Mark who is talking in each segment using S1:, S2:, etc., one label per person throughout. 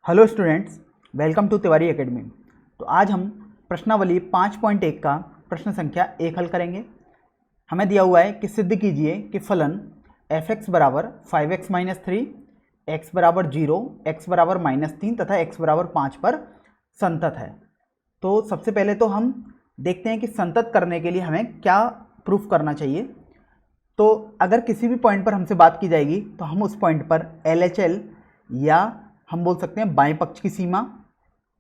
S1: Hello students, welcome to Tiwari academy. तो आज हम प्रश्नावली 5.1 का प्रश्न संख्या 1 हल करेंगे। हमें दिया हुआ है कि सिद्ध कीजिए कि फलन f(x) बराबर 5x माइनस 3, x बराबर 0, x बराबर -3 तथा x बराबर 5 पर संतत है। तो सबसे पहले तो हम देखते हैं कि संतत करने के लिए हमें क्या प्रूफ करना चाहिए। तो अगर किसी भी पॉइंट पर हमसे बात की जाएगी तो हम उस पॉइंट पर LHL या हम बोल सकते हैं बाएं पक्ष की सीमा,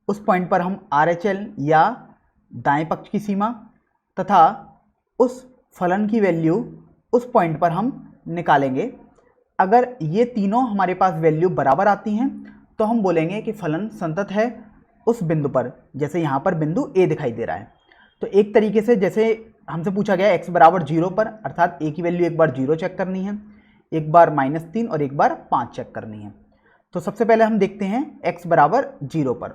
S1: उस पॉइंट पर हम RHL या दाएं पक्ष की सीमा तथा उस फलन की वैल्यू उस पॉइंट पर हम निकालेंगे। अगर ये तीनों हमारे पास वैल्यू बराबर आती हैं तो हम बोलेंगे कि फलन संतत है उस बिंदु पर, जैसे यहाँ पर बिंदु A दिखाई दे रहा है। तो एक तरीके से जैसे हमसे पूछा गया x बराबर 0 पर, अर्थात a की वैल्यू एक बार 0 चेक करनी है, एक बार -3 और एक बार 5 चेक करनी है। तो सबसे पहले हम देखते हैं x बराबर 0 पर।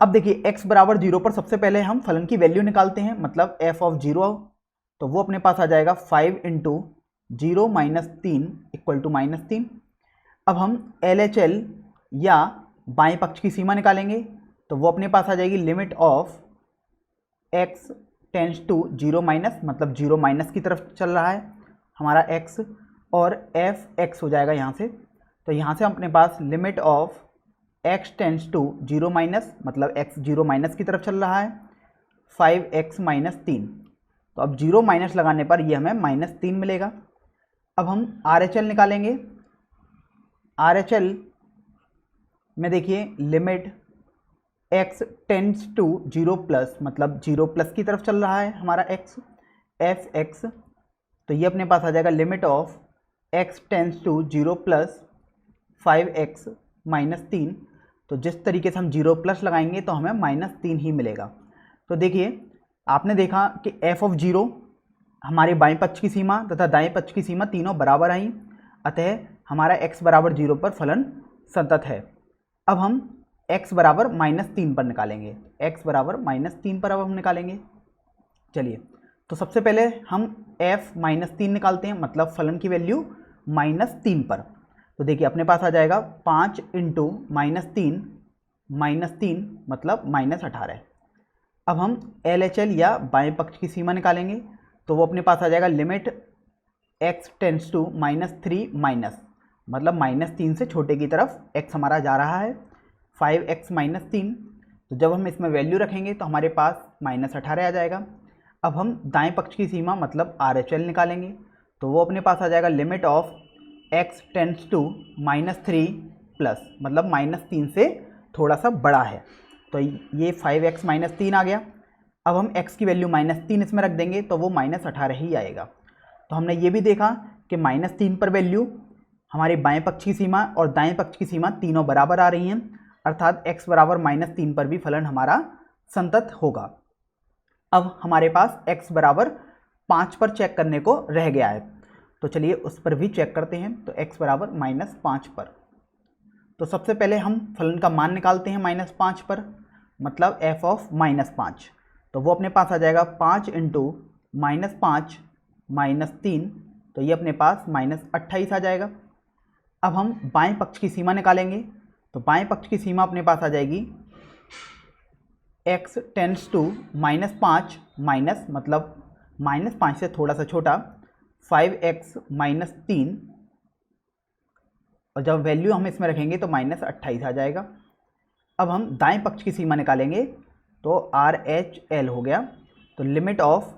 S1: अब देखिए x बराबर 0 पर सबसे पहले हम फलन की वैल्यू निकालते हैं, मतलब f ऑफ 0, तो वो अपने पास आ जाएगा 5 इंटू 0 माइनस 3 इक्वल टू -3। अब हम LHL या बाएं पक्ष की सीमा निकालेंगे, तो वो अपने पास आ जाएगी limit of x tends to 0 minus, मतलब 0 माइनस की तरफ चल रहा है हमारा x, और f(x) हो जाएगा यहाँ से। तो यहाँ से अपने पास limit of x tends to 0 minus, मतलब x 0 माइनस की तरफ चल रहा है, 5x माइनस 3। तो अब 0 माइनस लगाने पर ये हमें -3 मिलेगा। अब हम RHL निकालेंगे। RHL में देखिए limit x tends to 0 plus, मतलब 0 प्लस की तरफ चल रहा है हमारा x, f(x). तो ये अपने पास आ जाएगा limit of x tends to 0 plus 5x minus 3। तो जिस तरीके से हम 0 प्लस लगाएंगे तो हमें -3 ही मिलेगा। तो देखिए आपने देखा कि f ऑफ 0 हमारे बाएं पक्ष की सीमा तथा दाएं पक्ष की सीमा तीनों बराबर आई, अतः हमारा x बराबर 0 पर फलन संतत है। अब हम x बराबर -3 पर निकालेंगे, x बराबर -3 पर अब हम निकालेंगे। चलिए, तो सबसे पहले हम f -3 निकालते हैं, मतलब फलन की वैल्यू -3 पर। तो देखिए अपने पास आ जाएगा 5 इंटू -3 मतलब -18। अब हम LHL या बाएं पक्ष की सीमा निकालेंगे, तो वो अपने पास आ जाएगा limit x tends to -3 minus, मतलब -3 से छोटे की तरफ x हमारा जा रहा है, 5x माइनस 3। तो जब हम इसमें वैल्यू रखेंगे तो हमारे पास -18 आ जाएगा। अब हम दाएं पक्ष की सीमा मतलब RHL निकालेंगे, तो वो अपने पास आ जाएगा limit of x tends to -3 plus, मतलब -3 से थोड़ा सा बड़ा है, तो ये 5x माइनस 3 आ गया। अब हम x की वैल्यू -3 इसमें रख देंगे तो वो -18 ही आएगा। तो हमने ये भी देखा कि -3 पर वैल्यू हमारे बाएं पक्ष की सीमा और दाएं पक्ष की सीमा तीनों बराबर आ रही हैं, अर्थात x बराबर -3 पर भी फलन हमारा संतत होगा। अब हमारे पास x बराबर 5 पर चेक करने को रह गया है, तो चलिए उस पर भी चेक करते हैं। तो x बराबर -5 पर, तो सबसे पहले हम फलन का मान निकालते हैं -5 पर, मतलब f ऑफ -5। तो वो अपने पास आ जाएगा 5 इंटू -5 -3, तो ये अपने पास -28 आ जाएगा। अब हम बाएं पक्ष की सीमा निकालेंगे, तो बाएं पक्ष की सीमा अपने पास आ जाएगी x टेंड्स टू -5 माइनस, मतलब -5 से थोड़ा सा छोटा, 5x माइनस 3, और जब वैल्यू हम इसमें रखेंगे तो -28 आ जाएगा। अब हम दाएं पक्ष की सीमा निकालेंगे, तो RHL हो गया, तो limit of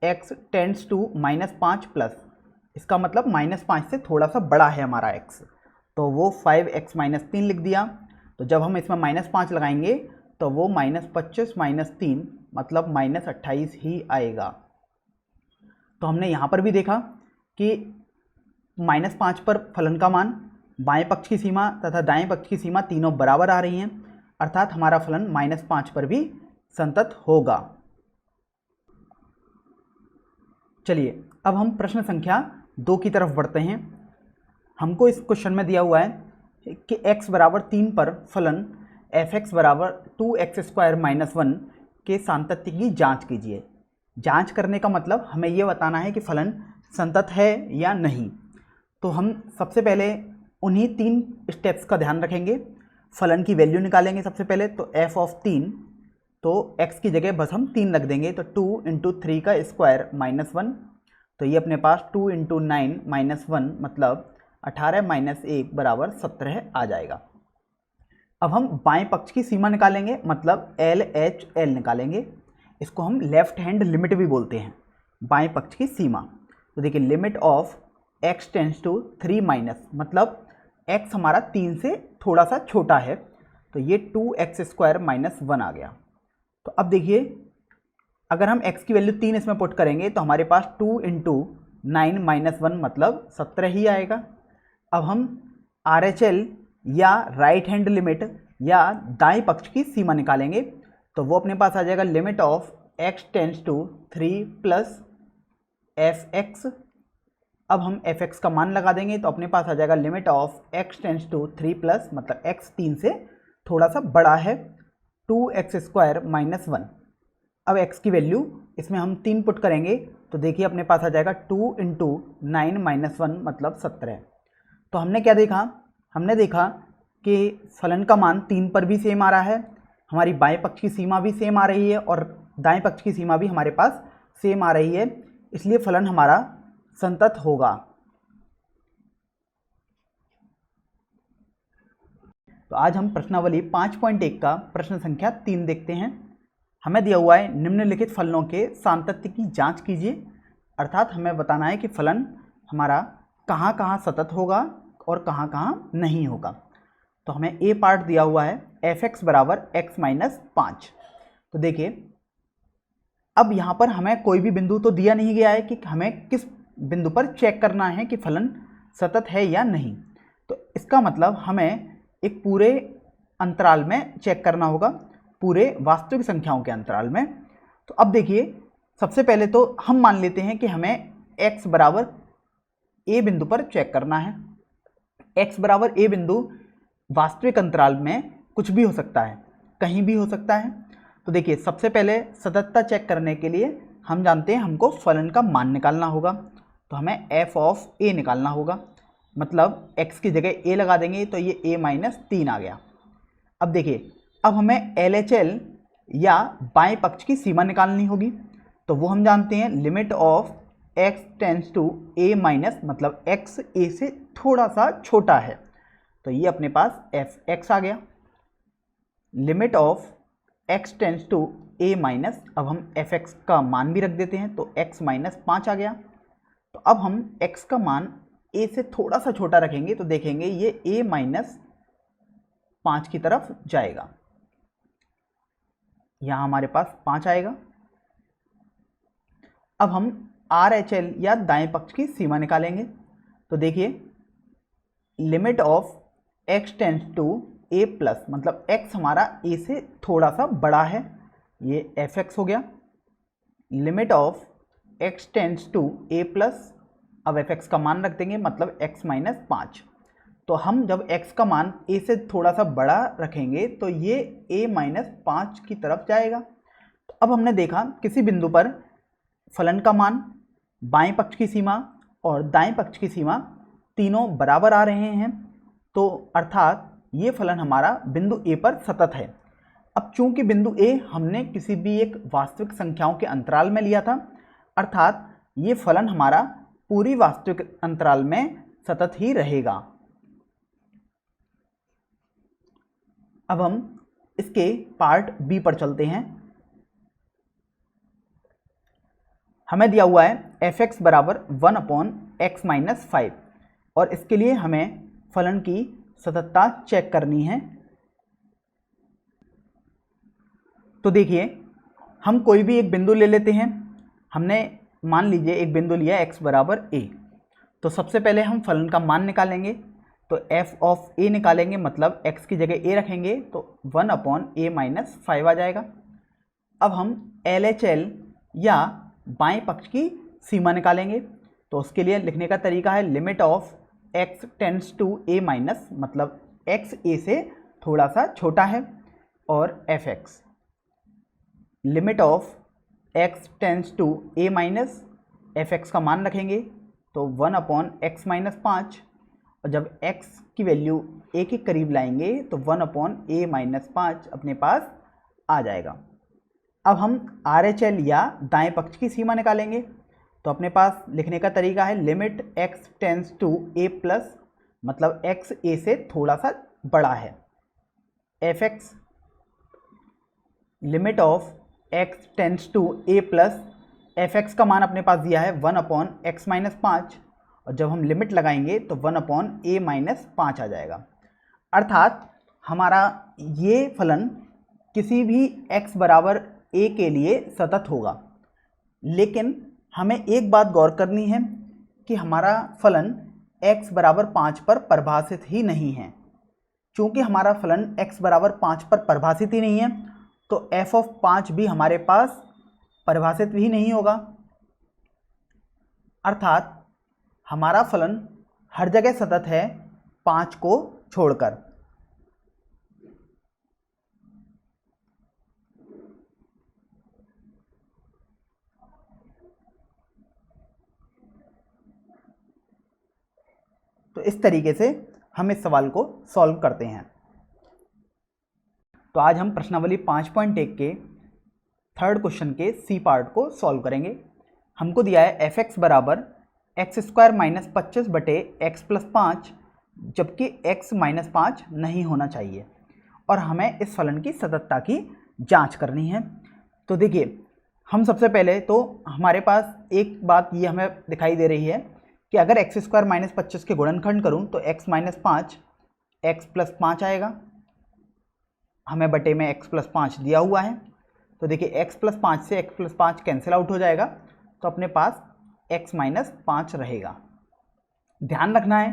S1: x tends to -5 plus, इसका मतलब -5 से थोड़ा सा बड़ा है हमारा x, तो वो 5x माइनस 3 लिख दिया। तो जब हम इसमें -5 लगाएंगे तो वो -25 माइनस 3, मतलब -28 ही आएगा। तो हमने यहाँ पर भी देखा कि -5 पर फलन का मान, बाएं पक्ष की सीमा तथा दाएं पक्ष की सीमा तीनों बराबर आ रही हैं, अर्थात हमारा फलन -5 पर भी संतत होगा। चलिए अब हम प्रश्न संख्या 2 की तरफ बढ़ते हैं। हमको इस क्वेश्चन में दिया हुआ है कि x बराबर 3 पर फलन f(x) बराबर 2x² माइनस 1 के सातत्य की जांच कीजिए। जांच करने का मतलब हमें ये बताना है कि फलन संतत है या नहीं। तो हम सबसे पहले उन्हीं 3 स्टेप्स का ध्यान रखेंगे। फलन की वैल्यू निकालेंगे सबसे पहले, तो f ऑफ 3, तो x की जगह बस हम 3 रख देंगे, तो 2 इंटू 3 का स्क्वायर -1, तो ये अपने पास 2 इंटू 9 -1 मतलब 18 - 1 बराबर 17 आ जाएगा। अब हम बाएं पक्ष की सीमा निकालेंगे, मतलब LHL निकालेंगे। इसको हम लेफ्ट हैंड लिमिट भी बोलते हैं, बाएं पक्ष की सीमा। तो देखिए limit of x tends to 3 minus, मतलब x हमारा 3 से थोड़ा सा छोटा है, तो ये 2x² -1 आ गया। तो अब देखिए अगर हम x की वैल्यू 3 इसमें पुट करेंगे तो हमारे पास 2 इंटू 9 -1 मतलब 17 ही आएगा। अब हम RHL या राइट हैंड लिमिट या दाएं पक्ष की सीमा निकालेंगे, तो वो अपने पास आ जाएगा limit of x tends to 3 plus fx। अब हम fx का मान लगा देंगे, तो अपने पास आ जाएगा limit of x tends to 3 plus, मतलब x 3 से थोड़ा सा बड़ा है, 2x² -1। अब x की वैल्यू इसमें हम 3 पुट करेंगे, तो देखिए अपने पास आ जाएगा 2 इंटू 9 -1 मतलब 17। तो हमने क्या देखा, हमने देखा कि फलन का मान 3 पर भी सेम आ रहा है, हमारी बाएं पक्ष की सीमा भी सेम आ रही है और दाएं पक्ष की सीमा भी हमारे पास सेम आ रही है, इसलिए फलन हमारा संतत होगा। तो आज हम प्रश्नावली 5.1 का प्रश्न संख्या 3 देखते हैं। हमें दिया हुआ है निम्नलिखित फलनों के सातत्य की जांच कीजिए, अर्थात हमें बताना है कि फलन हमारा कहाँ कहाँ सतत होगा और कहाँ कहाँ नहीं होगा। तो हमें ए पार्ट दिया हुआ है f(x) बराबर x माइनस 5। तो देखिए अब यहाँ पर हमें कोई भी बिंदु तो दिया नहीं गया है कि हमें किस बिंदु पर चेक करना है कि फलन सतत है या नहीं। तो इसका मतलब हमें एक पूरे अंतराल में चेक करना होगा, पूरे वास्तविक संख्याओं के अंतराल में। तो अब देखिए सबसे पहले तो हम मान लेते हैं कि हमें x बराबर a बिंदु पर चेक करना है। x बराबर a बिंदु वास्तविक अंतराल में कुछ भी हो सकता है, कहीं भी हो सकता है। तो देखिए सबसे पहले सततता चेक करने के लिए हम जानते हैं हमको फलन का मान निकालना होगा, तो हमें f ऑफ a निकालना होगा, मतलब x की जगह a लगा देंगे तो ये a माइनस 3 आ गया। अब देखिए अब हमें LHL या बाएं पक्ष की सीमा निकालनी होगी, तो वो हम जानते हैं limit of x tends to a minus, मतलब x a से थोड़ा सा छोटा है, तो ये अपने पास fx आ गया। Limit of x tends to a minus, अब हम fx का मान भी रख देते हैं, तो x माइनस 5 आ गया। तो अब हम x का मान a से थोड़ा सा छोटा रखेंगे, तो देखेंगे ये a माइनस 5 की तरफ जाएगा, यहाँ हमारे पास 5 आएगा। अब हम RHL या दाएं पक्ष की सीमा निकालेंगे, तो देखिए limit of x tends to a plus, मतलब x हमारा a से थोड़ा सा बड़ा है, ये fx हो गया। Limit of x tends to a plus, अब fx का मान रख देंगे, मतलब x माइनस 5। तो हम जब x का मान a से थोड़ा सा बड़ा रखेंगे तो ये a माइनस 5 की तरफ जाएगा। तो अब हमने देखा किसी बिंदु पर फलन का मान, बाएं पक्ष की सीमा और दाएं पक्ष की सीमा तीनों बराबर आ रहे हैं, तो अर्थात ये फलन हमारा बिंदु a पर सतत है। अब चूंकि बिंदु a हमने किसी भी एक वास्तविक संख्याओं के अंतराल में लिया था, अर्थात ये फलन हमारा पूरी वास्तविक अंतराल में सतत ही रहेगा। अब हम इसके पार्ट बी पर चलते हैं। हमें दिया हुआ है fx बराबर 1/x माइनस 5 और इसके लिए हमें फलन की सततता चेक करनी है। तो देखिए हम कोई भी एक बिंदु ले लेते हैं, हमने मान लीजिए एक बिंदु लिया x बराबर a, तो सबसे पहले हम फलन का मान निकालेंगे, तो f ऑफ a निकालेंगे, मतलब x की जगह a रखेंगे तो 1/a माइनस 5 आ जाएगा। अब हम LHL या बाएं पक्ष की सीमा निकालेंगे, तो उसके लिए लिखने का तरीका है limit of x tends to a minus, मतलब x a से थोड़ा सा छोटा है, और fx limit of x tends to a minus, fx का मान रखेंगे तो 1/x माइनस 5, और जब x की वैल्यू a के करीब लाएंगे तो 1/a-5 अपने पास आ जाएगा। अब हम RHL या दाएं पक्ष की सीमा निकालेंगे। तो अपने पास लिखने का तरीका है limit x tends to a plus, मतलब x a से थोड़ा सा बड़ा है, fx limit of x tends to a plus, fx का मान अपने पास दिया है 1/x-5, और जब हम लिमिट लगाएंगे तो 1/a-5 आ जाएगा। अर्थात हमारा ये फलन किसी भी x बराबर a के लिए सतत होगा। लेकिन हमें एक बात गौर करनी है कि हमारा फलन x बराबर 5 पर परिभाषित ही नहीं है। चूंकि हमारा फलन x बराबर 5 पर परिभाषित ही नहीं है तो f(5) भी हमारे पास परिभाषित भी नहीं होगा। अर्थात हमारा फलन हर जगह सतत है 5 को छोड़कर। तो इस तरीके से हम इस सवाल को सॉल्व करते हैं। तो आज हम प्रश्नावली 5.1 के थर्ड क्वेश्चन के सी पार्ट को सॉल्व करेंगे। हमको दिया है fx बराबर x² - 25 बटे x + 5, जबकि x - 5 नहीं होना चाहिए और हमें इस फलन की सततता की जांच करनी है। तो देखिए, हम सबसे पहले तो हमारे पास एक बात ये हमें दिखाई दे रही है कि अगर x² - 25 के गुणनखंड करूं तो x - 5 x + 5 आएगा। हमें बटे में x + 5 दिया हुआ है। तो देखिए x + 5 से x + 5 कैंसिल आउट हो जाएगा, तो अपने पास x - 5 रहेगा। ध्यान रखना है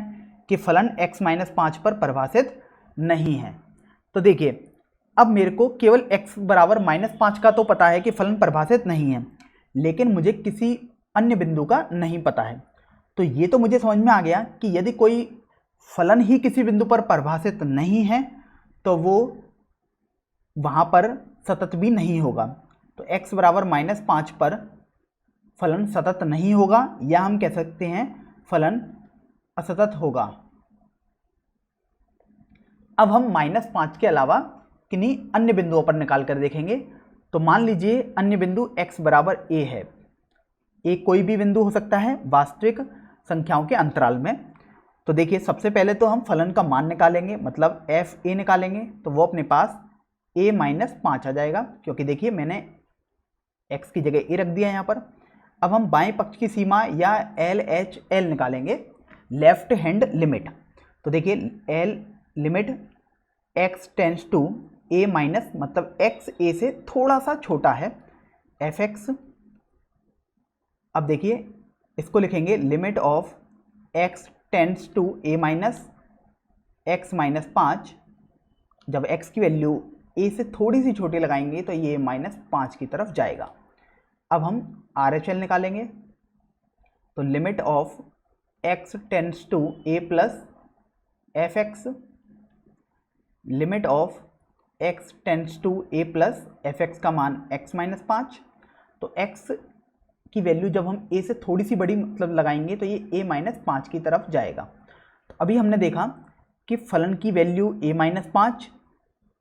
S1: कि फलन x - 5 पर परिभाषित नहीं है। तो देखिए, अब मेरे को केवल x बराबर -5 का तो पता है कि फलन परिभाषित नहीं है, लेकिन मुझे किसी अन्य बिंदु का नहीं पता है। तो ये तो मुझे समझ में आ गया कि यदि कोई फलन ही किसी बिंदु पर परिभाषित नहीं है तो वो वहाँ पर सतत भी नहीं होगा। तो x बराबर -5 पर फलन सतत नहीं होगा, या हम कह सकते हैं फलन असतत होगा। अब हम -5 के अलावा किन्हीं अन्य बिंदुओं पर निकाल कर देखेंगे। तो मान लीजिए अन्य बिंदु x बराबर a है। a कोई भी बिंदु हो सकता है वास्तविक संख्याओं के अंतराल में। तो देखिए, सबसे पहले तो हम फलन का मान निकालेंगे, मतलब fa निकालेंगे। तो वो अपने पास a - 5 आ जाएगा, क्योंकि देखिए मैंने x की जगह a रख दिया यहाँ पर। अब हम बाएं पक्ष की सीमा या LHL निकालेंगे, लेफ्ट हैंड लिमिट। तो देखिए L limit x tends to a minus, मतलब x a से थोड़ा सा छोटा है, fx। अब देखिए इसको लिखेंगे limit of x tends to a minus x - 5। जब x की वैल्यू a से थोड़ी सी छोटी लगाएंगे तो ये -5 की तरफ जाएगा। अब हम RHL निकालेंगे। तो limit of x tends to a plus fx, limit of x tends to a plus fx का मान x - 5। तो x की वैल्यू जब हम a से थोड़ी सी बड़ी मतलब लगाएंगे तो ये a - 5 की तरफ जाएगा। तो अभी हमने देखा कि फलन की वैल्यू a - 5,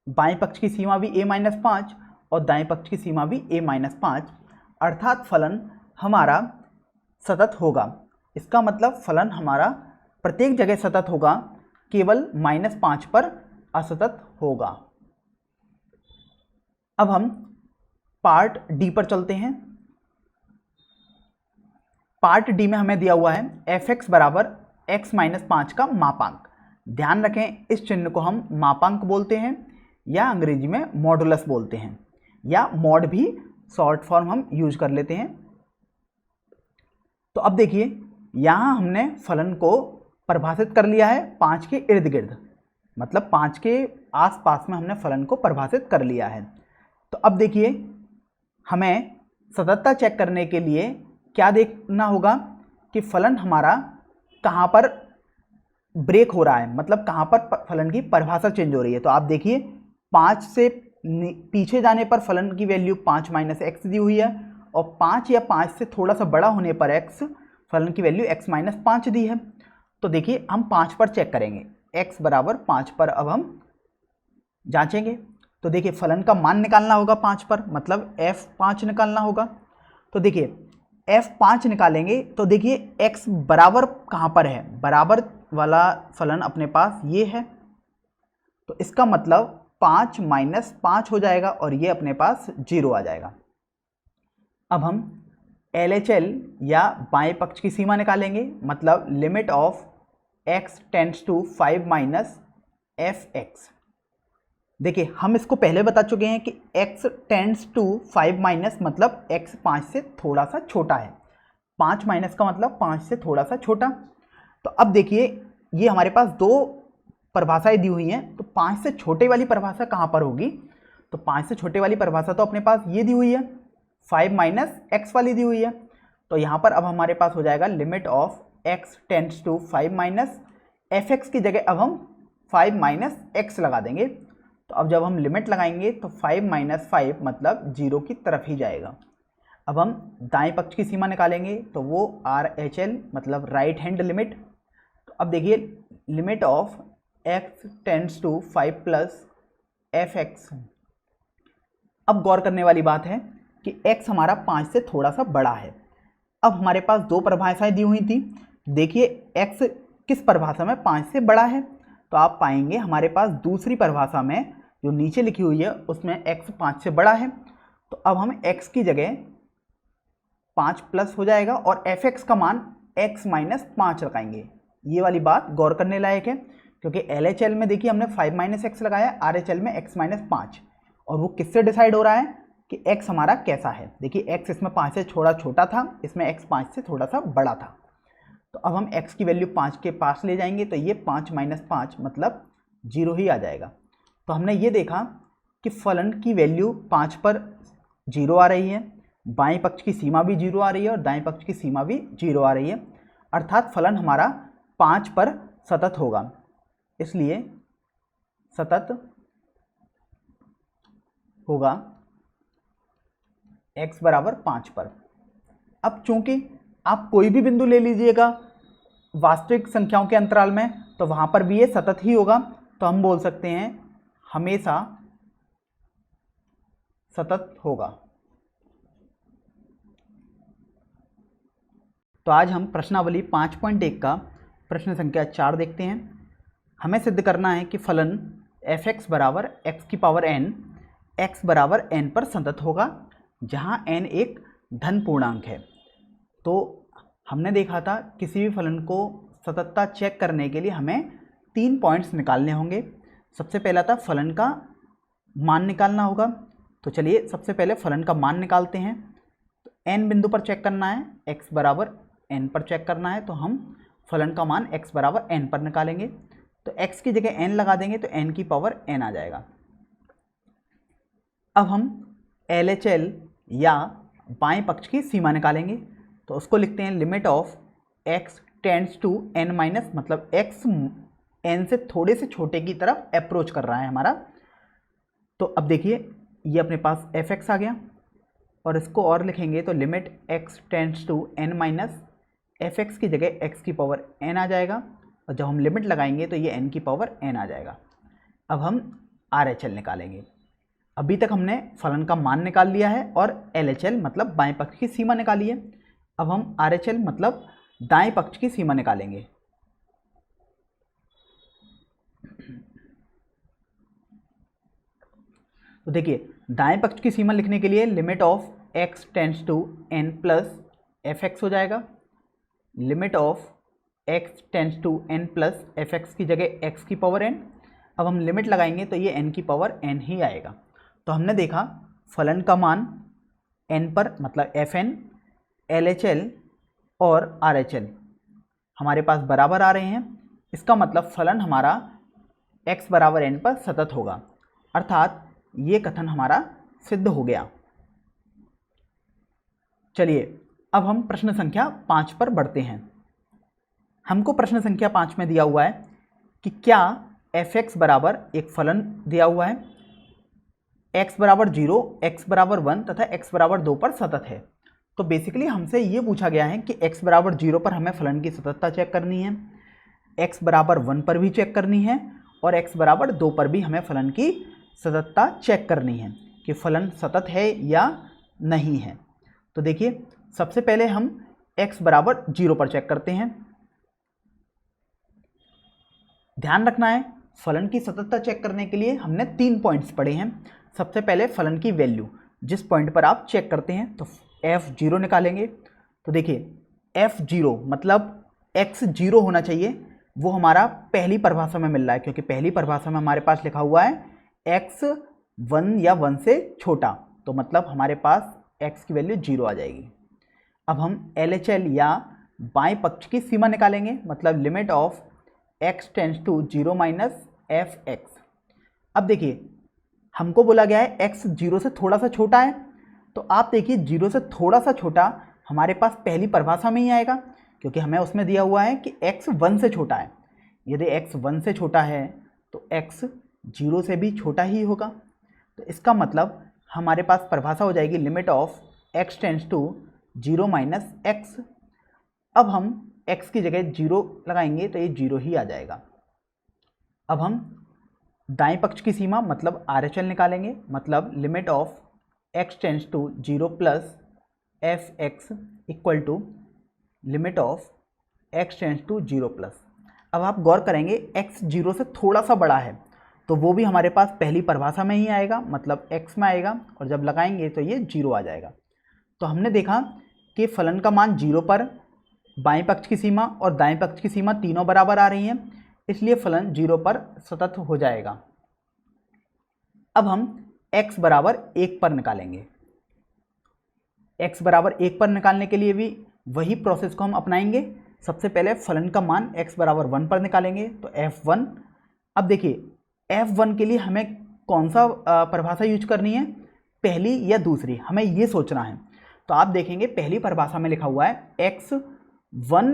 S1: बाएं पक्ष की सीमा भी a - 5 और दाएं पक्ष की सीमा भी a - 5, अर्थात फलन हमारा सतत होगा। इसका मतलब फलन हमारा प्रत्येक जगह सतत होगा, केवल -5 पर असतत होगा। अब हम पार्ट डी पर चलते हैं। पार्ट डी में हमें दिया हुआ है fx बराबर x - 5 का मापांक। ध्यान रखें, इस चिन्ह को हम मापांक बोलते हैं या अंग्रेजी में मॉडुलस बोलते हैं, या मॉड भी शॉर्ट फॉर्म हम यूज कर लेते हैं। तो अब देखिए, यहाँ हमने फलन को परिभाषित कर लिया है 5 के इर्द गिर्द, मतलब 5 के आसपास में हमने फलन को परिभाषित कर लिया है। तो अब देखिए, हमें सततता चेक करने के लिए क्या देखना होगा कि फलन हमारा कहाँ पर ब्रेक हो रहा है, मतलब कहाँ पर फलन की परिभाषा चेंज हो रही है। तो आप देखिए, 5 से पीछे जाने पर फलन की वैल्यू 5 - x दी हुई है, और 5 या 5 से थोड़ा सा बड़ा होने पर x फलन की वैल्यू x - 5 दी है। तो देखिए हम 5 पर चेक करेंगे, x बराबर 5 पर अब हम जांचेंगे। तो देखिए फलन का मान निकालना होगा 5 पर, मतलब f5 निकालना होगा। तो देखिए f5 निकालेंगे तो देखिए x बराबर कहाँ पर है, बराबर वाला फलन अपने पास ये है, तो इसका मतलब 5 माइनस 5 हो जाएगा और ये अपने पास 0 आ जाएगा। अब हम LHL या बाएं पक्ष की सीमा निकालेंगे, मतलब limit of x tends to 5 minus fx। देखिए हम इसको पहले बता चुके हैं कि x टेंड्स टू 5 माइनस मतलब x 5 से थोड़ा सा छोटा है, 5 माइनस का मतलब 5 से थोड़ा सा छोटा। तो अब देखिए ये हमारे पास दो परिभाषाएं दी हुई हैं, तो 5 से छोटे वाली परिभाषा कहाँ पर होगी, तो 5 से छोटे वाली परिभाषा तो अपने पास ये दी हुई है, 5 माइनस एक्स वाली दी हुई है। तो यहाँ पर अब हमारे पास हो जाएगा limit of x tends to 5 minus fx की जगह अब हम 5 माइनस एक्स लगा देंगे। तो अब जब हम लिमिट लगाएंगे तो 5 माइनस 5 मतलब 0 की तरफ ही जाएगा। अब हम दाएं पक्ष की सीमा निकालेंगे तो वो RHL मतलब राइट हैंड लिमिट। तो अब देखिए limit of x tends to 5 plus fx। अब गौर करने वाली बात है कि x हमारा 5 से थोड़ा सा बड़ा है। अब हमारे पास दो परिभाषाएं दी हुई थी, देखिए x किस परिभाषा में 5 से बड़ा है, तो आप पाएंगे हमारे पास दूसरी परिभाषा में जो नीचे लिखी हुई है उसमें x 5 से बड़ा है। तो अब हम x की जगह 5 प्लस हो जाएगा और fx का मान x माइनस 5 लगाएंगे। ये वाली बात गौर करने लायक है, क्योंकि LHL में देखिए हमने 5 माइनस एक्स लगाया, RHL में x माइनस 5, और वो किससे डिसाइड हो रहा है कि x हमारा कैसा है। देखिए x इसमें 5 से थोड़ा छोटा था, इसमें x 5 से थोड़ा सा बड़ा था। तो अब हम x की वैल्यू 5 के पास ले जाएंगे तो ये 5 माइनस 5 मतलब 0 ही आ जाएगा। तो हमने ये देखा कि फलन की वैल्यू 5 पर 0 आ रही है, बाएं पक्ष की सीमा भी 0 आ रही है और दाएं पक्ष की सीमा भी 0 आ रही है, अर्थात फलन हमारा 5 पर सतत होगा, इसलिए सतत होगा x बराबर 5 पर। अब चूंकि आप कोई भी बिंदु ले लीजिएगा वास्तविक संख्याओं के अंतराल में, तो वहां पर भी ये सतत ही होगा, तो हम बोल सकते हैं हमेशा सतत होगा। तो आज हम प्रश्नावली 5.1 का प्रश्न संख्या 4 देखते हैं। हमें सिद्ध करना है कि फलन fx बराबर x की पावर n x बराबर n पर सतत होगा, जहां n एक धन पूर्णांक है। तो हमने देखा था किसी भी फलन को सततता चेक करने के लिए हमें 3 पॉइंट्स निकालने होंगे। सबसे पहला था फलन का मान निकालना होगा। तो चलिए सबसे पहले फलन का मान निकालते हैं। तो n बिंदु पर चेक करना है, x बराबर n पर चेक करना है, तो हम फलन का मान x बराबर n पर निकालेंगे। तो x की जगह n लगा देंगे तो n की पावर n आ जाएगा। अब हम LHL या बाएं पक्ष की सीमा निकालेंगे, तो उसको लिखते हैं limit of x tends to n minus मतलब x n से थोड़े से छोटे की तरफ अप्रोच कर रहा है हमारा। तो अब देखिए ये अपने पास fx आ गया, और इसको और लिखेंगे तो limit x tends to n minus fx की जगह x की पावर n आ जाएगा, और जब हम लिमिट लगाएंगे तो ये n की पावर n आ जाएगा। अब हम RHL निकालेंगे। अभी तक हमने फलन का मान निकाल लिया है और LHL मतलब बाएं पक्ष की सीमा निकाली है। अब हम RHL मतलब दाएं पक्ष की सीमा निकालेंगे। तो देखिए दाएं पक्ष की सीमा लिखने के लिए limit of x tends to n plus fx हो जाएगा। Limit of x tends to n plus fx की जगह x की पावर n। अब हम लिमिट लगाएंगे तो ये n की पावर n ही आएगा। तो हमने देखा फलन का मान n पर मतलब fn, LHL और RHL हमारे पास बराबर आ रहे हैं। इसका मतलब फलन हमारा x बराबर n पर सतत होगा, अर्थात ये कथन हमारा सिद्ध हो गया। चलिए अब हम प्रश्न संख्या 5 पर बढ़ते हैं। हमको प्रश्न संख्या 5 में दिया हुआ है कि क्या fx बराबर एक फलन दिया हुआ है, x बराबर 0, x बराबर 1 तथा x बराबर 2 पर सतत है। तो बेसिकली हमसे ये पूछा गया है कि x बराबर 0 पर हमें फलन की सततता चेक करनी है, x बराबर 1 पर भी चेक करनी है और x बराबर 2 पर भी हमें फलन की सततता चेक करनी है कि फलन सतत है या नहीं है। तो देखिए सबसे पहले हम x बराबर 0 पर चेक करते हैं। ध्यान रखना है फलन की सततता चेक करने के लिए हमने 3 पॉइंट्स पढ़े हैं। सबसे पहले फलन की वैल्यू, जिस पॉइंट पर आप चेक करते हैं तो f0 निकालेंगे। तो देखिए f0 मतलब x 0 होना चाहिए, वो हमारा पहली परिभाषा में मिल रहा है क्योंकि पहली परिभाषा में हमारे पास लिखा हुआ है x 1 या 1 से छोटा, तो मतलब हमारे पास x की वैल्यू 0 आ जाएगी। अब हम LHL या बाएं पक्ष की सीमा निकालेंगे, मतलब limit of x tends to 0 minus fx। अब देखिए हमको बोला गया है x 0 से थोड़ा सा छोटा है, तो आप देखिए 0 से थोड़ा सा छोटा हमारे पास पहली परिभाषा में ही आएगा क्योंकि हमें उसमें दिया हुआ है कि x 1 से छोटा है। यदि x 1 से छोटा है तो x 0 से भी छोटा ही होगा, तो इसका मतलब हमारे पास परिभाषा हो जाएगी limit of x tends to 0 minus x। अब हम x की जगह 0 लगाएंगे तो ये 0 ही आ जाएगा। अब हम दाएं पक्ष की सीमा मतलब RHL निकालेंगे, मतलब limit of x tends to 0 plus fx equal to limit of x tends to 0 plus. अब आप गौर करेंगे x 0 से थोड़ा सा बड़ा है तो वो भी हमारे पास पहली परिभाषा में ही आएगा, मतलब x में आएगा और जब लगाएंगे तो ये 0 आ जाएगा। तो हमने देखा कि फलन का मान 0 पर बाएं पक्ष की सीमा और दाएं पक्ष की सीमा तीनों बराबर आ रही हैं, इसलिए फलन 0 पर सतत हो जाएगा। अब हम x बराबर 1 पर निकालेंगे। x बराबर 1 पर निकालने के लिए भी वही प्रोसेस को हम अपनाएंगे। सबसे पहले फलन का मान x बराबर 1 पर निकालेंगे तो f1। अब देखिए f1 के लिए हमें कौन सा परिभाषा यूज करनी है, पहली या दूसरी, हमें ये सोचना है। तो आप देखेंगे पहली परिभाषा में लिखा हुआ है x 1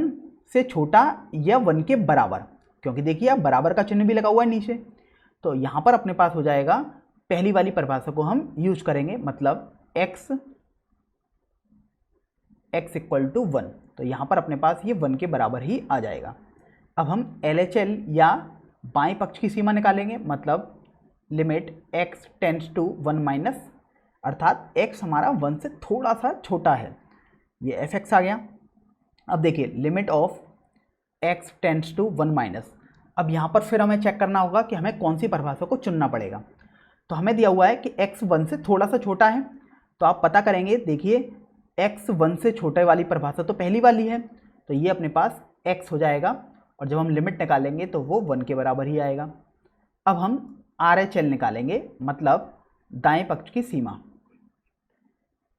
S1: से छोटा या 1 के बराबर, क्योंकि देखिए आप बराबर का चिन्ह भी लगा हुआ है नीचे, तो यहाँ पर अपने पास हो जाएगा पहली वाली परिभाषा को हम यूज करेंगे, मतलब x इक्वल टू 1। तो यहाँ पर अपने पास ये 1 के बराबर ही आ जाएगा। अब हम LHL या बाएं पक्ष की सीमा निकालेंगे, मतलब limit x tends to 1 minus, अर्थात x हमारा 1 से थोड़ा सा छोटा है, ये fx आ गया। अब देखिए limit of x tends to 1 minus. अब यहाँ पर फिर हमें चेक करना होगा कि हमें कौन सी परिभाषा को चुनना पड़ेगा। तो हमें दिया हुआ है कि x 1 से थोड़ा सा छोटा है, तो आप पता करेंगे, देखिए x 1 से छोटे वाली परिभाषा तो पहली वाली है, तो ये अपने पास x हो जाएगा और जब हम लिमिट निकालेंगे तो वो 1 के बराबर ही आएगा। अब हम RHL निकालेंगे, मतलब दाएं पक्ष की सीमा,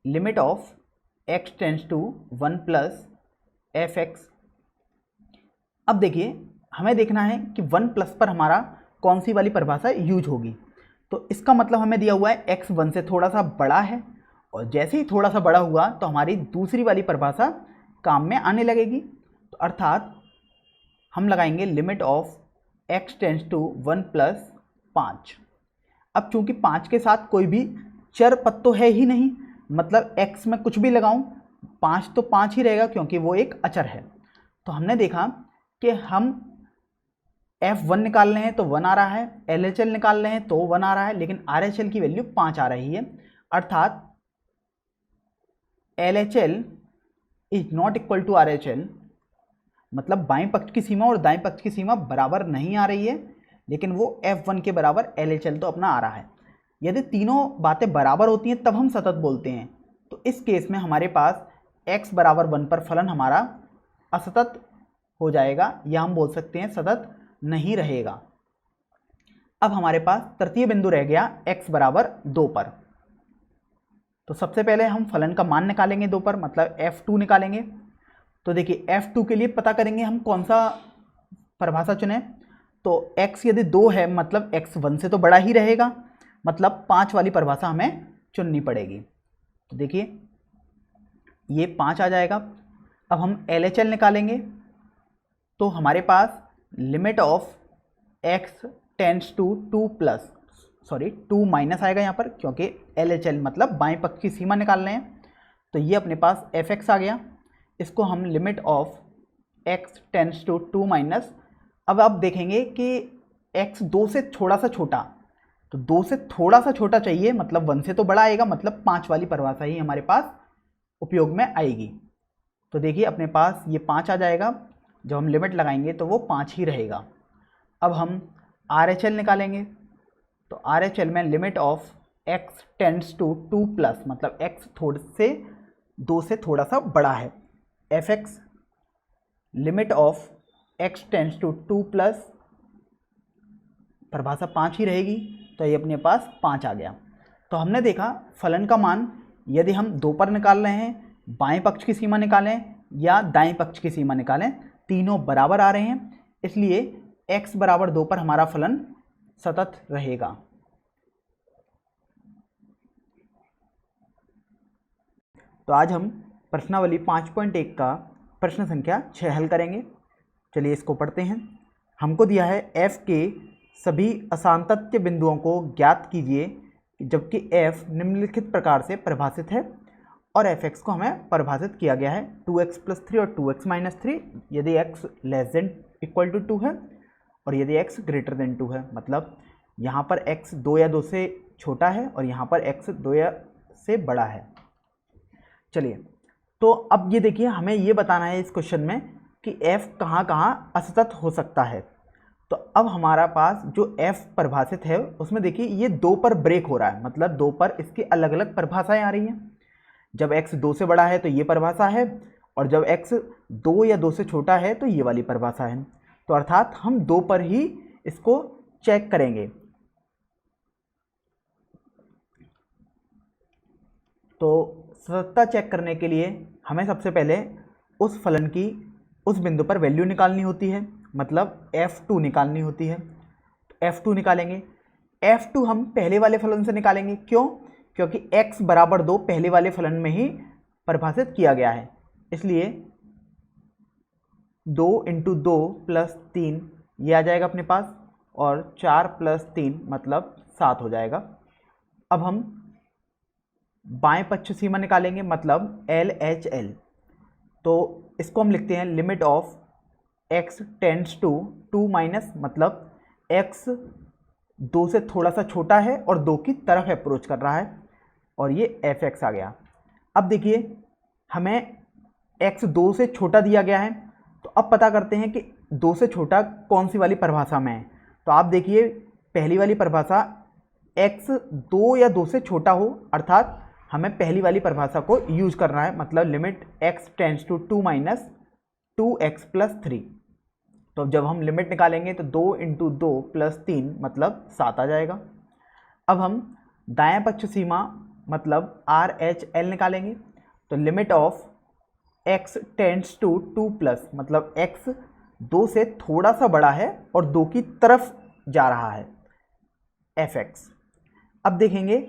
S1: limit of x tends to 1 plus fx। अब देखिए हमें देखना है कि 1 प्लस पर हमारा कौन सी वाली परिभाषा यूज होगी। तो इसका मतलब हमें दिया हुआ है x 1 से थोड़ा सा बड़ा है, और जैसे ही थोड़ा सा बड़ा हुआ तो हमारी दूसरी वाली परिभाषा काम में आने लगेगी। तो अर्थात हम लगाएंगे limit of x tends to 1 plus 5। अब चूंकि 5 के साथ कोई भी चर पद तो है ही नहीं, मतलब x में कुछ भी लगाऊं 5 तो 5 ही रहेगा क्योंकि वो एक अचर है। तो हमने देखा कि हम f1 निकाल रहे हैं तो 1 आ रहा है, LHL निकाल रहे हैं तो 1 आ रहा है, लेकिन RHL की वैल्यू 5 आ रही है, अर्थात LHL is not equal to RHL, मतलब बाएं पक्ष की सीमा और दाएं पक्ष की सीमा बराबर नहीं आ रही है, लेकिन वो f1 के बराबर LHL तो अपना आ रहा है। यदि तीनों बातें बराबर होती हैं तब हम सतत बोलते हैं, तो इस केस में हमारे पास x बराबर 1 पर फलन हमारा असतत हो जाएगा, या हम बोल सकते हैं सतत नहीं रहेगा। अब हमारे पास तृतीय बिंदु रह गया x बराबर 2 पर। तो सबसे पहले हम फलन का मान निकालेंगे 2 पर, मतलब f2 निकालेंगे। तो देखिए f2 के लिए पता करेंगे हम कौन सा परिभाषा चुने। तो x यदि 2 है मतलब x 1 से तो बड़ा ही रहेगा, मतलब 5 वाली परिभाषा हमें चुननी पड़ेगी। तो देखिए ये 5 आ जाएगा। अब हम LHL निकालेंगे, तो हमारे पास limit of x tends to 2 minus आएगा यहाँ पर, क्योंकि LHL मतलब बाएं पक्ष की सीमा निकाल रहे हैं। तो ये अपने पास fx आ गया। इसको हम limit of x tends to 2 minus अब आप देखेंगे कि x 2 से थोड़ा सा छोटा, तो 2 से थोड़ा सा छोटा चाहिए मतलब 1 से तो बड़ा आएगा, मतलब 5 वाली परिभाषा ही हमारे पास उपयोग में आएगी। तो देखिए अपने पास ये 5 आ जाएगा, जब हम लिमिट लगाएंगे तो वो 5 ही रहेगा। अब हम RHL निकालेंगे, तो RHL में limit of x tends to 2 plus, मतलब x थोड़े से 2 से थोड़ा सा बड़ा है, fx limit of x tends to 2 plus, परिभाषा 5 ही रहेगी, तो ये अपने पास 5 आ गया। तो हमने देखा फलन का मान यदि हम 2 पर निकाल रहे हैं, बाएं पक्ष की सीमा निकालें या दाएं पक्ष की सीमा निकालें, तीनों बराबर आ रहे हैं, इसलिए x बराबर 2 पर हमारा फलन सतत रहेगा। तो आज हम प्रश्नावली 5.1 का प्रश्न संख्या 6 हल करेंगे। चलिए इसको पढ़ते हैं। हमको दिया है f के सभी असांतत्य बिंदुओं को ज्ञात कीजिए जबकि f निम्नलिखित प्रकार से परिभाषित है, और fx को हमें परिभाषित किया गया है 2x + 3 और 2x - 3 यदि x < 2 है और यदि x > 2 है। मतलब यहाँ पर x 2 या 2 से छोटा है और यहाँ पर x 2 या से बड़ा है। चलिए तो अब ये देखिए हमें ये बताना है इस क्वेश्चन में कि f कहाँ कहाँ असतत हो सकता है। तो अब हमारा पास जो f परिभाषित है उसमें देखिए ये 2 पर ब्रेक हो रहा है, मतलब 2 पर इसकी अलग अलग परिभाषाएं आ रही हैं। जब x 2 से बड़ा है तो ये परिभाषा है, और जब x 2 या 2 से छोटा है तो ये वाली परिभाषा है। तो अर्थात हम 2 पर ही इसको चेक करेंगे। तो सततता चेक करने के लिए हमें सबसे पहले उस फलन की उस बिंदु पर वैल्यू निकालनी होती है, मतलब f2 निकालनी होती है। तो f2 निकालेंगे, f2 हम पहले वाले फलन से निकालेंगे। क्यों? क्योंकि x बराबर 2 पहले वाले फलन में ही परिभाषित किया गया है, इसलिए 2 × 2 + 3 ये आ जाएगा अपने पास, और 4 + 3 मतलब 7 हो जाएगा। अब हम बाएं पक्ष सीमा निकालेंगे, मतलब LHL। तो इसको हम लिखते हैं limit of x tends to 2 minus, मतलब x 2 से थोड़ा सा छोटा है और 2 की तरफ अप्रोच कर रहा है, और ये fx आ गया। अब देखिए हमें x 2 से छोटा दिया गया है, तो अब पता करते हैं कि 2 से छोटा कौन सी वाली परिभाषा में है। तो आप देखिए पहली वाली परिभाषा x 2 या 2 से छोटा हो, अर्थात हमें पहली वाली परिभाषा को यूज करना है, मतलब limit x tends to 2 minus 2x + 3। तो जब हम लिमिट निकालेंगे तो 2 × 2 + 3 मतलब 7 आ जाएगा। अब हम दाएं पक्ष सीमा मतलब RHL निकालेंगे, तो limit of x tends to 2 plus, मतलब x 2 से थोड़ा सा बड़ा है और 2 की तरफ जा रहा है, fx। अब देखेंगे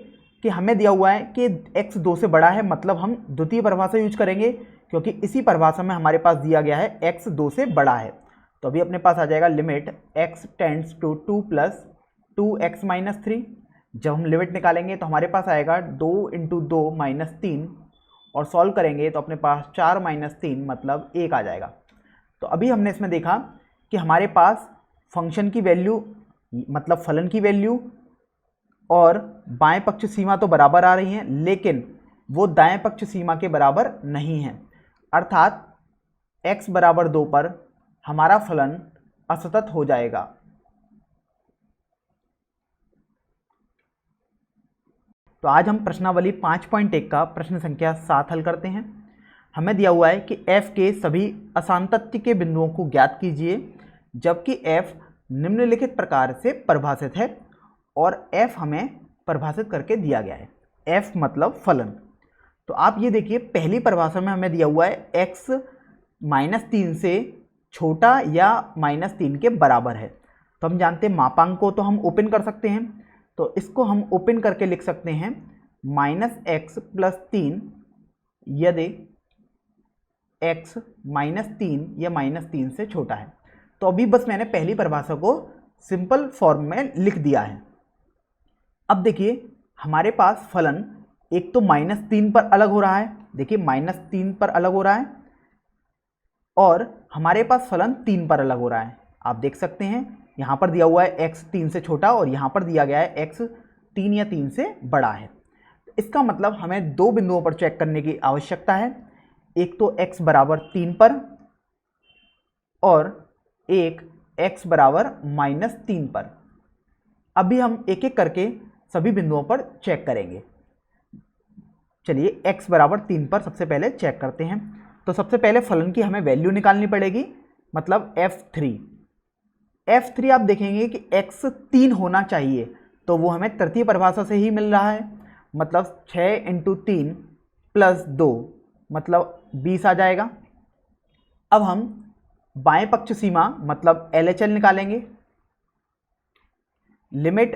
S1: कि हमें दिया हुआ है कि x 2 से बड़ा है, मतलब हम द्वितीय परिभाषा यूज करेंगे, क्योंकि इसी परिभाषा में हमारे पास दिया गया है x 2 से बड़ा है। तो अभी अपने पास आ जाएगा limit x tends to 2 + 2x - 3। जब हम लिमिट निकालेंगे तो हमारे पास आएगा 2 × 2 - 3, और सॉल्व करेंगे तो अपने पास 4 - 3 मतलब 1 आ जाएगा। तो अभी हमने इसमें देखा कि हमारे पास फंक्शन की वैल्यू मतलब फलन की वैल्यू और बाएं पक्ष सीमा तो बराबर आ रही हैं, लेकिन वो दाएं पक्ष सीमा के बराबर नहीं है, अर्थात x बराबर 2 पर हमारा फलन असतत हो जाएगा। तो आज हम प्रश्नावली 5.1 का प्रश्न संख्या 7 हल करते हैं। हमें दिया हुआ है कि f के सभी असांतत्य के बिंदुओं को ज्ञात कीजिए जबकि f निम्नलिखित प्रकार से परिभाषित है, और f हमें परिभाषित करके दिया गया है। f मतलब फलन। तो आप ये देखिए पहली परिभाषा में हमें दिया हुआ है x -3 से छोटा या -3 के बराबर है। तो हम जानते हैं मापांक को तो हम ओपन कर सकते हैं, तो इसको हम ओपन करके लिख सकते हैं -x + 3 यदि x -3 या -3 से छोटा है। तो अभी बस मैंने पहली परिभाषा को सिंपल फॉर्म में लिख दिया है। अब देखिए हमारे पास फलन एक तो -3 पर अलग हो रहा है, देखिए -3 पर अलग हो रहा है, और हमारे पास फलन 3 पर अलग हो रहा है। आप देख सकते हैं यहाँ पर दिया हुआ है x 3 से छोटा और यहाँ पर दिया गया है x 3 या 3 से बड़ा है। इसका मतलब हमें दो बिंदुओं पर चेक करने की आवश्यकता है, एक तो x बराबर 3 पर और एक x बराबर -3 पर। अभी हम एक एक करके सभी बिंदुओं पर चेक करेंगे। चलिए x बराबर 3 पर सबसे पहले चेक करते हैं। तो सबसे पहले फलन की हमें वैल्यू निकालनी पड़ेगी, मतलब f3 आप देखेंगे कि x 3 होना चाहिए, तो वो हमें तृतीय परिभाषा से ही मिल रहा है, मतलब 6 × 3 + 2 मतलब 20 आ जाएगा। अब हम बाएं पक्ष सीमा मतलब LHL निकालेंगे। Limit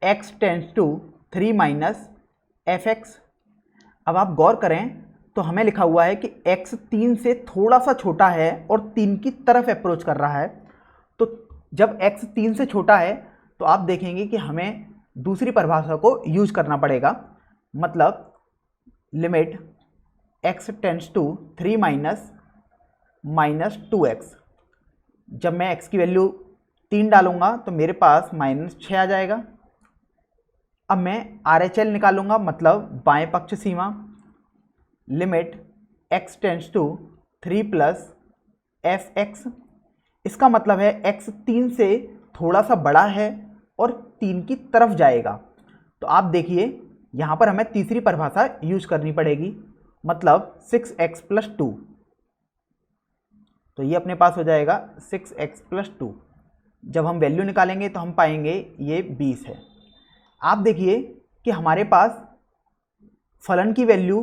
S1: x tends to 3 - fx। अब आप गौर करें तो हमें लिखा हुआ है कि x 3 से थोड़ा सा छोटा है और 3 की तरफ अप्रोच कर रहा है। तो जब x 3 से छोटा है तो आप देखेंगे कि हमें दूसरी परिभाषा को यूज करना पड़ेगा, मतलब limit x tends to 3 - 2x। जब मैं x की वैल्यू 3 डालूंगा तो मेरे पास -6 आ जाएगा। अब मैं RHL निकालूंगा, मतलब बाएं पक्ष सीमा। Limit x tends to 3 + fx। इसका मतलब है x 3 से थोड़ा सा बड़ा है और 3 की तरफ जाएगा। तो आप देखिए यहाँ पर हमें तीसरी परिभाषा यूज करनी पड़ेगी, मतलब 6x + 2। तो ये अपने पास हो जाएगा 6x + 2। जब हम वैल्यू निकालेंगे तो हम पाएंगे ये 20 है। आप देखिए कि हमारे पास फलन की वैल्यू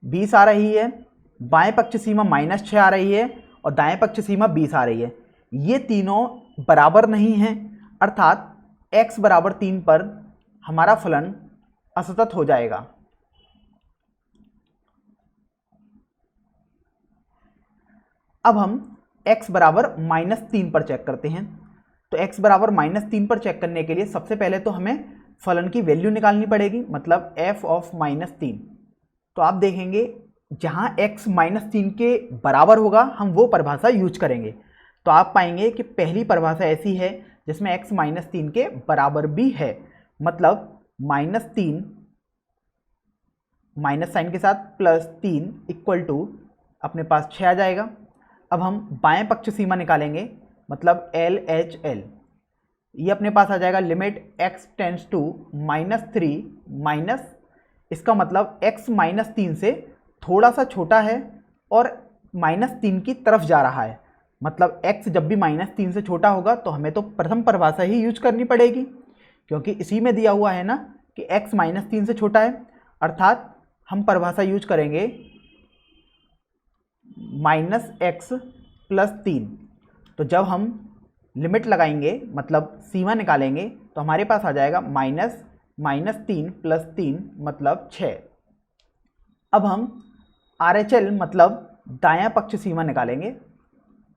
S1: 20 आ रही है, बाएं पक्ष सीमा -6 आ रही है और दाएं पक्ष सीमा 20 आ रही है। ये तीनों बराबर नहीं हैं, अर्थात x बराबर 3 पर हमारा फलन असतत हो जाएगा। अब हम x बराबर -3 पर चेक करते हैं। तो x बराबर -3 पर चेक करने के लिए सबसे पहले तो हमें फलन की वैल्यू निकालनी पड़ेगी, मतलब f ऑफ -3। तो आप देखेंगे जहां x -3 के बराबर होगा हम वो परिभाषा यूज करेंगे। तो आप पाएंगे कि पहली परिभाषा ऐसी है जिसमें x -3 के बराबर भी है, मतलब -3 माइनस साइन के साथ +3 = अपने पास 6 आ जाएगा। अब हम बाएं पक्ष सीमा निकालेंगे, मतलब LHL। ये अपने पास आ जाएगा limit x tends to -3 minus, इसका मतलब x -3 से थोड़ा सा छोटा है और -3 की तरफ जा रहा है। मतलब x जब भी -3 से छोटा होगा तो हमें तो प्रथम परिभाषा ही यूज करनी पड़ेगी, क्योंकि इसी में दिया हुआ है ना कि x -3 से छोटा है, अर्थात हम परिभाषा यूज करेंगे -x + 3। तो जब हम लिमिट लगाएंगे मतलब सीमा निकालेंगे तो हमारे पास आ जाएगा -3 + 3 मतलब 6। अब हम RHL मतलब दायां पक्ष सीमा निकालेंगे।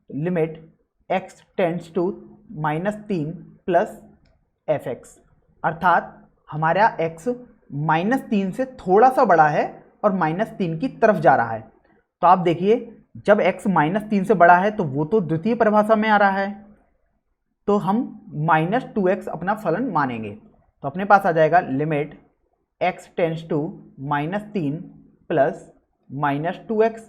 S1: Limit x tends to -3 + fx, अर्थात हमारा x -3 से थोड़ा सा बड़ा है और -3 की तरफ जा रहा है। तो आप देखिए जब x -3 से बड़ा है तो वो तो द्वितीय परिभाषा में आ रहा है, तो हम -2x अपना फलन मानेंगे। तो अपने पास आ जाएगा limit x tends to -3 + -2x।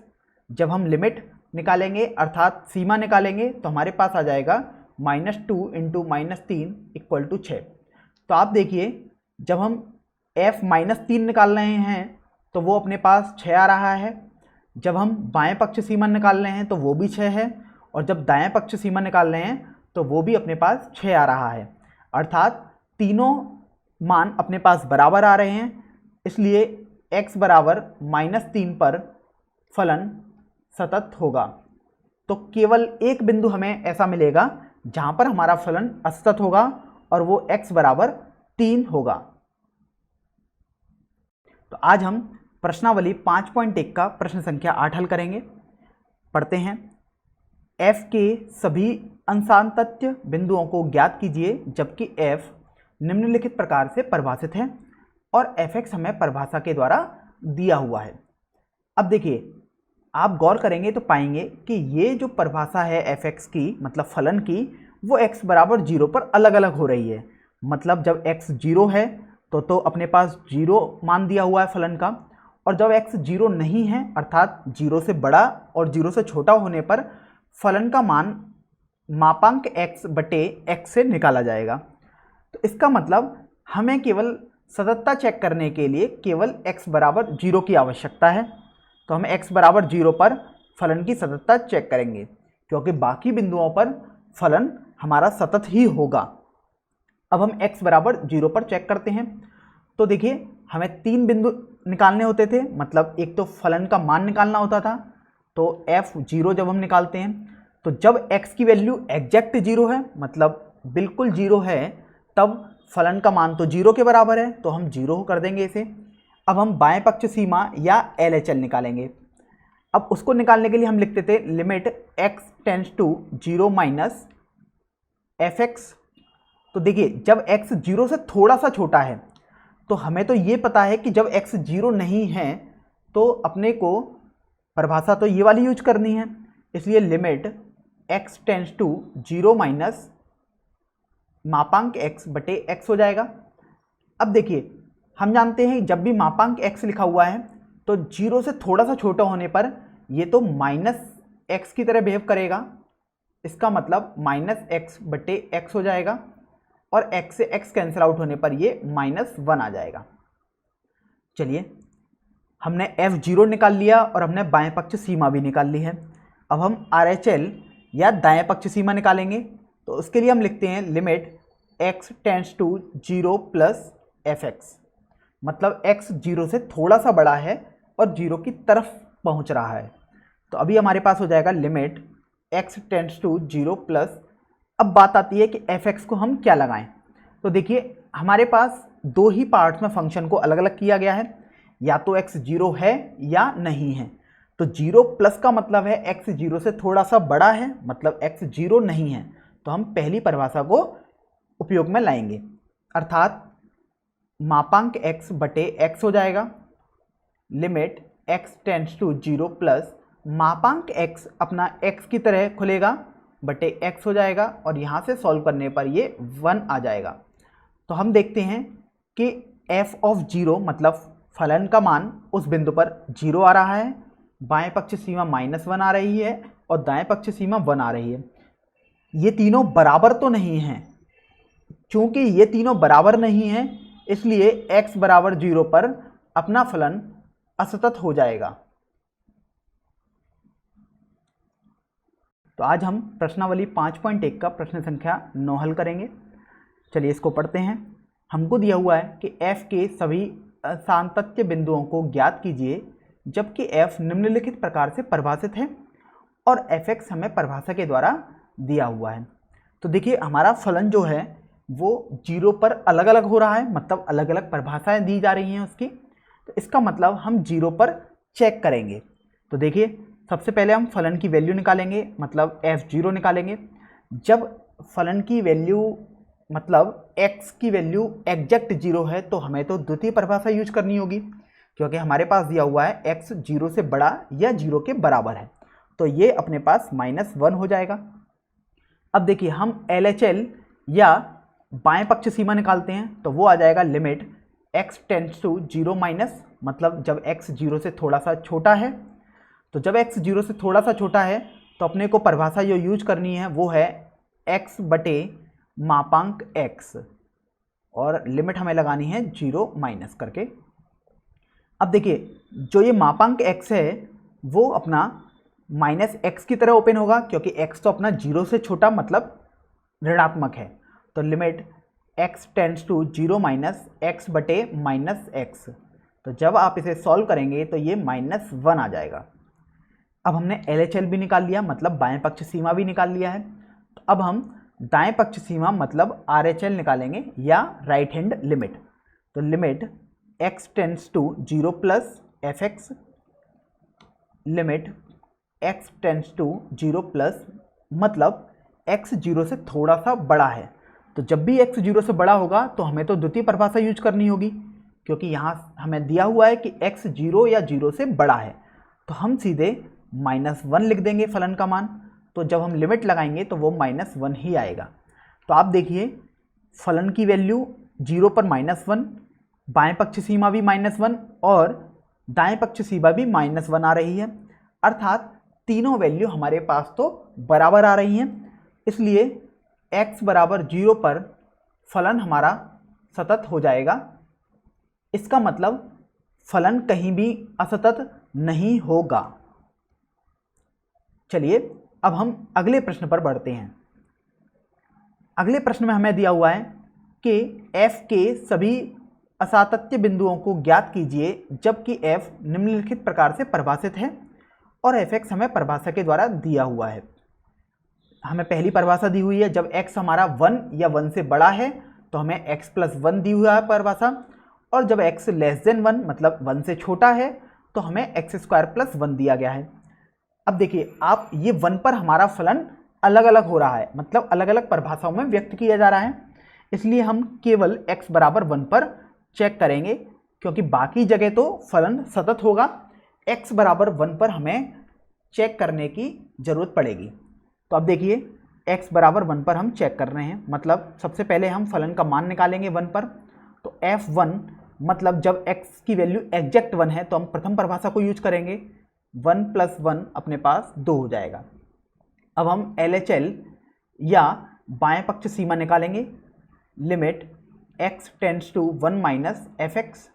S1: जब हम लिमिट निकालेंगे अर्थात सीमा निकालेंगे तो हमारे पास आ जाएगा -2 × -3 = 6। तो आप देखिए जब हम f -3 निकाल रहे हैं तो वो अपने पास 6 आ रहा है, जब हम बाएं पक्ष सीमा निकाल रहे हैं तो वो भी 6 है, और जब दाएं पक्ष सीमा निकाल रहे हैं तो वो भी अपने पास 6 आ रहा है, अर्थात तीनों मान अपने पास बराबर आ रहे हैं। इसलिए x बराबर -3 पर फलन सतत होगा। तो केवल एक बिंदु हमें ऐसा मिलेगा जहां पर हमारा फलन असतत होगा और वो x बराबर 3 होगा। तो आज हम प्रश्नावली 5.1 का प्रश्न संख्या 8 हल करेंगे। पढ़ते हैं। f के सभी अंशांतत्य बिंदुओं को ज्ञात कीजिए जबकि f निम्नलिखित प्रकार से परिभाषित है और fx हमें परिभाषा के द्वारा दिया हुआ है। अब देखिए आप गौर करेंगे तो पाएंगे कि ये जो परिभाषा है fx की मतलब फलन की, वो x बराबर 0 पर अलग अलग हो रही है। मतलब जब x 0 है तो अपने पास 0 मान दिया हुआ है फलन का, और जब x 0 नहीं है अर्थात 0 से बड़ा और 0 से छोटा होने पर फलन का मान मापांक x बटे x से निकाला जाएगा। तो इसका मतलब हमें केवल सततता चेक करने के लिए केवल x बराबर 0 की आवश्यकता है। तो हम x बराबर 0 पर फलन की सततता चेक करेंगे, क्योंकि बाकी बिंदुओं पर फलन हमारा सतत ही होगा। अब हम x बराबर 0 पर चेक करते हैं। तो देखिए हमें 3 बिंदु निकालने होते थे, मतलब एक तो फलन का मान निकालना होता था। तो f0 जब हम निकालते हैं तो जब x की वैल्यू एग्जैक्ट 0 है, मतलब बिल्कुल 0 है, तब फलन का मान तो 0 के बराबर है, तो हम 0 कर देंगे इसे। अब हम बाएं पक्ष सीमा या LHL निकालेंगे। अब उसको निकालने के लिए हम लिखते थे limit x tends to 0 minus fx। तो देखिए जब x 0 से थोड़ा सा छोटा है तो हमें तो ये पता है कि जब x 0 नहीं है तो अपने को परिभाषा तो ये वाली यूज करनी है, इसलिए limit x tends to 0 minus मापांक x बटे x हो जाएगा। अब देखिए हम जानते हैं जब भी मापांक x लिखा हुआ है तो 0 से थोड़ा सा छोटा होने पर ये तो माइनस x की तरह बिहेव करेगा। इसका मतलब माइनस x बटे x हो जाएगा, और x से x कैंसिल आउट होने पर ये -1 आ जाएगा। चलिए हमने f0 निकाल लिया और हमने बाएं पक्ष सीमा भी निकाल ली है। अब हम RHL या दाएं पक्ष सीमा निकालेंगे। तो उसके लिए हम लिखते हैं limit x tends to 0 plus fx। मतलब x 0 से थोड़ा सा बड़ा है और 0 की तरफ पहुंच रहा है। तो अभी हमारे पास हो जाएगा limit x tends to 0 plus. अब बात आती है कि fx को हम क्या लगाएं। तो देखिए हमारे पास दो ही पार्ट्स में फंक्शन को अलग अलग किया गया है, या तो x 0 है या नहीं है। तो 0 प्लस का मतलब है x 0 से थोड़ा सा बड़ा है, मतलब x 0 नहीं है। तो हम पहली परिभाषा को उपयोग में लाएंगे, अर्थात मापांक x बटे x हो जाएगा। Limit x tends to 0 plus मापांक x अपना x की तरह खुलेगा बटे x हो जाएगा, और यहाँ से सॉल्व करने पर ये 1 आ जाएगा। तो हम देखते हैं कि f(0) मतलब फलन का मान उस बिंदु पर 0 आ रहा है, बाएं पक्ष सीमा -1 आ रही है और दाएं पक्ष सीमा 1 आ रही है। ये तीनों बराबर तो नहीं हैं। चूंकि ये तीनों बराबर नहीं हैं इसलिए x बराबर 0 पर अपना फलन असतत हो जाएगा। तो आज हम प्रश्नावली 5.1 का प्रश्न संख्या 9 हल करेंगे। चलिए इसको पढ़ते हैं। हमको दिया हुआ है कि f के सभी सातत्य बिंदुओं को ज्ञात कीजिए जबकि f निम्नलिखित प्रकार से परिभाषित है और fx हमें परिभाषा के द्वारा दिया हुआ है। तो देखिए हमारा फलन जो है वो 0 पर अलग अलग हो रहा है, मतलब अलग अलग परिभाषाएं दी जा रही हैं उसकी। तो इसका मतलब हम 0 पर चेक करेंगे। तो देखिए सबसे पहले हम फलन की वैल्यू निकालेंगे, मतलब f0 निकालेंगे। जब फलन की वैल्यू मतलब x की वैल्यू एग्जैक्ट 0 है तो हमें तो द्वितीय परिभाषा यूज करनी होगी, क्योंकि हमारे पास दिया हुआ है x 0 से बड़ा या 0 के बराबर है। तो ये अपने पास -1 हो जाएगा। अब देखिए हम LHL या बाएं पक्ष सीमा निकालते हैं, तो वो आ जाएगा limit x tends to 0 minus, मतलब जब x 0 से थोड़ा सा छोटा है। तो जब x 0 से थोड़ा सा छोटा है तो अपने को परिभाषा जो यूज करनी है वो है x बटे मापांक x, और लिमिट हमें लगानी है 0 माइनस करके। अब देखिए जो ये मापांक x है वो अपना -x की तरह ओपन होगा, क्योंकि x तो अपना 0 से छोटा मतलब ऋणात्मक है। तो limit x tends to 0 minus x बटे -x। तो जब आप इसे सॉल्व करेंगे तो ये -1 आ जाएगा। अब हमने LHL भी निकाल लिया, मतलब बाएं पक्ष सीमा भी निकाल लिया है। तो अब हम दाएं पक्ष सीमा मतलब RHL निकालेंगे या राइट हैंड लिमिट। तो limit x tends to 0 plus fx, limit x tends to 0 plus मतलब x 0 से थोड़ा सा बड़ा है। तो जब भी x 0 से बड़ा होगा तो हमें तो द्वितीय परिभाषा यूज करनी होगी, क्योंकि यहाँ हमें दिया हुआ है कि x 0 या 0 से बड़ा है। तो हम सीधे -1 लिख देंगे फलन का मान। तो जब हम लिमिट लगाएंगे तो वो -1 ही आएगा। तो आप देखिए फलन की वैल्यू 0 पर -1, बाएं पक्ष सीमा भी -1 और दाएं पक्ष सीमा भी -1 आ रही है, अर्थात तीनों वैल्यू हमारे पास तो बराबर आ रही हैं। इसलिए x बराबर 0 पर फलन हमारा सतत हो जाएगा। इसका मतलब फलन कहीं भी असतत नहीं होगा। चलिए अब हम अगले प्रश्न पर बढ़ते हैं। अगले प्रश्न में हमें दिया हुआ है कि f के सभी असातत्य बिंदुओं को ज्ञात कीजिए जबकि f निम्नलिखित प्रकार से परिभाषित है और fx हमें परिभाषा के द्वारा दिया हुआ है। हमें पहली परिभाषा दी हुई है, जब x हमारा 1 या 1 से बड़ा है तो हमें x + 1 दी हुआ है परिभाषा, और जब x < 1 मतलब 1 से छोटा है तो हमें x² + 1 दिया गया है। अब देखिए आप ये 1 पर हमारा फलन अलग अलग हो रहा है, मतलब अलग अलग परिभाषाओं में व्यक्त किया जा रहा है, इसलिए हम केवल x बराबर 1 पर चेक करेंगे क्योंकि बाकी जगह तो फलन सतत होगा। x बराबर 1 पर हमें चेक करने की जरूरत पड़ेगी। तो अब देखिए x बराबर 1 पर हम चेक कर रहे हैं, मतलब सबसे पहले हम फलन का मान निकालेंगे 1 पर। तो f1 मतलब जब x की वैल्यू एग्जैक्ट 1 है तो हम प्रथम परिभाषा को यूज करेंगे, 1 + 1 अपने पास 2 हो जाएगा। अब हम LHL या बाएं पक्ष सीमा निकालेंगे, limit x tends to 1 - fx,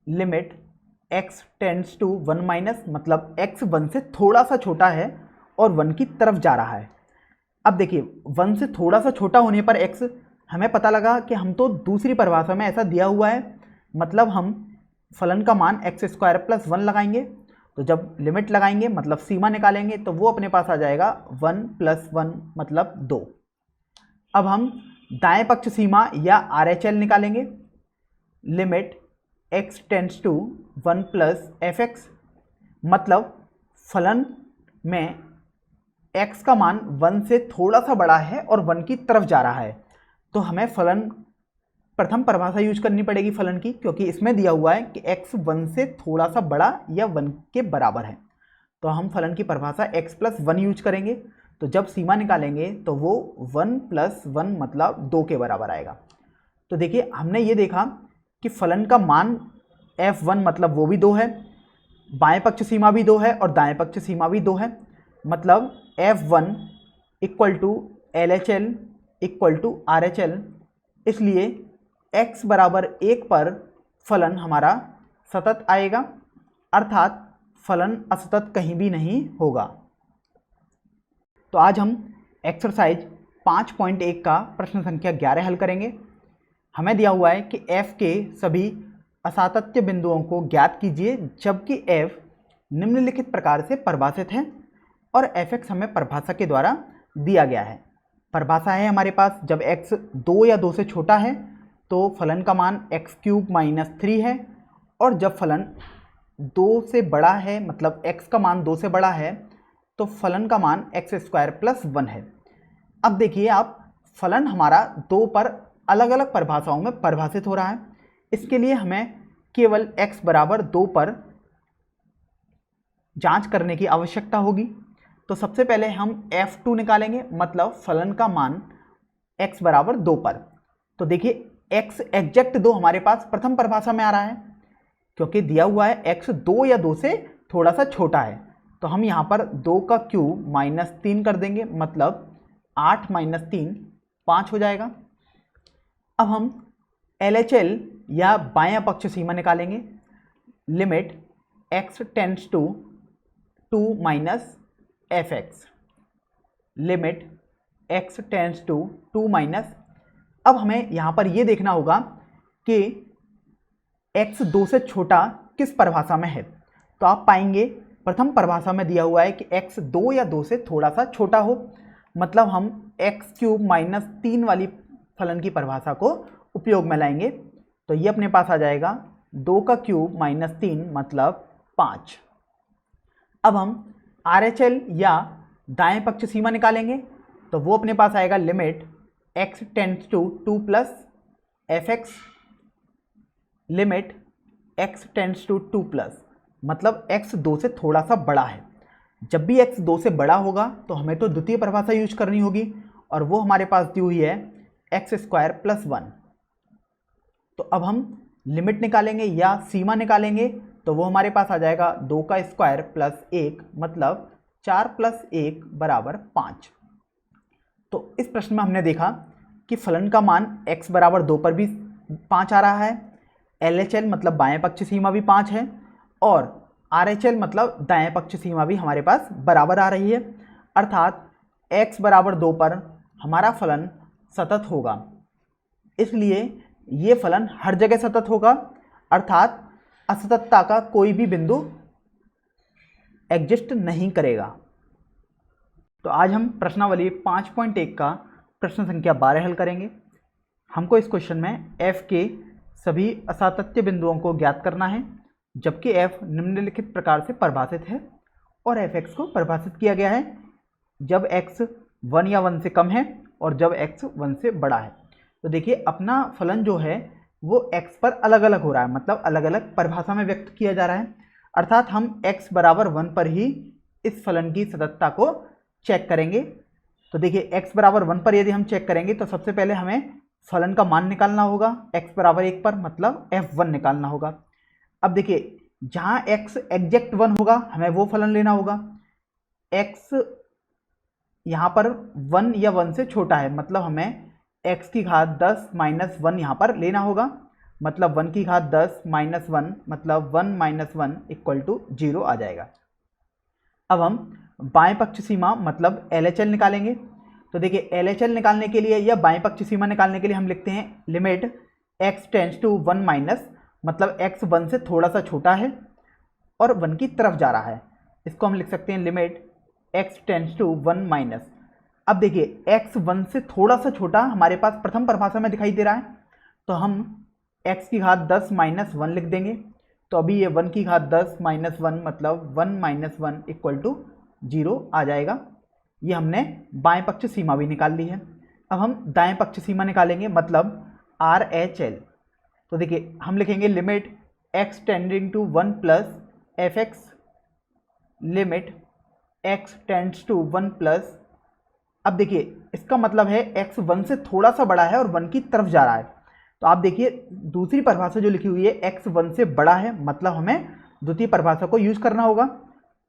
S1: limit x tends to 1 - मतलब x 1 से थोड़ा सा छोटा है और 1 की तरफ जा रहा है। अब देखिए 1 से थोड़ा सा छोटा होने पर x, हमें पता लगा कि हम तो दूसरी परिभाषा में ऐसा दिया हुआ है, मतलब हम फलन का मान x² + 1 लगाएंगे। तो जब लिमिट लगाएंगे मतलब सीमा निकालेंगे तो वो अपने पास आ जाएगा 1 + 1 मतलब 2। अब हम दाएं पक्ष सीमा या RHL निकालेंगे, limit x tends to 1 + fx, मतलब फलन में x का मान 1 से थोड़ा सा बड़ा है और 1 की तरफ जा रहा है, तो हमें फलन प्रथम परिभाषा यूज करनी पड़ेगी फलन की, क्योंकि इसमें दिया हुआ है कि x 1 से थोड़ा सा बड़ा या 1 के बराबर है। तो हम फलन की परिभाषा x + 1 यूज करेंगे। तो जब सीमा निकालेंगे तो वो 1 + 1 मतलब 2 के बराबर आएगा। तो देखिए हमने ये देखा कि फलन का मान f1 मतलब वो भी 2 है, बाएं पक्ष सीमा भी 2 है और दाएं पक्ष सीमा भी 2 है, मतलब f1 = LHL = RHL। इसलिए x बराबर 1 पर फलन हमारा सतत आएगा, अर्थात फलन असतत कहीं भी नहीं होगा। तो आज हम एक्सरसाइज 5.1 का प्रश्न संख्या 11 हल करेंगे। हमें दिया हुआ है कि f के सभी असातत्य बिंदुओं को ज्ञात कीजिए जबकि f निम्नलिखित प्रकार से परिभाषित है और fx हमें परिभाषा के द्वारा दिया गया है। परिभाषा है हमारे पास, जब x 2 या 2 से छोटा है तो फलन का मान x³ - 3 है, और जब फलन 2 से बड़ा है मतलब x का मान 2 से बड़ा है तो फलन का मान x² + 1 है। अब देखिए आप फलन हमारा 2 पर अलग अलग परिभाषाओं में परिभाषित हो रहा है, इसके लिए हमें केवल x बराबर 2 पर जांच करने की आवश्यकता होगी। तो सबसे पहले हम f2 निकालेंगे, मतलब फलन का मान x बराबर 2 पर। तो देखिए x एग्जैक्ट 2 हमारे पास प्रथम परिभाषा में आ रहा है, क्योंकि दिया हुआ है x 2 या 2 से थोड़ा सा छोटा है, तो हम यहाँ पर 2 का क्यूब -3 कर देंगे, मतलब 8 - 3 5 हो जाएगा। अब हम LHL या बायां पक्ष सीमा निकालेंगे, limit x tends to 2 - fx, limit x tends to 2 - अब हमें यहाँ पर ये देखना होगा कि x 2 से छोटा किस परिभाषा में है। तो आप पाएंगे प्रथम परिभाषा में दिया हुआ है कि x 2 या 2 से थोड़ा सा छोटा हो, मतलब हम x³ - 3 वाली फलन की परिभाषा को उपयोग में लाएंगे। तो ये अपने पास आ जाएगा 2 का क्यूब -3 मतलब 5। अब हम RHL या दाएं पक्ष सीमा निकालेंगे, तो वो अपने पास आएगा limit x tends to 2 + fx, limit x tends to 2 +, मतलब x 2 से थोड़ा सा बड़ा है। जब भी x 2 से बड़ा होगा तो हमें तो द्वितीय परिभाषा यूज करनी होगी, और वो हमारे पास दी हुई है एक्स स्क्वायर प्लस 1। तो अब हम लिमिट निकालेंगे या सीमा निकालेंगे, तो वो हमारे पास आ जाएगा 2 का स्क्वायर प्लस 1 मतलब 4 प्लस 1 बराबर 5। तो इस प्रश्न में हमने देखा कि फलन का मान x बराबर 2 पर भी 5 आ रहा है, LHL मतलब बाएं पक्ष सीमा भी 5 है, और RHL मतलब दाएं पक्ष सीमा भी हमारे पास बराबर आ रही है। अर्थात x बराबर 2 पर हमारा फलन सतत होगा, इसलिए ये फलन हर जगह सतत होगा, अर्थात असततता का कोई भी बिंदु एग्जिस्ट नहीं करेगा। तो आज हम प्रश्नावली 5.1 का प्रश्न संख्या 12 हल करेंगे। हमको इस क्वेश्चन में f के सभी असातत्य बिंदुओं को ज्ञात करना है, जबकि f निम्नलिखित प्रकार से परिभाषित है और fx को परिभाषित किया गया है जब x 1 या 1 से कम है और जब x 1 से बड़ा है। तो देखिए अपना फलन जो है वो x पर अलग अलग हो रहा है, मतलब अलग अलग परिभाषा में व्यक्त किया जा रहा है, अर्थात हम x बराबर 1 पर ही इस फलन की सततता को चेक करेंगे। तो देखिए x बराबर 1 पर यदि हम चेक करेंगे तो सबसे पहले हमें फलन का मान निकालना होगा x बराबर 1 पर, मतलब f1 निकालना होगा। अब देखिए जहाँ x एग्जैक्ट 1 होगा हमें वो फलन लेना होगा, x यहाँ पर 1 या 1 से छोटा है, मतलब हमें x की घात 10 माइनस 1 यहाँ पर लेना होगा, मतलब 1 की घात 10 माइनस 1 मतलब 1 माइनस 1 इक्वल टू 0 आ जाएगा। अब हम बाएं पक्ष सीमा मतलब LHL निकालेंगे। तो देखिए LHL निकालने के लिए या बाएं पक्ष सीमा निकालने के लिए हम लिखते हैं limit x tends to 1 minus, मतलब x 1 से थोड़ा सा छोटा है और 1 की तरफ जा रहा है, इसको हम लिख सकते हैं limit x tends to 1 minus. अब देखिए x 1 से थोड़ा सा छोटा हमारे पास प्रथम परिभाषा में दिखाई दे रहा है, तो हम x की घात 10 माइनस 1 लिख देंगे। तो अभी ये 1 की घात 10 माइनस 1 मतलब 1 माइनस 1 इक्वल टू 0 आ जाएगा। ये हमने बाएं पक्ष सीमा भी निकाल ली है। अब हम दाएं पक्ष सीमा निकालेंगे, मतलब RHL। तो देखिए हम लिखेंगे limit x tending to 1 plus fx limit x tends to 1 plus. अब देखिए इसका मतलब है x 1 से थोड़ा सा बड़ा है और 1 की तरफ जा रहा है। तो आप देखिए दूसरी परिभाषा जो लिखी हुई है x 1 से बड़ा है, मतलब हमें द्वितीय परिभाषा को यूज करना होगा,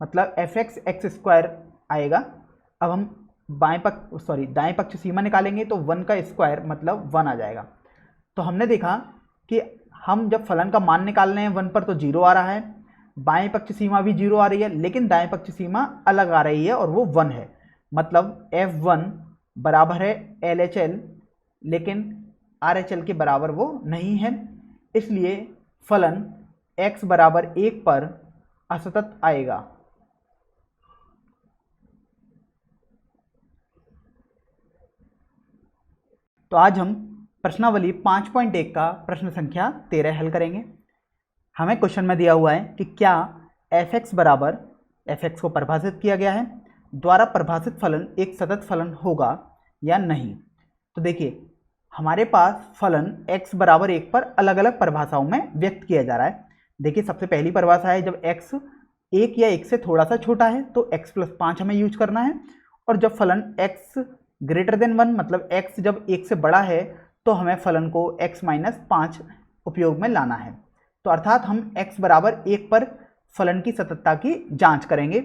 S1: मतलब fx x स्क्वायर आएगा। अब हम दाएं पक्ष सीमा निकालेंगे तो 1 का स्क्वायर मतलब 1 आ जाएगा। तो हमने देखा कि हम जब फलन का मान निकाल रहे हैं 1 पर तो 0 आ रहा है, बाएं पक्ष सीमा भी 0 आ रही है, लेकिन दाएं पक्ष सीमा अलग आ रही है और वो 1 है, मतलब f1 बराबर है LHL, लेकिन RHL के बराबर वो नहीं है, इसलिए फलन x बराबर 1 पर असतत आएगा। तो आज हम प्रश्नावली 5.1 का प्रश्न संख्या 13 हल करेंगे। हमें क्वेश्चन में दिया हुआ है कि क्या fx बराबर, fx को परिभाषित किया गया है, द्वारा परिभाषित फलन एक सतत फलन होगा या नहीं। तो देखिए हमारे पास फलन x बराबर 1 पर अलग अलग परिभाषाओं में व्यक्त किया जा रहा है। देखिए सबसे पहली परिभाषा है जब x 1 या 1 से थोड़ा सा छोटा है तो x प्लस 5 हमें यूज करना है, और जब फलन x ग्रेटर देन 1 मतलब x जब 1 से बड़ा है तो हमें फलन को x माइनस 5 उपयोग में लाना है। तो अर्थात हम x बराबर 1 पर फलन की सततता की जांच करेंगे।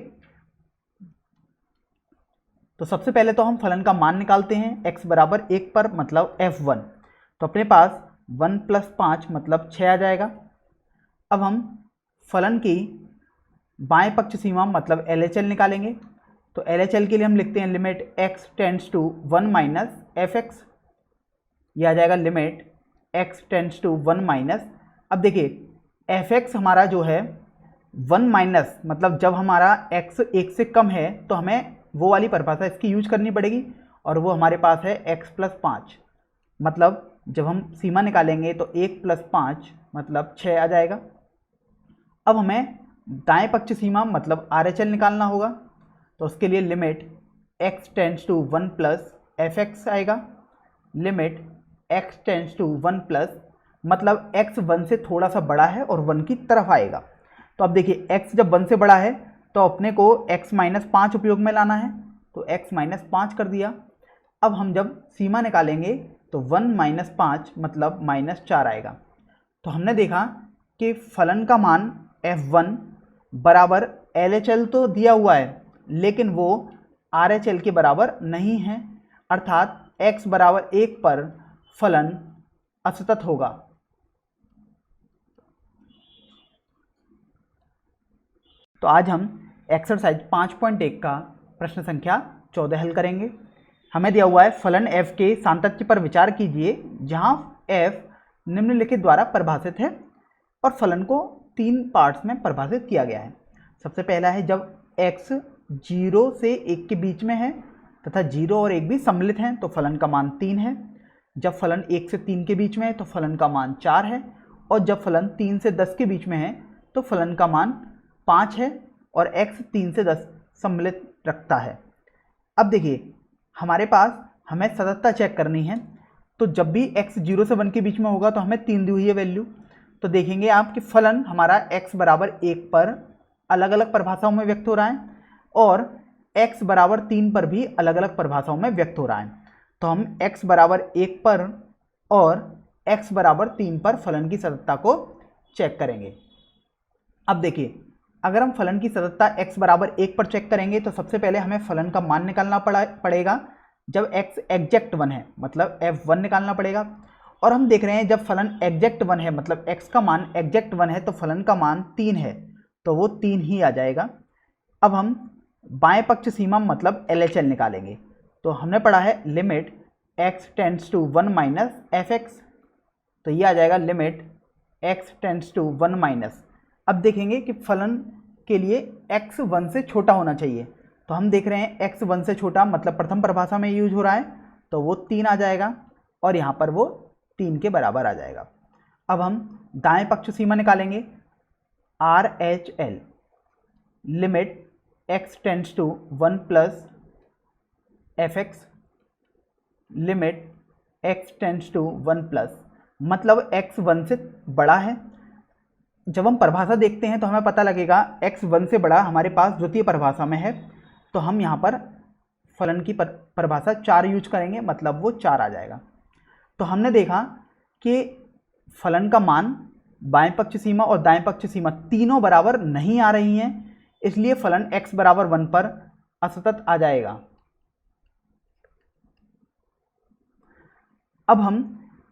S1: तो सबसे पहले तो हम फलन का मान निकालते हैं x बराबर 1 पर, मतलब f1। तो अपने पास 1 प्लस 5 मतलब 6 आ जाएगा। अब हम फलन की बाएं पक्ष सीमा मतलब LHL निकालेंगे। तो LHL के लिए हम लिखते हैं limit x tends to 1 minus fx, यह आ जाएगा limit x tends to 1 minus. अब देखिए fx हमारा जो है 1 माइनस, मतलब जब हमारा x 1 से कम है तो हमें वो वाली परिभाषा इसकी यूज करनी पड़ेगी, और वो हमारे पास है x प्लस 5, मतलब जब हम सीमा निकालेंगे तो 1 प्लस 5 मतलब 6 आ जाएगा। अब हमें दाएं पक्ष सीमा मतलब RHL निकालना होगा, तो उसके लिए limit x tends to 1 plus fx आएगा, limit x tends to 1 plus, मतलब x 1 से थोड़ा सा बड़ा है और 1 की तरफ आएगा। तो अब देखिए x जब 1 से बड़ा है तो अपने को x माइनस 5 उपयोग में लाना है, तो x माइनस 5 कर दिया। अब हम जब सीमा निकालेंगे तो 1 माइनस 5 मतलब -4 आएगा। तो हमने देखा कि फलन का मान f1 बराबर LHL तो दिया हुआ है, लेकिन वो RHL के बराबर नहीं है, अर्थात x बराबर 1 पर फलन असतत होगा। तो आज हम एक्सरसाइज 5.1 का प्रश्न संख्या 14 हल करेंगे। हमें दिया हुआ है फलन f के सातत्य पर विचार कीजिए जहां f निम्नलिखित द्वारा परिभाषित है और फलन को 3 पार्ट्स में परिभाषित किया गया है। सबसे पहला है जब x 0 से 1 के बीच में है तथा 0 और 1 भी सम्मिलित हैं तो फलन का मान 3 है। जब फलन 1 से 3 के बीच में है तो फलन का मान 4 है, और जब फलन 3 से 10 के बीच में है तो फलन का मान 5 है, और x 3 से 10 सम्मिलित रखता है। अब देखिए हमारे पास हमें सततता चेक करनी है, तो जब भी x 0 से 1 के बीच में होगा तो हमें 3 दी हुई है वैल्यू। तो देखेंगे आप कि फलन हमारा x बराबर 1 पर अलग अलग परिभाषाओं में व्यक्त हो रहा है और x बराबर 3 पर भी अलग अलग परिभाषाओं में व्यक्त हो रहा है। तो हम x बराबर 1 पर और x बराबर 3 पर फलन की सततता को चेक करेंगे। अब देखिए अगर हम फलन की सततता x बराबर 1 पर चेक करेंगे तो सबसे पहले हमें फलन का मान निकालना पड़ेगा जब x एग्जैक्ट 1 है, मतलब f1 निकालना पड़ेगा। और हम देख रहे हैं जब फलन एग्जैक्ट 1 है मतलब x का मान एग्जैक्ट 1 है तो फलन का मान 3 है, तो वो 3 ही आ जाएगा। अब हम बाएं पक्ष सीमा मतलब LHL निकालेंगे। तो हमने पढ़ा है limit x tends to 1 minus fx, तो ये आ जाएगा limit x tends to 1 minus. अब देखेंगे कि फलन के लिए x 1 से छोटा होना चाहिए, तो हम देख रहे हैं x 1 से छोटा मतलब प्रथम परिभाषा में यूज हो रहा है, तो वो 3 आ जाएगा और यहाँ पर वो 3 के बराबर आ जाएगा। अब हम दाएं पक्ष सीमा निकालेंगे RHL limit x tends to 1 plus fx limit x tends to 1 plus, मतलब x 1 से बड़ा है। जब हम परिभाषा देखते हैं तो हमें पता लगेगा x 1 से बड़ा हमारे पास द्वितीय परिभाषा में है, तो हम यहाँ पर फलन की परिभाषा 4 यूज करेंगे, मतलब वो 4 आ जाएगा। तो हमने देखा कि फलन का मान बाएं पक्ष सीमा और दाएं पक्ष सीमा तीनों बराबर नहीं आ रही हैं, इसलिए फलन x बराबर 1 पर असतत आ जाएगा। अब हम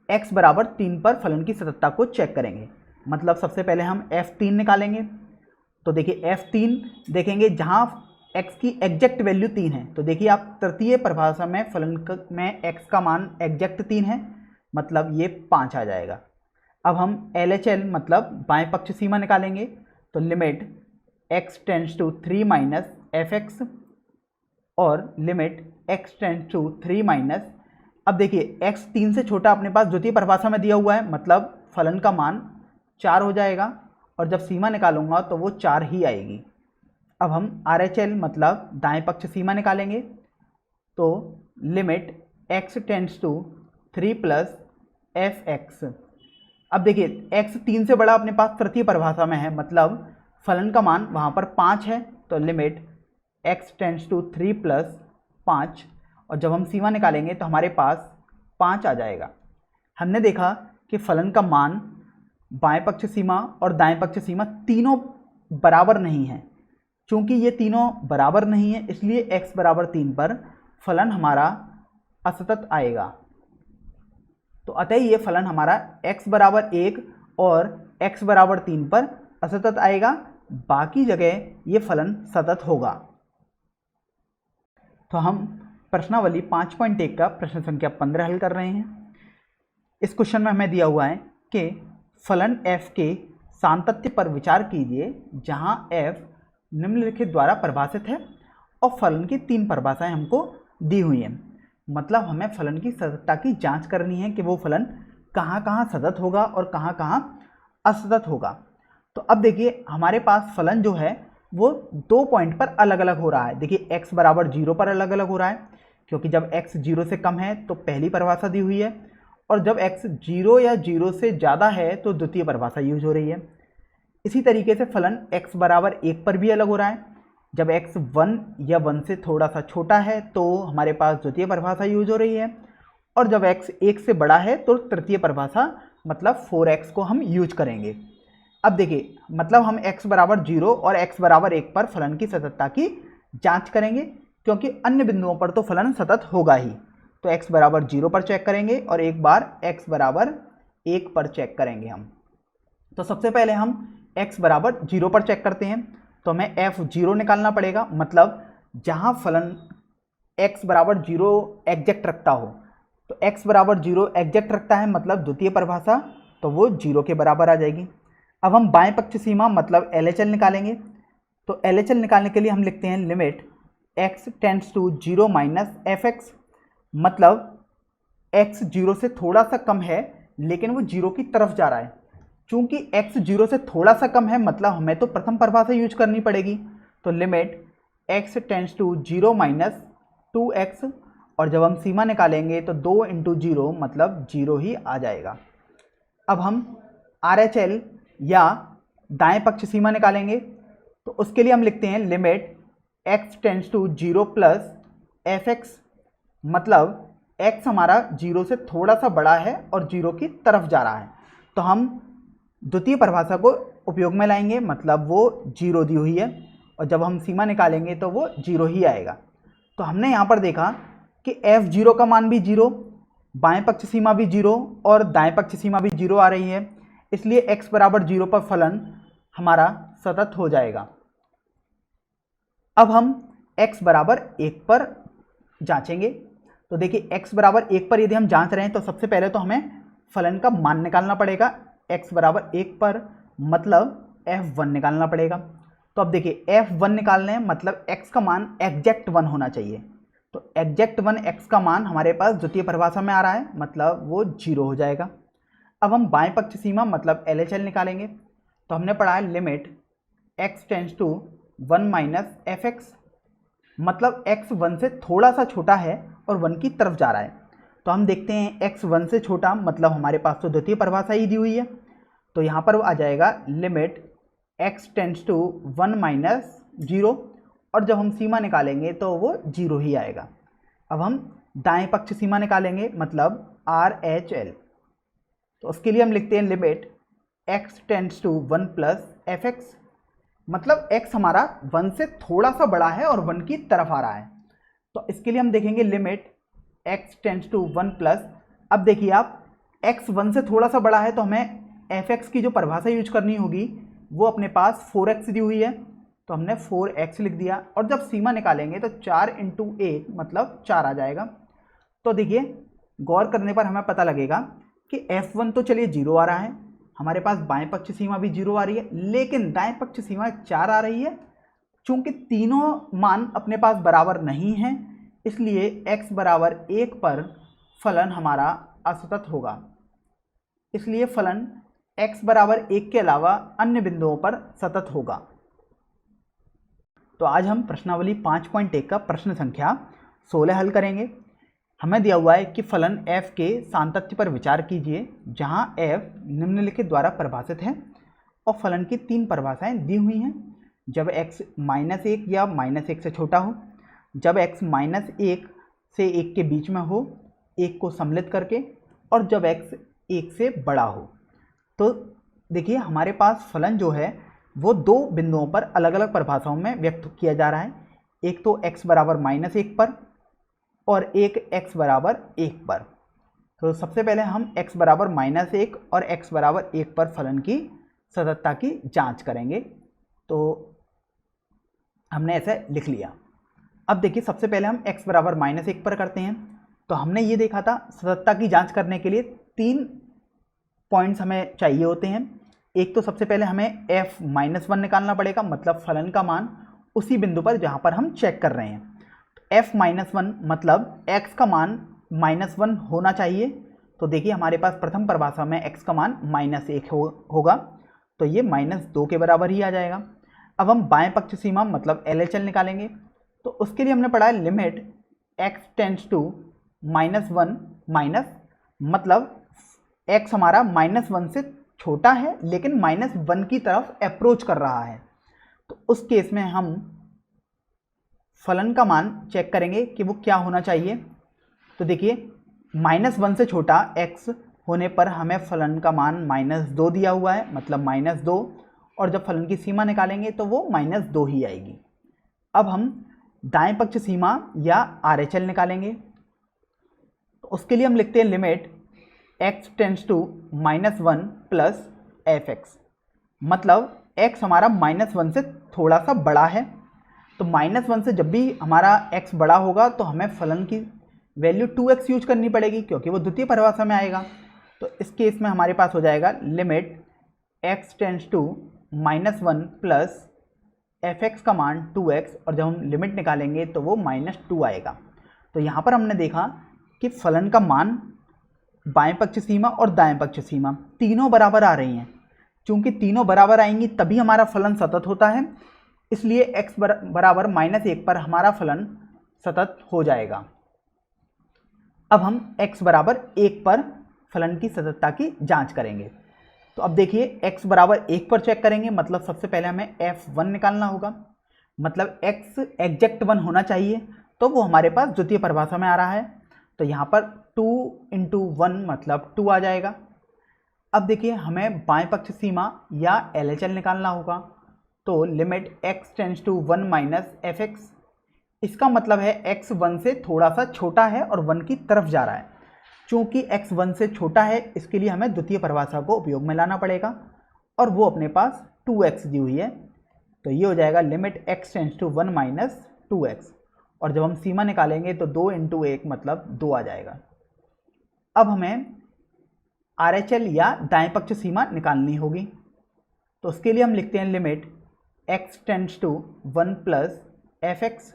S1: x बराबर 3 पर फलन की सततता को चेक करेंगे, मतलब सबसे पहले हम f3 निकालेंगे। तो देखिए f3 देखेंगे जहां x की एग्जैक्ट वैल्यू 3 है, तो देखिए आप तृतीय परिभाषा में फलन में x का मान एग्जैक्ट 3 है, मतलब ये 5 आ जाएगा। अब हम LHL मतलब बाएं पक्ष सीमा निकालेंगे, तो limit x tends to 3 minus fx और limit x tends to 3 minus. अब देखिए x 3 से छोटा अपने पास द्वितीय परिभाषा में दिया हुआ है, मतलब फलन का मान 4 हो जाएगा, और जब सीमा निकालूंगा तो वो 4 ही आएगी। अब हम RHL मतलब दाएं पक्ष सीमा निकालेंगे, तो limit x tends to 3 plus fx। अब देखिए x 3 से बड़ा अपने पास तृतीय परिभाषा में है, मतलब फलन का मान वहाँ पर 5 है, तो limit x tends to 3 plus 5, और जब हम सीमा निकालेंगे तो हमारे पास 5 आ जाएगा। हमने देखा कि फलन का मान बाएं पक्ष सीमा और दाएं पक्ष सीमा तीनों बराबर नहीं है। चूंकि ये तीनों बराबर नहीं है इसलिए x बराबर 3 पर फलन हमारा असतत आएगा। तो अतः ये फलन हमारा x बराबर 1 और x बराबर 3 पर असतत आएगा, बाकी जगह ये फलन सतत होगा। तो हम प्रश्नावली 5.1 का प्रश्न संख्या 15 हल कर रहे हैं। इस क्वेश्चन में हमें दिया हुआ है कि फलन f के सातत्य पर विचार कीजिए जहां f निम्नलिखित द्वारा परिभाषित है और फलन की 3 परिभाषाएं हमको दी हुई हैं। मतलब हमें फलन की सततता की जांच करनी है कि वो फलन कहाँ कहाँ सतत होगा और कहाँ कहाँ असतत होगा। तो अब देखिए हमारे पास फलन जो है वो 2 पॉइंट पर अलग अलग हो रहा है। देखिए x बराबर 0 पर अलग अलग हो रहा है, क्योंकि जब x 0 से कम है तो पहली परिभाषा दी हुई है, और जब x 0 या 0 से ज़्यादा है तो द्वितीय परिभाषा यूज हो रही है। इसी तरीके से फलन x बराबर 1 पर भी अलग हो रहा है, जब x 1 या 1 से थोड़ा सा छोटा है तो हमारे पास द्वितीय परिभाषा यूज हो रही है, और जब x 1 से बड़ा है तो तृतीय परिभाषा मतलब 4x को हम यूज करेंगे। अब देखिए, मतलब हम x बराबर 0 और x बराबर 1 पर फलन की सततता की जांच करेंगे, क्योंकि अन्य बिंदुओं पर तो फलन सतत होगा ही। तो x बराबर 0 पर चेक करेंगे और एक बार x बराबर 1 पर चेक करेंगे हम। तो सबसे पहले हम x बराबर 0 पर चेक करते हैं, तो हमें f0 निकालना पड़ेगा, मतलब जहां फलन x बराबर 0 एग्जैक्ट रखता हो। तो x बराबर 0 एग्जैक्ट रखता है मतलब द्वितीय परिभाषा, तो वो 0 के बराबर आ जाएगी। अब हम बाएं पक्ष सीमा मतलब LHL निकालेंगे। तो LHL निकालने के लिए हम लिखते हैं limit x tends to 0 minus fx, मतलब x 0 से थोड़ा सा कम है लेकिन वो 0 की तरफ जा रहा है। चूंकि x 0 से थोड़ा सा कम है मतलब हमें तो प्रथम परिभाषा यूज करनी पड़ेगी। तो limit x tends to 0 minus 2x, और जब हम सीमा निकालेंगे तो 2 इंटू 0 मतलब 0 ही आ जाएगा। अब हम RHL या दाएं पक्ष सीमा निकालेंगे, तो उसके लिए हम लिखते हैं limit x tends to 0 plus fx, मतलब x हमारा 0 से थोड़ा सा बड़ा है और 0 की तरफ जा रहा है। तो हम द्वितीय परिभाषा को उपयोग में लाएंगे, मतलब वो 0 दी हुई है, और जब हम सीमा निकालेंगे तो वो 0 ही आएगा। तो हमने यहाँ पर देखा कि f0 का मान भी 0, बाएं पक्ष सीमा भी 0 और दाएं पक्ष सीमा भी 0 आ रही है, इसलिए x बराबर 0 पर फलन हमारा सतत हो जाएगा। अब हम x बराबर 1 पर जांचेंगे। तो देखिए, x बराबर 1 पर यदि हम जांच रहे हैं तो सबसे पहले तो हमें फलन का मान निकालना पड़ेगा। x बराबर 1 पर मतलब f1 निकालना पड़ेगा। तो अब देखिए, f1 निकालने मतलब x का मान एग्जैक्ट 1 होना चाहिए। तो एग्जैक्ट 1 x का मान हमारे पास द्वितीय परिभाषा में आ रहा है, मतलब वो 0 हो जाएगा। अब हम बाएं पक्ष सीमा मतलब LHL निकालेंगे। तो हमने पढ़ा है limit x tends to 1 minus fx, मतलब x 1 से थोड़ा सा छोटा है और 1 की तरफ जा रहा है। तो हम देखते हैं x 1 से छोटा मतलब हमारे पास तो द्वितीय परिभाषा ही दी हुई है, तो यहाँ पर वो आ जाएगा limit x tends to 1 minus 0, और जब हम सीमा निकालेंगे तो वो 0 ही आएगा। अब हम दाएं पक्ष सीमा निकालेंगे मतलब RHL। तो उसके लिए हम लिखते हैं limit x tends to 1 plus fx, मतलब x हमारा 1 से थोड़ा सा बड़ा है और 1 की तरफ आ रहा है। तो इसके लिए हम देखेंगे limit x tends to 1 plus, अब देखिए आप, x 1 से थोड़ा सा बड़ा है तो हमें fx की जो परिभाषा यूज करनी होगी वो अपने पास 4x दी हुई है, तो हमने 4x लिख दिया, और जब सीमा निकालेंगे तो 4 इंटू 1 मतलब 4 आ जाएगा। तो देखिए, गौर करने पर हमें पता लगेगा कि f1 तो चलिए 0 आ रहा है, हमारे पास बाएं पक्ष सीमा भी 0 आ रही है, लेकिन दाएं पक्ष सीमा 4 आ रही है। चूंकि तीनों मान अपने पास बराबर नहीं हैं, इसलिए x बराबर 1 पर फलन हमारा असतत होगा। इसलिए फलन x बराबर 1 के अलावा अन्य बिंदुओं पर सतत होगा। तो आज हम प्रश्नावली 5.1 का प्रश्न संख्या 16 हल करेंगे। हमें दिया हुआ है कि फलन f के सातत्य पर विचार कीजिए, जहां f निम्नलिखित द्वारा परिभाषित है और फलन की 3 परिभाषाएं दी हुई हैं। जब x -1 या -1 से छोटा हो, जब x -1 से 1 के बीच में हो 1 को सम्मिलित करके, और जब x 1 से बड़ा हो। तो देखिए, हमारे पास फलन जो है वो 2 बिंदुओं पर अलग अलग परिभाषाओं में व्यक्त किया जा रहा है, एक तो x बराबर -1 पर और एक x बराबर 1 पर। तो सबसे पहले हम x बराबर -1 और x बराबर 1 पर फलन की सततता की जांच करेंगे। तो हमने ऐसे लिख लिया। अब देखिए, सबसे पहले हम x बराबर -1 पर करते हैं। तो हमने ये देखा था सततता की जांच करने के लिए 3 पॉइंट्स हमें चाहिए होते हैं। एक तो सबसे पहले हमें f-1 निकालना पड़ेगा, मतलब फलन का मान उसी बिंदु पर जहां पर हम चेक कर रहे हैं। f-1 मतलब x का मान -1 होना चाहिए। तो देखिए, हमारे पास प्रथम परिभाषा में x का मान -1 होगा, तो ये -2 के बराबर ही आ जाएगा। अब हम बाएं पक्ष सीमा मतलब LHL निकालेंगे। तो उसके लिए हमने पढ़ा है limit x tends to -1 minus, मतलब x हमारा -1 से छोटा है लेकिन -1 की तरफ अप्रोच कर रहा है। तो उस केस में हम फलन का मान चेक करेंगे कि वो क्या होना चाहिए। तो देखिए -1 से छोटा x होने पर हमें फलन का मान -2 दिया हुआ है, मतलब -2, और जब फलन की सीमा निकालेंगे तो वो -2 ही आएगी। अब हम दाएं पक्ष सीमा या RHL निकालेंगे। तो उसके लिए हम लिखते हैं limit x tends to -1 plus fx, मतलब x हमारा -1 से थोड़ा सा बड़ा है। तो -1 से जब भी हमारा x बड़ा होगा तो हमें फलन की वैल्यू 2x यूज करनी पड़ेगी, क्योंकि वो द्वितीय परिभाषा में आएगा। तो इस केस में हमारे पास हो जाएगा limit x tends to -1 plus fx का मान 2x, और जब हम लिमिट निकालेंगे तो वो -2 आएगा। तो यहाँ पर हमने देखा कि फलन का मान बाएं पक्ष सीमा और दाएं पक्ष सीमा तीनों बराबर आ रही हैं। चूंकि तीनों बराबर आएंगी तभी हमारा फलन सतत होता है, इसलिए x बराबर -1 पर हमारा फलन सतत हो जाएगा। अब हम x बराबर 1 पर फलन की सततता की जांच करेंगे। तो अब देखिए x बराबर 1 पर चेक करेंगे, मतलब सबसे पहले हमें f1 निकालना होगा, मतलब x एग्जैक्ट 1 होना चाहिए, तो वो हमारे पास द्वितीय परिभाषा में आ रहा है। तो यहाँ पर 2 × 1 मतलब 2 आ जाएगा। अब देखिए हमें बाएं पक्ष सीमा या LHL निकालना होगा। तो limit x tends to 1 minus fx, इसका मतलब है x 1 से थोड़ा सा छोटा है और 1 की तरफ जा रहा है। चूंकि x 1 से छोटा है इसके लिए हमें द्वितीय परिभाषा को उपयोग में लाना पड़ेगा, और वो अपने पास 2x दी हुई है। तो ये हो जाएगा limit x tends to 1 minus 2x, और जब हम सीमा निकालेंगे तो 2 × 1 मतलब 2 आ जाएगा। अब हमें RHL या दाएं पक्ष सीमा निकालनी होगी। तो उसके लिए हम लिखते हैं limit x tends to 1 plus fx,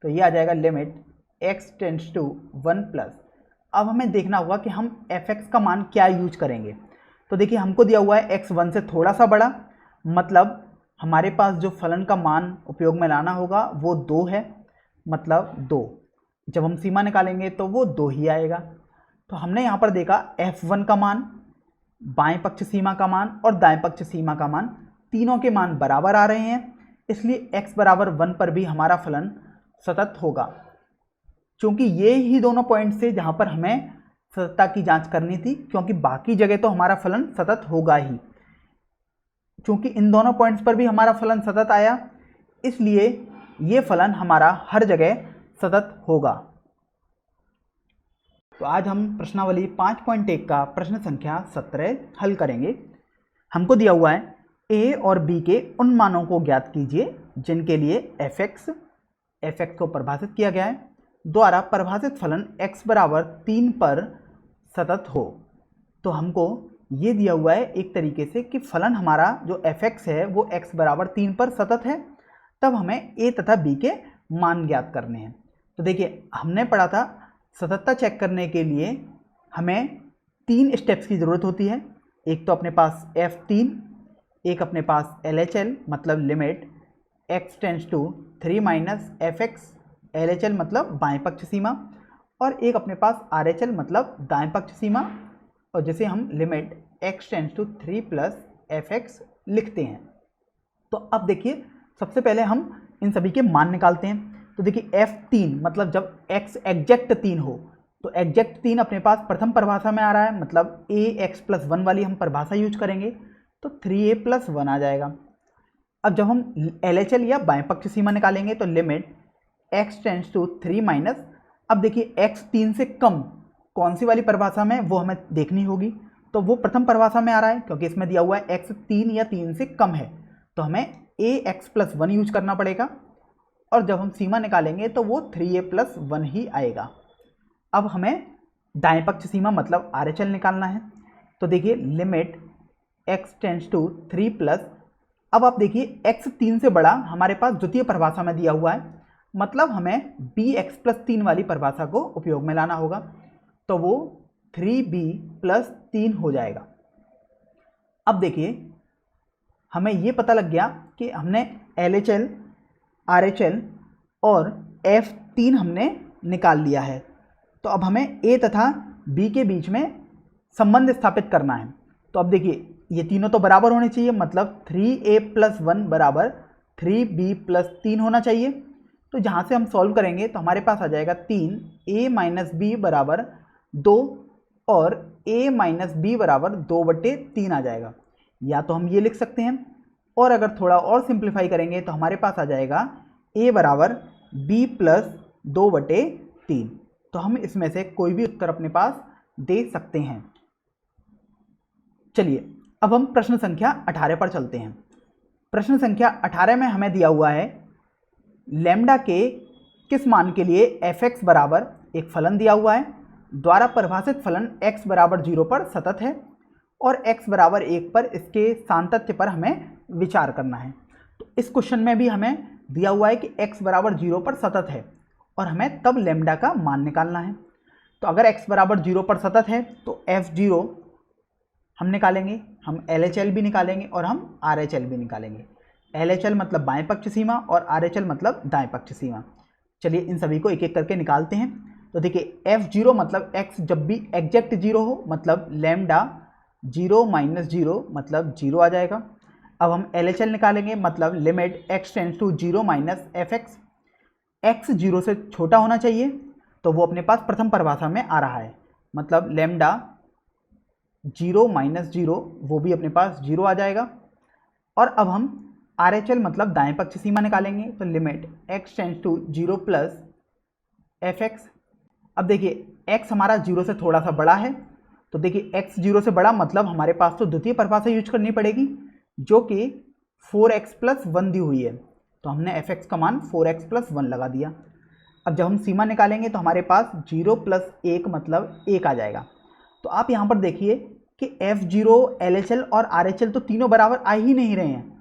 S1: तो ये आ जाएगा limit x tends to 1 plus. अब हमें देखना होगा कि हम fx का मान क्या यूज करेंगे। तो देखिए हमको दिया हुआ है x 1 से थोड़ा सा बड़ा, मतलब हमारे पास जो फलन का मान उपयोग में लाना होगा वो 2 है, मतलब 2। जब हम सीमा निकालेंगे तो वो 2 ही आएगा। तो हमने यहाँ पर देखा f1 का मान, बाएं पक्ष सीमा का मान और दाएं पक्ष सीमा का मान, तीनों के मान बराबर आ रहे हैं, इसलिए x बराबर 1 पर भी हमारा फलन सतत होगा। क्योंकि ये ही दोनों पॉइंट्स थे जहाँ पर हमें सततता की जांच करनी थी, क्योंकि बाकी जगह तो हमारा फलन सतत होगा ही। क्योंकि इन दोनों पॉइंट्स पर भी हमारा फलन सतत आया, इसलिए ये फलन हमारा हर जगह सतत होगा। तो आज हम प्रश्नावली 5.1 का प्रश्न संख्या 17 हल करेंगे। हमको दिया हुआ है a और b के उन मानों को ज्ञात कीजिए जिनके लिए fx को परिभाषित किया गया है द्वारा परिभाषित फलन x बराबर 3 पर सतत हो। तो हमको ये दिया हुआ है एक तरीके से कि फलन हमारा जो fx है वो x बराबर 3 पर सतत है, तब हमें a तथा b के मान ज्ञात करने हैं। तो देखिए हमने पढ़ा था सततता चेक करने के लिए हमें 3 स्टेप्स की ज़रूरत होती है। एक तो अपने पास f3, एक अपने पास LHL मतलब limit x tends to 3 minus fx, LHL मतलब बाएं पक्ष सीमा, और एक अपने पास RHL मतलब दाएं पक्ष सीमा, और जिसे हम limit x tends to 3 plus fx लिखते हैं। तो अब देखिए सबसे पहले हम इन सभी के मान निकालते हैं। तो देखिए f3 मतलब जब x एग्जैक्ट 3 हो, तो एग्जैक्ट 3 अपने पास प्रथम परिभाषा में आ रहा है, मतलब ax + 1 वाली हम परिभाषा यूज करेंगे, तो 3a + 1 आ जाएगा। अब जब हम LHL या बाएं पक्ष सीमा निकालेंगे तो limit x tends to 3 minus, अब देखिए x 3 से कम कौन सी वाली परिभाषा में वो हमें देखनी होगी। तो वो प्रथम परिभाषा में आ रहा है, क्योंकि इसमें दिया हुआ है x 3 या 3 से कम है, तो हमें ax + 1 यूज करना पड़ेगा, और जब हम सीमा निकालेंगे तो वो 3a + 1 ही आएगा। अब हमें दाएं पक्ष सीमा मतलब RHL निकालना है। तो देखिए limit x tends to 3 plus, अब आप देखिए x 3 से बड़ा हमारे पास द्वितीय परिभाषा में दिया हुआ है, मतलब हमें bx + 3 वाली परिभाषा को उपयोग में लाना होगा, तो वो 3b + 3 हो जाएगा। अब देखिए हमें ये पता लग गया कि हमने LHL, RHL और f3 हमने निकाल लिया है। तो अब हमें a तथा b के बीच में संबंध स्थापित करना है। तो अब देखिए ये तीनों तो बराबर होने चाहिए, मतलब 3a + 1 बराबर 3b + 3 होना चाहिए, तो जहाँ से हम सॉल्व करेंगे तो हमारे पास आ जाएगा 3 a माइनस बी बराबर 2 और a माइनस बी बराबर 2/3 आ जाएगा। या तो हम ये लिख सकते हैं, और अगर थोड़ा और सिंप्लीफाई करेंगे तो हमारे पास आ जाएगा a बराबर b प्लस 2/3। तो हम इसमें से कोई भी उत्तर अपने पास दे सकते हैं। चलिए अब हम प्रश्न संख्या 18 पर चलते हैं। प्रश्न संख्या 18 में हमें दिया हुआ है लैम्डा के किस मान के लिए fx बराबर एक फलन दिया हुआ है, द्वारा परिभाषित फलन x बराबर 0 पर सतत है और x बराबर 1 पर इसके सातत्य पर हमें विचार करना है। तो इस क्वेश्चन में भी हमें दिया हुआ है कि x बराबर 0 पर सतत है और हमें तब लैम्डा का मान निकालना है। तो अगर x बराबर 0 पर सतत है तो f0 हम निकालेंगे, हम LHL भी निकालेंगे और हम RHL भी निकालेंगे। LHL मतलब बाएं पक्ष सीमा और RHL मतलब दाएं पक्ष सीमा। चलिए इन सभी को एक एक करके निकालते हैं। तो देखिए f0 मतलब x जब भी एग्जैक्ट 0 हो, मतलब लैम्डा 0 माइनस 0 मतलब 0 आ जाएगा। अब हम LHL निकालेंगे, मतलब limit x tends to 0 minus fx। x 0 से छोटा होना चाहिए, तो वो अपने पास प्रथम परिभाषा में आ रहा है, मतलब लैम्डा 0 माइनस 0 वो भी अपने पास 0 आ जाएगा। और अब हम RHL मतलब दाएं पक्ष सीमा निकालेंगे, तो limit x tends to 0 plus fx। अब देखिए x हमारा 0 से थोड़ा सा बड़ा है, तो देखिए x 0 से बड़ा मतलब हमारे पास तो द्वितीय परिभाषा यूज करनी पड़ेगी जो कि 4x प्लस 1 दी हुई है। तो हमने fx का मान 4x प्लस 1 लगा दिया। अब जब हम सीमा निकालेंगे तो हमारे पास 0 प्लस 1 मतलब 1 आ जाएगा। तो आप यहाँ पर देखिए कि f0, LHL और RHL तो तीनों बराबर आ ही नहीं रहे हैं,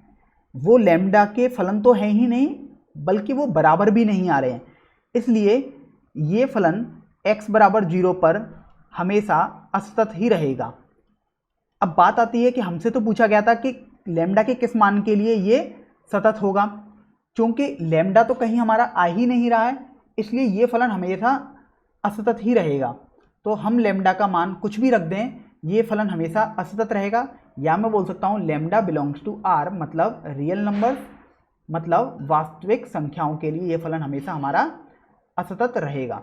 S1: वो लैम्डा के फलन तो हैं ही नहीं, बल्कि वो बराबर भी नहीं आ रहे हैं। इसलिए ये फलन x बराबर 0 पर हमेशा असतत ही रहेगा। अब बात आती है कि हमसे तो पूछा गया था कि लैम्डा के किस मान के लिए ये सतत होगा। चूंकि लैम्डा तो कहीं हमारा आ ही नहीं रहा है, इसलिए ये फलन हमेशा असतत ही रहेगा। तो हम लैम्डा का मान कुछ भी रख दें, ये फलन हमेशा असतत रहेगा। या मैं बोल सकता हूँ लैम्डा बिलोंग्स टू R, मतलब रियल नंबर्स, मतलब वास्तविक संख्याओं के लिए ये फलन हमेशा हमारा असतत रहेगा।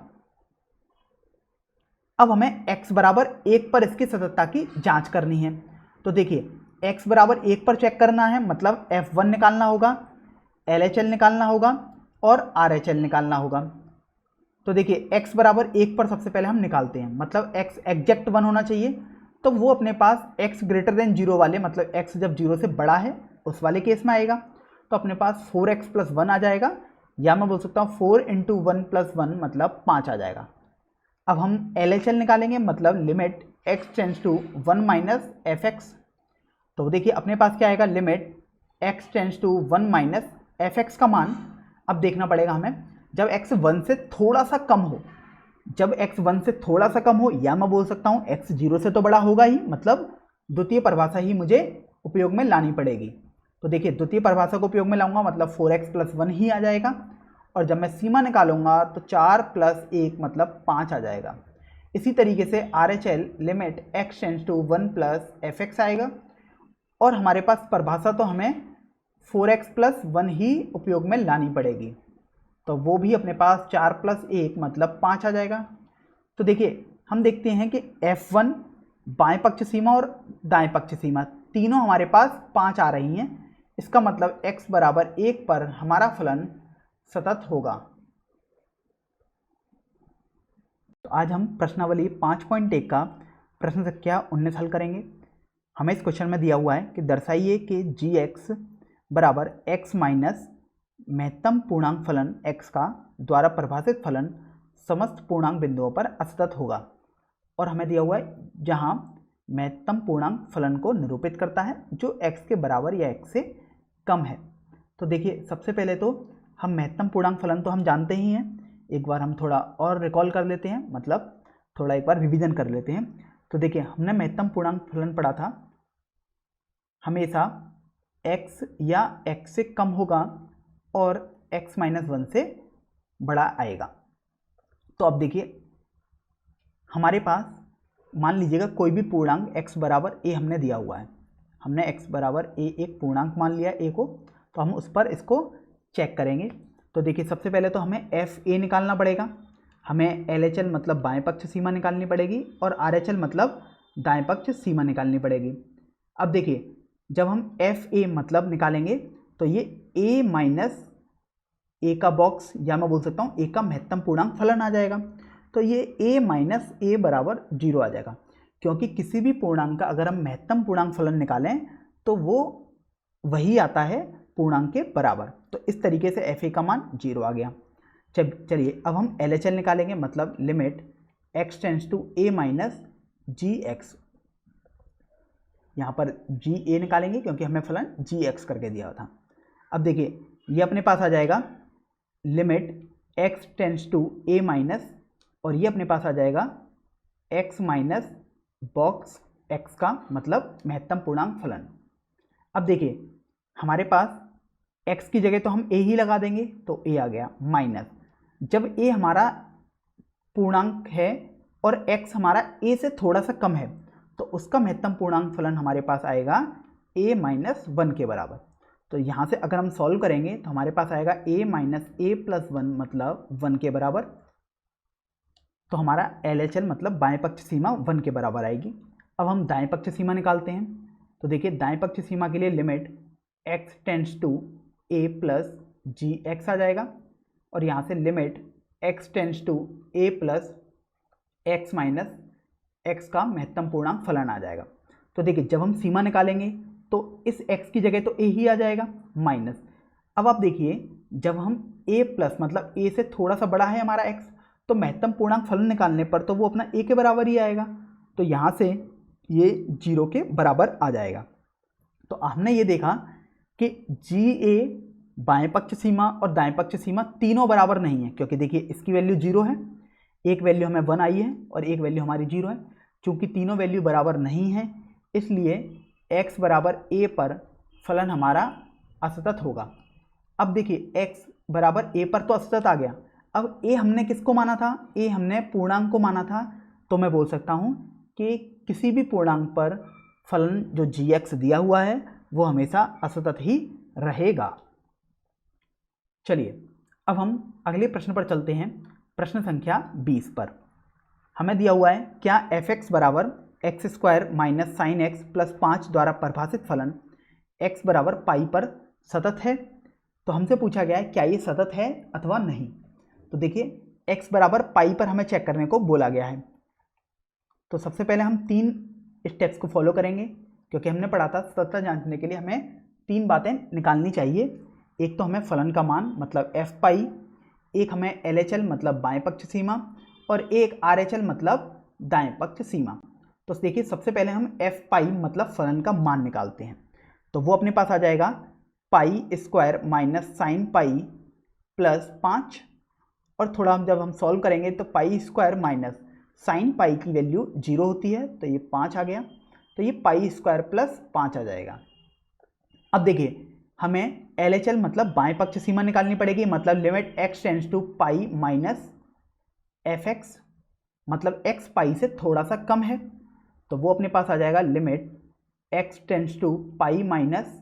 S1: अब हमें x बराबर 1 पर इसकी सततता की जांच करनी है। तो देखिए x बराबर 1 पर चेक करना है, मतलब f1 निकालना होगा, LHL निकालना होगा और RHL निकालना होगा। तो देखिए x बराबर 1 पर सबसे पहले हम निकालते हैं, मतलब x एग्जैक्ट 1 होना चाहिए। तो वो अपने पास x ग्रेटर देन 0 वाले, मतलब x जब 0 से बड़ा है उस वाले केस में आएगा। तो अपने पास 4x प्लस 1 आ जाएगा, या मैं बोल सकता हूँ 4 इंटू 1 प्लस 1 मतलब 5 आ जाएगा। अब हम LHL निकालेंगे, मतलब limit x tends to 1 minus fx। तो देखिए अपने पास क्या आएगा, limit x tends to 1 minus fx का मान अब देखना पड़ेगा हमें जब x 1 से थोड़ा सा कम हो। जब x 1 से थोड़ा सा कम हो, या मैं बोल सकता हूँ x 0 से तो बड़ा होगा ही, मतलब द्वितीय परिभाषा ही मुझे उपयोग में लानी पड़ेगी। तो देखिए द्वितीय परिभाषा को उपयोग में लाऊंगा, मतलब 4x प्लस 1 ही आ जाएगा। और जब मैं सीमा निकालूंगा तो 4 प्लस 1 मतलब 5 आ जाएगा। इसी तरीके से RHL limit x tends to 1 plus fx आएगा, और हमारे पास परिभाषा तो हमें 4x प्लस 1 ही उपयोग में लानी पड़ेगी। तो वो भी अपने पास 4 प्लस 1 मतलब 5 आ जाएगा। तो देखिए हम देखते हैं कि f1 बाएं पक्ष सीमा और दाएं पक्ष सीमा तीनों हमारे पास 5 आ रही हैं। इसका मतलब x बराबर 1 पर हमारा फलन सतत होगा। तो आज हम प्रश्नावली 5.1 का प्रश्न संख्या 19 हल करेंगे। हमें इस क्वेश्चन में दिया हुआ है कि दर्शाइए कि gx बराबर x माइनस महत्तम पूर्णांक फलन x का द्वारा परिभाषित फलन समस्त पूर्णांक बिंदुओं पर असतत होगा। और हमें दिया हुआ है जहां महत्तम पूर्णांक फलन को निरूपित करता है जो x के बराबर या x से कम है। तो देखिए सबसे पहले तो हम महत्तम पूर्णांक फलन तो हम जानते ही हैं, एक बार हम थोड़ा और रिकॉल कर लेते हैं, मतलब थोड़ा एक बार रिवीजन कर लेते हैं। तो देखिए हमने महत्तम पूर्णांक फलन पढ़ा था, हमेशा x या x से कम होगा और x माइनस 1 से बड़ा आएगा। तो अब देखिए हमारे पास मान लीजिएगा कोई भी पूर्णांक x बराबर a हमने दिया हुआ है, हमने x बराबर a एक पूर्णांक मान लिया a को, तो हम उस पर इसको चेक करेंगे। तो देखिए सबसे पहले तो हमें एफ ए निकालना पड़ेगा, हमें एल एच एल मतलब बाएं पक्ष सीमा निकालनी पड़ेगी और आर एच एल मतलब दाएं पक्ष सीमा निकालनी पड़ेगी। अब देखिए जब हम एफ ए मतलब निकालेंगे तो ये ए माइनस ए का बॉक्स, या मैं बोल सकता हूँ ए का महत्तम पूर्णांक फलन आ जाएगा। तो ये ए माइनस ए बराबर 0 आ जाएगा, क्योंकि किसी भी पूर्णांक का अगर हम महत्तम पूर्णांक फलन निकालें तो वो वही आता है पूर्णांक के बराबर। तो इस तरीके से एफ ए का मान 0 आ गया। चलिए अब हम एल एच एल निकालेंगे, मतलब limit x tends to a minus g x. यहाँ पर जी ए निकालेंगे क्योंकि हमें फलन जी एक्स करके दिया था। अब देखिए ये अपने पास आ जाएगा limit x tends to a minus, और ये अपने पास आ जाएगा x माइनस बॉक्स x का मतलब महत्तम पूर्णांक फलन। अब देखिए हमारे पास x की जगह तो हम a ही लगा देंगे, तो a आ गया माइनस, जब a हमारा पूर्णांक है और x हमारा a से थोड़ा सा कम है तो उसका महत्तम पूर्णांक फलन हमारे पास आएगा a माइनस 1 के बराबर। तो यहाँ से अगर हम सॉल्व करेंगे तो हमारे पास आएगा a माइनस ए प्लस 1 मतलब 1 के बराबर। तो हमारा एल एच एल मतलब बाएं पक्ष सीमा 1 के बराबर आएगी। अब हम दाएं पक्ष सीमा निकालते हैं। तो देखिए दाएं पक्ष सीमा के लिए limit x tends to a plus g x आ जाएगा, और यहाँ से limit x tends to a plus x minus x का महत्तम पूर्णांक फलन आ जाएगा। तो देखिए जब हम सीमा निकालेंगे तो इस x की जगह तो a ही आ जाएगा माइनस। अब आप देखिए जब हम a प्लस मतलब a से थोड़ा सा बड़ा है हमारा x, तो महत्तम पूर्णांक फलन निकालने पर तो वो अपना a के बराबर ही आएगा, तो यहाँ से ये 0 के बराबर आ जाएगा। तो हमने ये देखा कि जी ए बाएं पक्ष सीमा और दाएं पक्ष सीमा तीनों बराबर नहीं है, क्योंकि देखिए इसकी वैल्यू 0 है, एक वैल्यू हमें 1 आई है और एक वैल्यू हमारी 0 है। चूंकि तीनों वैल्यू बराबर नहीं है इसलिए x बराबर a पर फलन हमारा असतत होगा। अब देखिए x बराबर a पर तो असतत आ गया। अब a हमने किसको माना था? a हमने पूर्णांक को माना था, तो मैं बोल सकता हूँ कि किसी भी पूर्णांक पर फलन जो gx दिया हुआ है वो हमेशा असतत ही रहेगा। चलिए अब हम अगले प्रश्न पर चलते हैं, प्रश्न संख्या 20 पर। हमें दिया हुआ है क्या f(x) बराबर x square minus sine x plus 5 द्वारा परिभाषित फलन x बराबर पाई पर सतत है। तो हमसे पूछा गया है क्या ये सतत है अथवा नहीं। तो देखिए x बराबर पाई पर हमें चेक करने को बोला गया है। तो सबसे पहले हम 3 स्टेप्स को फॉलो करेंगे, क्योंकि हमने पढ़ा था सततता जांचने के लिए हमें 3 बातें निकालनी चाहिए। एक तो हमें फलन का मान मतलब f पाई, एक हमें एल एच एल मतलब बाएं पक्ष सीमा, और एक आर एच एल मतलब दाएं पक्ष सीमा। तो देखिए सबसे पहले हम f पाई मतलब फलन का मान निकालते हैं। तो वो अपने पास आ जाएगा पाई square minus sine pi plus 5, और थोड़ा जब हम सॉल्व करेंगे तो पाई स्क्वायर माइनस साइन पाई की वैल्यू 0 होती है, तो ये 5 आ गया, तो ये पाई स्क्वायर प्लस 5 आ जाएगा। अब देखिए हमें एल एच एल मतलब बाएं पक्ष सीमा निकालनी पड़ेगी, मतलब limit x tends to pi minus f x, मतलब x पाई से थोड़ा सा कम है, तो वो अपने पास आ जाएगा limit x tends to pi minus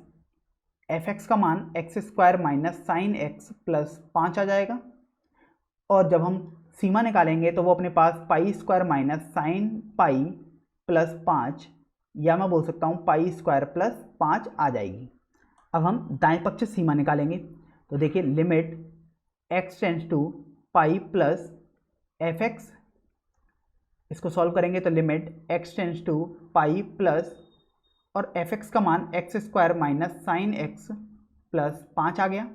S1: f x का मान x square minus sine x plus 5 आ जाएगा। और जब हम सीमा निकालेंगे तो वो अपने पास pi square minus sine pi plus 5, या मैं बोल सकता हूँ पाई स्क्वायर प्लस 5 आ जाएगी। अब हम दाएं पक्ष सीमा निकालेंगे। तो देखिए limit x tends to pi plus f x, इसको सॉल्व करेंगे तो limit x tends to pi plus और एफ एक्स का मान x square minus sine x plus 5 आ गया।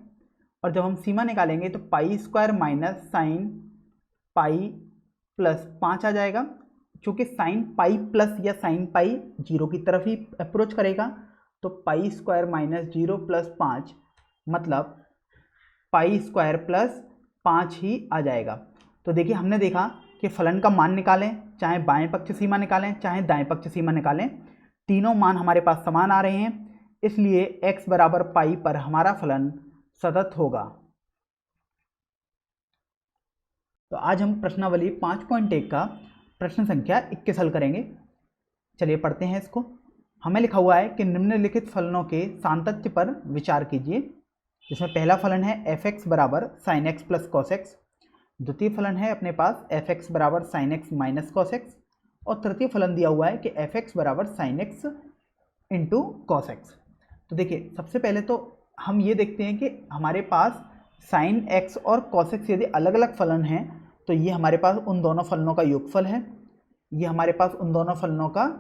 S1: और जब हम सीमा निकालेंगे तो pi square minus sine pi plus 5 आ जाएगा। चूँकि साइन पाई प्लस या साइन पाई 0 की तरफ ही अप्रोच करेगा, तो पाई स्क्वायर माइनस 0 प्लस 5 मतलब पाई स्क्वायर प्लस 5 ही आ जाएगा। तो देखिए हमने देखा कि फलन का मान निकालें, चाहे बाएं पक्ष सीमा निकालें चाहे दाएं पक्ष सीमा निकालें, तीनों मान हमारे पास समान आ रहे हैं, इसलिए x बराबर पाई पर हमारा फलन सतत होगा। तो आज हम प्रश्नावली 5.1 का प्रश्न संख्या 21 हल करेंगे। चलिए पढ़ते हैं इसको। हमें लिखा हुआ है कि निम्नलिखित फलनों के सान्तत्य पर विचार कीजिए। जिसमें पहला फलन है एफ एक्स बराबर sign x plus cos x, द्वितीय फलन है अपने पास एफ एक्स बराबर sine x minus cos x, और तृतीय फलन दिया हुआ है कि एफ एक्स बराबर sine x into cos x. तो देखिए सबसे पहले तो हम ये देखते हैं कि हमारे पास साइन एक्स और कॉस एक्स यदि अलग अलग फलन हैं तो ये हमारे पास उन दोनों फलनों का योगफल है, ये हमारे पास उन दोनों फलनों का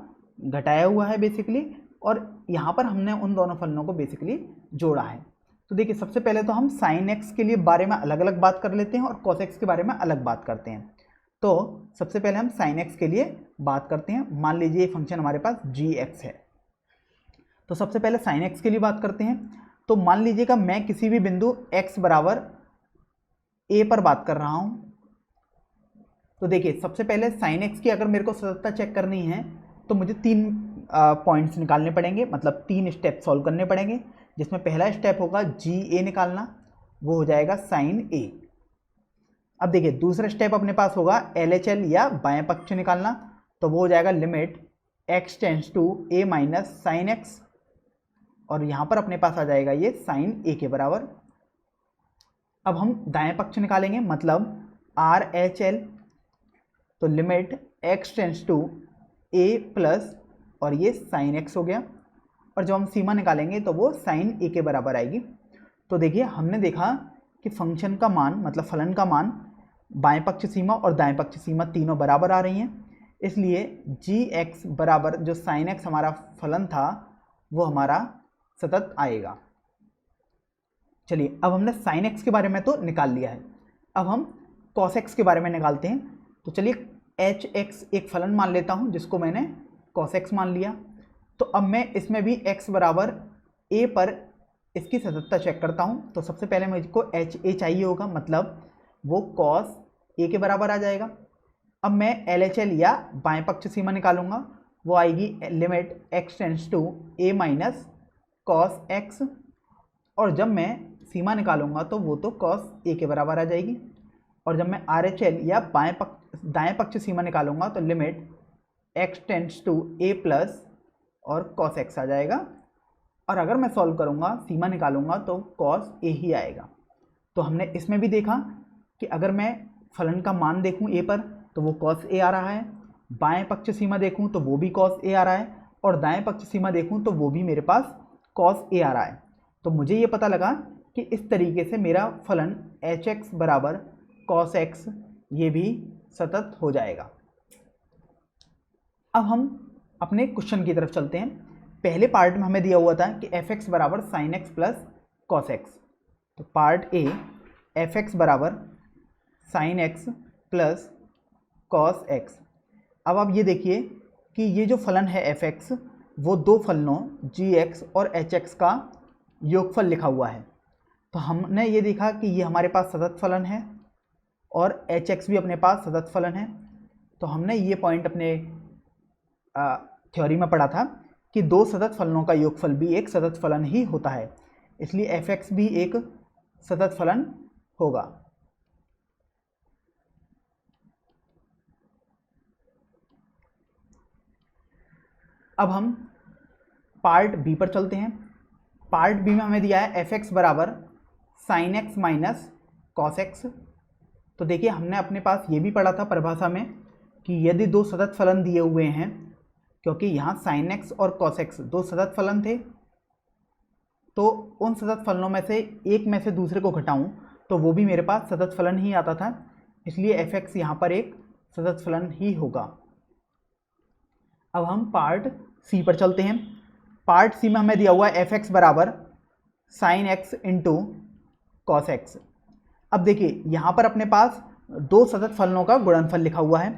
S1: घटाया हुआ है बेसिकली, और यहाँ पर हमने उन दोनों फलनों को बेसिकली जोड़ा है। तो देखिए सबसे पहले तो हम साइन एक्स के लिए बारे में अलग अलग बात कर लेते हैं और कॉस एक्स के बारे में अलग बात करते हैं। तो सबसे पहले हम साइन एक्स के लिए बात करते हैं। मान लीजिए ये फंक्शन हमारे पास जी एक्स है, तो सबसे पहले साइन एक्स के लिए बात करते हैं। तो मान लीजिएगा मैं किसी भी बिंदु x बराबर a पर बात कर रहा हूँ। तो देखिए सबसे पहले साइन एक्स की अगर मेरे को सततता चेक करनी है तो मुझे 3 पॉइंट्स निकालने पड़ेंगे, मतलब 3 स्टेप सॉल्व करने पड़ेंगे, जिसमें पहला स्टेप होगा जी ए निकालना, वो हो जाएगा साइन ए। अब देखिए दूसरा स्टेप अपने पास होगा एल एच एल या बाएं पक्ष निकालना, तो वो हो जाएगा limit x tends to a minus sine x, और यहाँ पर अपने पास आ जाएगा ये साइन ए के बराबर। अब हम दाएं पक्ष निकालेंगे, मतलब आर एच एल, तो limit x tends to a plus और ये साइन एक्स हो गया, और जब हम सीमा निकालेंगे तो वो साइन ए के बराबर आएगी। तो देखिए हमने देखा कि फंक्शन का मान मतलब फलन का मान बाएं पक्ष सीमा और दाएं पक्ष सीमा तीनों बराबर आ रही हैं, इसलिए जी एक्स बराबर जो साइन एक्स हमारा फलन था वो हमारा सतत आएगा। चलिए अब हमने साइन एक्स के बारे में तो निकाल लिया है, अब हम कॉस एक्स के बारे में निकालते हैं। तो चलिए एच एक्स एक फलन मान लेता हूं जिसको मैंने कॉस एक्स मान लिया। तो अब मैं इसमें भी x बराबर a पर इसकी सततता चेक करता हूं। तो सबसे पहले मुझको एच ए चाहिए होगा, मतलब वो कॉस ए के बराबर आ जाएगा। अब मैं एल एच एल या बाएं पक्ष सीमा निकालूंगा, वो आएगी limit x tends to a minus cos x, और जब मैं सीमा निकालूंगा तो वो तो कॉस ए के बराबर आ जाएगी। और जब मैं आर एच एल या दाएं पक्ष सीमा निकालूंगा तो limit x tends to a plus और कॉस एक्स आ जाएगा, और अगर मैं सॉल्व करूंगा सीमा निकालूंगा तो कॉस ए ही आएगा। तो हमने इसमें भी देखा कि अगर मैं फलन का मान देखूं a पर तो वो कॉस ए आ रहा है, बाएं पक्ष सीमा देखूं तो वो भी कॉस ए आ रहा है, और दाएं पक्ष सीमा देखूं तो वो भी मेरे पास कॉस ए आ रहा है। तो मुझे ये पता लगा कि इस तरीके से मेरा फलन एच एक्स बराबर कॉस एक्स ये भी सतत हो जाएगा। अब हम अपने क्वेश्चन की तरफ चलते हैं। पहले पार्ट में हमें दिया हुआ था कि एफ एक्स बराबर sign x plus cos x. तो पार्ट ए एफ एक्स बराबर sign x plus cos x. अब आप ये देखिए कि ये जो फलन है एफ एक्स वो दो फलनों जी एक्स और एच एक्स का योगफल लिखा हुआ है। तो हमने ये देखा कि ये हमारे पास सतत फलन है और एच एक्स भी अपने पास सतत फलन है। तो हमने ये पॉइंट अपने थ्योरी में पढ़ा था कि दो सतत फलनों का योगफल भी एक सतत फलन ही होता है, इसलिए एफ एक्स भी एक सतत फलन होगा। अब हम पार्ट बी पर चलते हैं। पार्ट बी में हमें दिया है एफ एक्स बराबर sine x minus cos x. तो देखिए हमने अपने पास ये भी पढ़ा था परिभाषा में कि यदि दो सतत फलन दिए हुए हैं, क्योंकि यहाँ साइन एक्स और कॉस एक्स दो सतत फलन थे, तो उन सतत फलनों में से एक में से दूसरे को घटाऊं तो वो भी मेरे पास सतत फलन ही आता था, इसलिए एफ एक्स यहाँ पर एक सतत फलन ही होगा। अब हम पार्ट सी पर चलते हैं। पार्ट सी में हमें दिया हुआ है एफ एक्स बराबर sine x into cos x. अब देखिए यहाँ पर अपने पास दो सतत फलनों का गुणनफल लिखा हुआ है।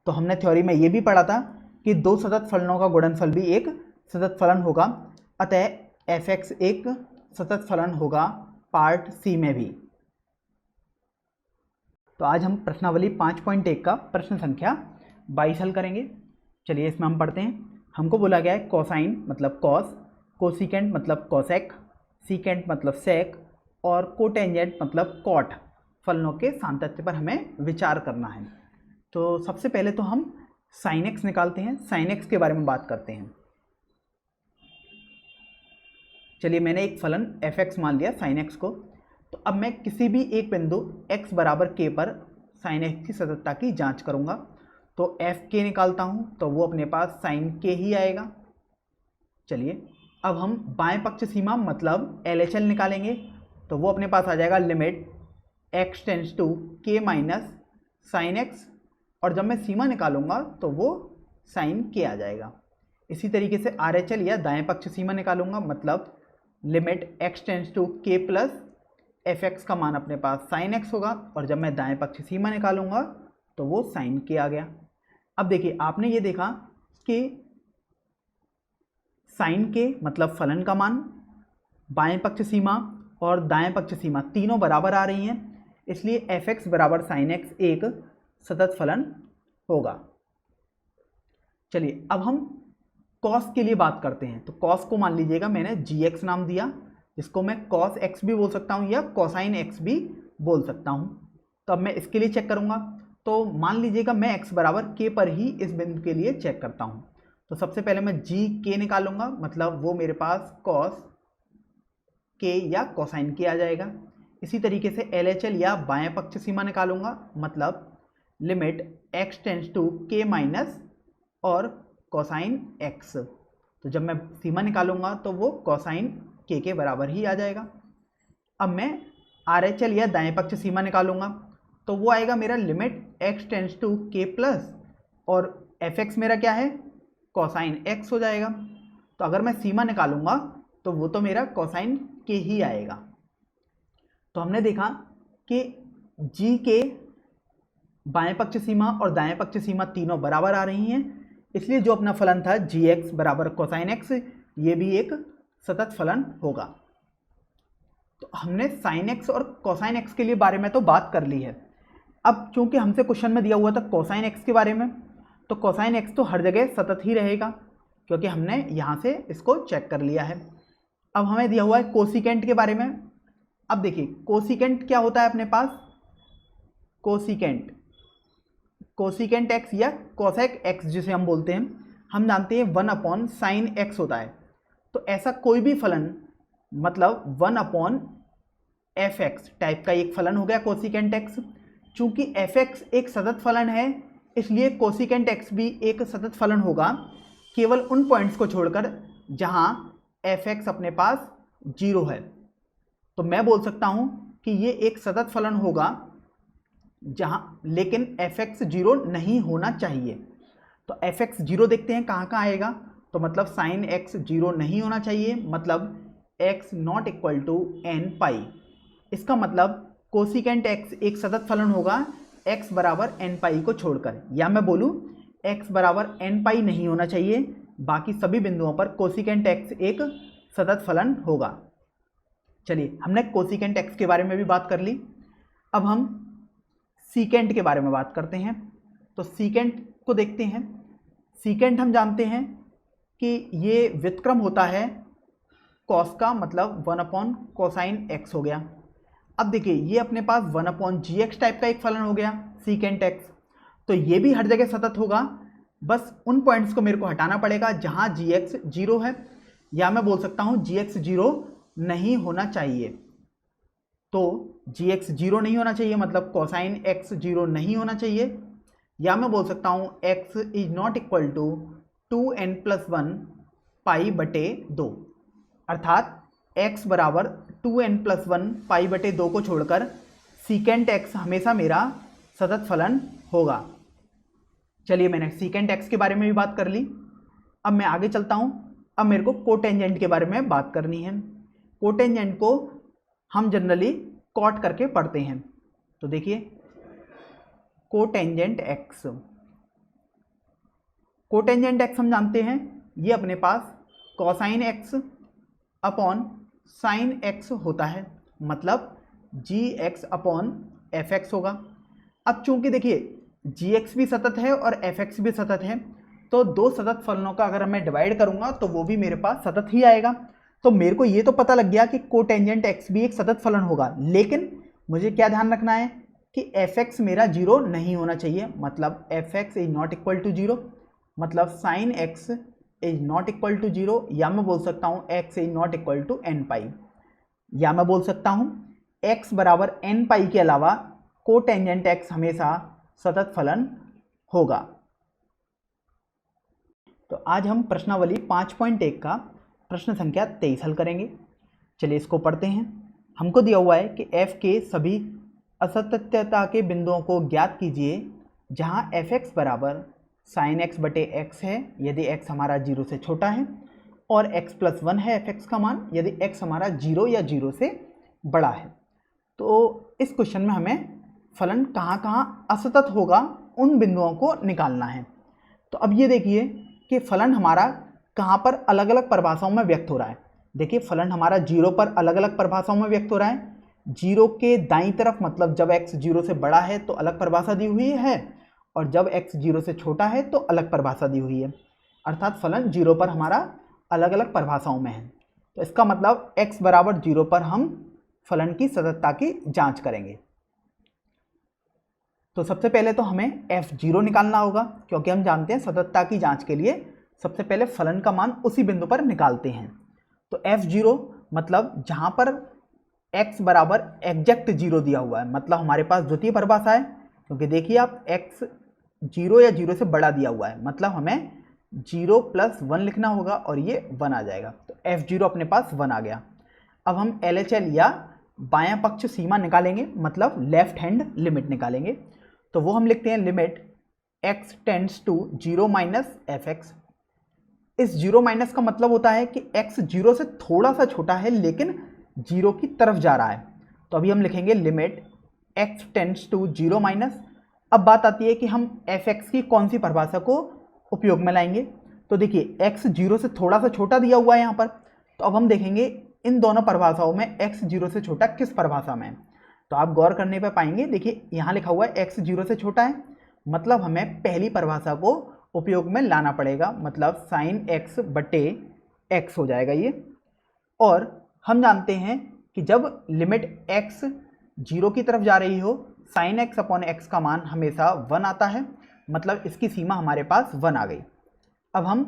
S1: तो हमने थ्योरी में ये भी पढ़ा था कि दो सतत फलनों का गुणनफल भी एक सतत फलन होगा, अतः एफ एक्स एक सतत फलन होगा पार्ट सी में भी। तो आज हम प्रश्नावली 5.1 का प्रश्न संख्या 22 हल करेंगे। चलिए इसमें हम पढ़ते हैं। हमको बोला गया है कोसाइन मतलब कॉस, कोसिकेंट मतलब कोसेक, सीकेंट मतलब सेक और कोटेंजेंट मतलब कॉट फलनों के सामंतत्य पर हमें विचार करना है। तो सबसे पहले तो हम साइन एक्स निकालते हैं, साइन एक्स के बारे में बात करते हैं। चलिए मैंने एक फलन fx मान लिया sin x को। तो अब मैं किसी भी एक बिंदु x बराबर k पर sin x की सततता की जांच करूंगा। तो fk निकालता हूं तो वो अपने पास sin k ही आएगा। चलिए अब हम बाएं पक्ष सीमा मतलब LHL निकालेंगे। तो वो अपने पास आ जाएगा limit x tends to k minus sine x, और जब मैं सीमा निकालूंगा तो वो sin k आ जाएगा। इसी तरीके से RHL या दाएं पक्ष सीमा निकालूंगा, मतलब limit x tends to k plus fx का मान अपने पास sin x होगा, और जब मैं दाएं पक्ष सीमा निकालूंगा तो वो sin k आ गया। अब देखिए आपने ये देखा कि sin k मतलब फलन का मान, बाएं पक्ष सीमा और दाएं पक्ष सीमा तीनों बराबर आ रही हैं, इसलिए fx बराबर sin x एक सतत फलन होगा। चलिए अब हम cos के लिए बात करते हैं। तो cos को मान लीजिएगा मैंने gx नाम दिया, जिसको मैं cos x भी बोल सकता हूं या cosine x भी बोल सकता हूं। तो अब मैं इसके लिए चेक करूंगा। तो मान लीजिएगा मैं x बराबर k पर ही इस बिंदु के लिए चेक करता हूं। तो सबसे पहले मैं gk निकालूंगा, मतलब वो मेरे पास cos k या cosine k आ जाएगा। इसी तरीके से LHL या बाएं पक्ष सीमा निकालूंगा, मतलब limit x tends to k minus और कोसाइन x। तो जब मैं सीमा निकालूंगा तो वो कोसाइन k के बराबर ही आ जाएगा। अब मैं RHL या दाएं पक्ष सीमा निकालूंगा तो वो आएगा मेरा limit x tends to k plus और fx मेरा क्या है, कोसाइन x हो जाएगा। तो अगर मैं सीमा निकालूंगा तो वो तो मेरा कोसाइन k ही आएगा। तो हमने देखा कि g के बाएं पक्ष सीमा और दाएं पक्ष सीमा तीनों बराबर आ रही हैं, इसलिए जो अपना फलन था gx बराबर कोसाइन x, ये भी एक सतत फलन होगा। तो हमने sin x और कोसाइन x के लिए बारे में तो बात कर ली है। अब चूंकि हमसे क्वेश्चन में दिया हुआ था कोसाइन x के बारे में, तो कोसाइन x तो हर जगह सतत ही रहेगा, क्योंकि हमने यहाँ से इसको चेक कर लिया है। अब हमें दिया हुआ है कोसिकेंट के बारे में। अब देखिए कोसिकेंट क्या होता है अपने पास, कोसिकेंट x या कोसेक x जिसे हम बोलते हैं, हम जानते हैं 1/sin x होता है। तो ऐसा कोई भी फलन मतलब 1/fx टाइप का एक फलन हो गया कोसिकेंट x। चूंकि fx एक सतत फलन है, इसलिए कोसिकेंट x भी एक सतत फलन होगा, केवल उन पॉइंट्स को छोड़कर जहां fx अपने पास 0 है। तो मैं बोल सकता हूं कि ये एक सतत फलन होगा जहां, लेकिन fx 0 नहीं होना चाहिए। तो fx 0 देखते हैं कहाँ कहाँ आएगा। तो मतलब sin x 0 नहीं होना चाहिए, मतलब x not equal to n pi. इसका मतलब कोसिकेंट x एक सतत फलन होगा x बराबर n पाई को छोड़कर, या मैं बोलूँ x बराबर n पाई नहीं होना चाहिए, बाकी सभी बिंदुओं पर कोसिकेंट x एक सतत फलन होगा। चलिए हमने कोसिकेंट x के बारे में भी बात कर ली। अब हम सीकेंट के बारे में बात करते हैं। तो सीकेंट को देखते हैं। सीकेंट हम जानते हैं कि ये व्युत्क्रम होता है कॉस का, मतलब 1/कोसाइन x हो गया। अब देखिए ये अपने पास 1/gx टाइप का एक फलन हो गया सीकेंट x। तो ये भी हर जगह सतत होगा, बस उन पॉइंट्स को मेरे को हटाना पड़ेगा जहां gx 0 है, या मैं बोल सकता हूं gx 0 नहीं होना चाहिए। तो gx 0 नहीं होना चाहिए, मतलब कोसाइन x 0 नहीं होना चाहिए, या मैं बोल सकता हूं x is not equal to 2n+1 pi बटे 2, अर्थात x बराबर 2n+1 पाई बटे 2 को छोड़कर सीकेंट x हमेशा मेरा सतत फलन होगा। चलिए मैंने सीकेंट x के बारे में भी बात कर ली। अब मैं आगे चलता हूं। अब मेरे को कोटेंजेंट के बारे में बात करनी है। कोटेंजेंट को हम जनरली कॉट करके पढ़ते हैं। तो देखिए कोटेंजेंट x, कोटेंजेंट x हम जानते हैं ये अपने पास cosine x upon sine x होता है, मतलब gx अपॉन fx होगा। अब चूंकि देखिए gx भी सतत है और fx भी सतत है, तो दो सतत फलनों का अगर मैं डिवाइड करूंगा तो वो भी मेरे पास सतत ही आएगा। तो मेरे को ये तो पता लग गया कि कोटेंजेंट x भी एक सतत फलन होगा, लेकिन मुझे क्या ध्यान रखना है कि fx मेरा 0 नहीं होना चाहिए, मतलब fx is not equal to 0, मतलब sine x is not equal to 0, या मैं बोल सकता हूँ x is not equal to n pi, या मैं बोल सकता हूँ x बराबर n पाई के अलावा कोटेंजेंट x हमेशा सतत फलन होगा। तो आज हम प्रश्नावली 5.1 का प्रश्न संख्या 23 हल करेंगे। चलिए इसको पढ़ते हैं। हमको दिया हुआ है कि f के सभी असतत्यता के बिंदुओं को ज्ञात कीजिए जहां fx बराबर sin x बटे x है यदि x हमारा 0 से छोटा है, और x प्लस 1 है fx का मान यदि x हमारा 0 या 0 से बड़ा है। तो इस क्वेश्चन में हमें फलन कहाँ कहाँ असतत होगा उन बिंदुओं को निकालना है। तो अब ये देखिए कि फलन हमारा कहाँ पर अलग अलग परिभाषाओं में व्यक्त हो रहा है। देखिए फलन हमारा 0 पर अलग अलग परिभाषाओं में व्यक्त हो रहा है। 0 के दाईं तरफ मतलब जब x 0 से बड़ा है तो अलग परिभाषा दी हुई है, और जब x 0 से छोटा है तो अलग परिभाषा दी हुई है। अर्थात फलन 0 पर हमारा अलग अलग परिभाषाओं में है। तो इसका मतलब x बराबर 0 पर हम फलन की सततता की जांच करेंगे। तो सबसे पहले तो हमें f0 निकालना होगा, क्योंकि हम जानते हैं सततता की जांच के लिए सबसे पहले फलन का मान उसी बिंदु पर निकालते हैं। तो f0 मतलब जहां पर x बराबर एग्जैक्ट 0 दिया हुआ है, मतलब हमारे पास द्वितीय परिभाषा है, क्योंकि देखिए आप x 0 या 0 से बड़ा दिया हुआ है, मतलब हमें 0 प्लस 1 लिखना होगा और ये 1 आ जाएगा। तो f0 अपने पास 1 आ गया। अब हम LHL या बायां पक्ष सीमा निकालेंगे, मतलब लेफ्ट हैंड लिमिट निकालेंगे। तो वो हम लिखते हैं limit x tends to 0 minus fx। इस 0 माइनस का मतलब होता है कि x 0 से थोड़ा सा छोटा है लेकिन 0 की तरफ जा रहा है। तो अभी हम लिखेंगे limit x tends to 0 minus. अब बात आती है कि हम fx की कौन सी परिभाषा को उपयोग में लाएंगे। तो देखिए x 0 से थोड़ा सा छोटा दिया हुआ है यहाँ पर, तो अब हम देखेंगे इन दोनों परिभाषाओं में x 0 से छोटा किस परिभाषा में है। तो आप गौर करने पर पाएंगे, देखिए यहाँ लिखा हुआ है x 0 से छोटा है, मतलब हमें पहली परिभाषा को उपयोग में लाना पड़ेगा, मतलब sin x बटे x हो जाएगा ये। और हम जानते हैं कि जब लिमिट x 0 की तरफ जा रही हो sin x अपॉन x का मान हमेशा 1 आता है, मतलब इसकी सीमा हमारे पास 1 आ गई। अब हम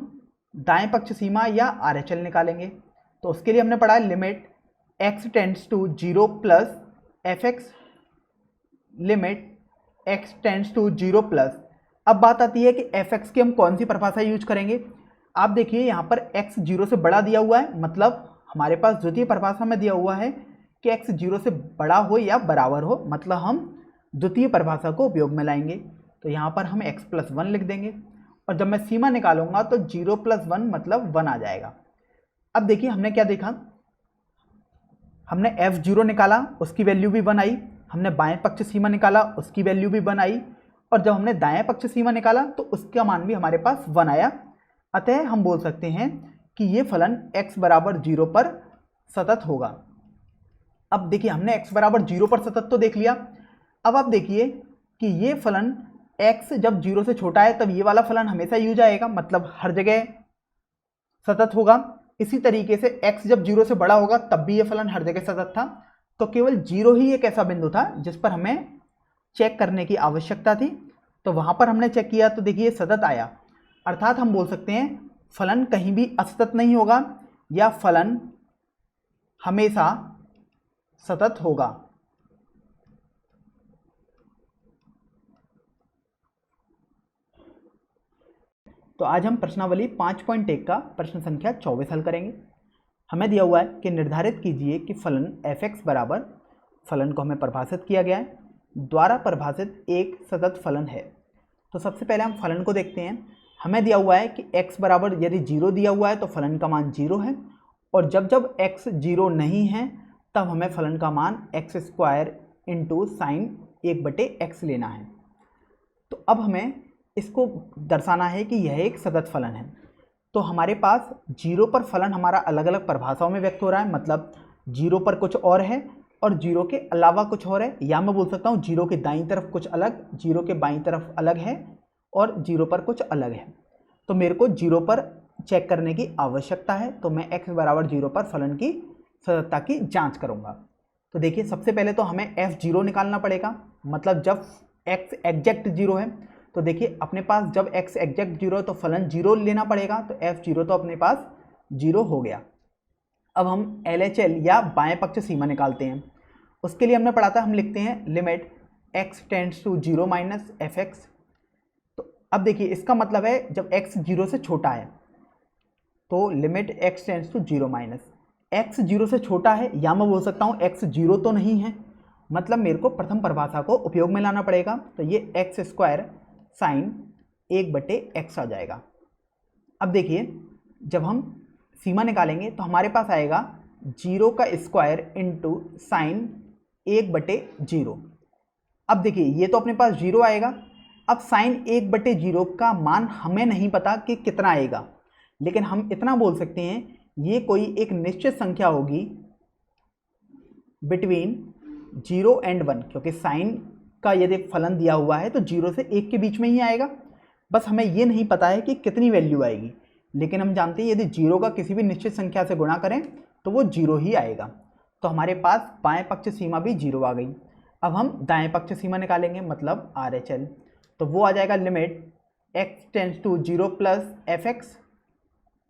S1: दाएं पक्ष सीमा या RHL निकालेंगे। तो उसके लिए हमने पढ़ा है limit x tends to 0 plus fx, limit x tends to 0 plus. अब बात आती है कि fx की हम कौन सी परिभाषा यूज करेंगे। आप देखिए यहाँ पर x 0 से बड़ा दिया हुआ है, मतलब हमारे पास द्वितीय परिभाषा में दिया हुआ है कि x 0 से बड़ा हो या बराबर हो, मतलब हम द्वितीय परिभाषा को उपयोग में लाएंगे। तो यहाँ पर हम x प्लस 1 लिख देंगे, और जब मैं सीमा निकालूंगा तो 0 प्लस 1 मतलब 1 आ जाएगा। अब देखिए हमने क्या देखा, हमने f0 निकाला, उसकी वैल्यू भी 1 आई। हमने बाएं पक्ष सीमा निकाला, उसकी वैल्यू भी 1 आई। और जब हमने दाएं पक्ष सीमा निकाला तो उसका मान भी हमारे पास 1 आया। अतः हम बोल सकते हैं कि ये फलन x बराबर 0 पर सतत होगा। अब देखिए हमने x बराबर 0 पर सतत तो देख लिया। अब आप देखिए कि ये फलन x जब 0 से छोटा है तब ये वाला फलन हमेशा यूज आएगा, मतलब हर जगह सतत होगा। इसी तरीके से x जब 0 से बड़ा होगा तब भी ये फलन हर जगह सतत था। तो केवल 0 ही एक ऐसा बिंदु था जिस पर हमें चेक करने की आवश्यकता थी, तो वहां पर हमने चेक किया तो देखिए सतत आया। अर्थात हम बोल सकते हैं फलन कहीं भी असतत नहीं होगा या फलन हमेशा सतत होगा। तो आज हम प्रश्नावली 5.1 का प्रश्न संख्या 24 हल करेंगे। हमें दिया हुआ है कि निर्धारित कीजिए कि फलन fx बराबर, फलन को हमें परिभाषित किया गया है, द्वारा परिभाषित एक सतत फलन है। तो सबसे पहले हम फलन को देखते हैं। हमें दिया हुआ है कि x बराबर यदि 0 दिया हुआ है तो फलन का मान 0 है, और जब जब x 0 नहीं है तब हमें फलन का मान x square into sine 1/x लेना है। तो अब हमें इसको दर्शाना है कि यह एक सतत फलन है। तो हमारे पास 0 पर फलन हमारा अलग अलग परिभाषाओं में व्यक्त हो रहा है, मतलब 0 पर कुछ और है और 0 के अलावा कुछ और है, या मैं बोल सकता हूँ 0 के दाईं तरफ कुछ अलग, 0 के बाईं तरफ अलग है और 0 पर कुछ अलग है। तो मेरे को 0 पर चेक करने की आवश्यकता है, तो मैं x बराबर 0 पर फलन की सततता की जांच करूँगा। तो देखिए सबसे पहले तो हमें f0 निकालना पड़ेगा, मतलब जब x एग्जैक्ट 0 है तो देखिए अपने पास जब x एग्जैक्ट 0 है तो फलन 0 लेना पड़ेगा, तो f0 तो अपने पास 0 हो गया। अब हम LHL या बाएं पक्ष सीमा निकालते हैं। उसके लिए हमने पढ़ा था, हम लिखते हैं limit x tends to 0 minus fx। तो अब देखिए इसका मतलब है जब x 0 से छोटा है तो limit x tends to 0 minus x 0 से छोटा है, या मैं बोल सकता हूँ x 0 तो नहीं है, मतलब मेरे को प्रथम परिभाषा को उपयोग में लाना पड़ेगा। तो ये एक्स स्क्वायर साइन 1/x आ जाएगा। अब देखिए जब हम सीमा निकालेंगे तो हमारे पास आएगा 0 का स्क्वायर इंटू साइन 1/0। अब देखिए ये तो अपने पास 0 आएगा। अब साइन 1/0 का मान हमें नहीं पता कि कितना आएगा, लेकिन हम इतना बोल सकते हैं ये कोई एक निश्चित संख्या होगी बिटवीन 0 एंड 1, क्योंकि साइन का यदि फलन दिया हुआ है तो 0 से 1 के बीच में ही आएगा। बस हमें ये नहीं पता है कि कितनी वैल्यू आएगी, लेकिन हम जानते हैं यदि 0 का किसी भी निश्चित संख्या से गुणा करें तो वो 0 ही आएगा। तो हमारे पास बाएं पक्ष सीमा भी 0 आ गई। अब हम दाएं पक्ष सीमा निकालेंगे, मतलब RHL। तो वो आ जाएगा limit x tends to 0 plus fx,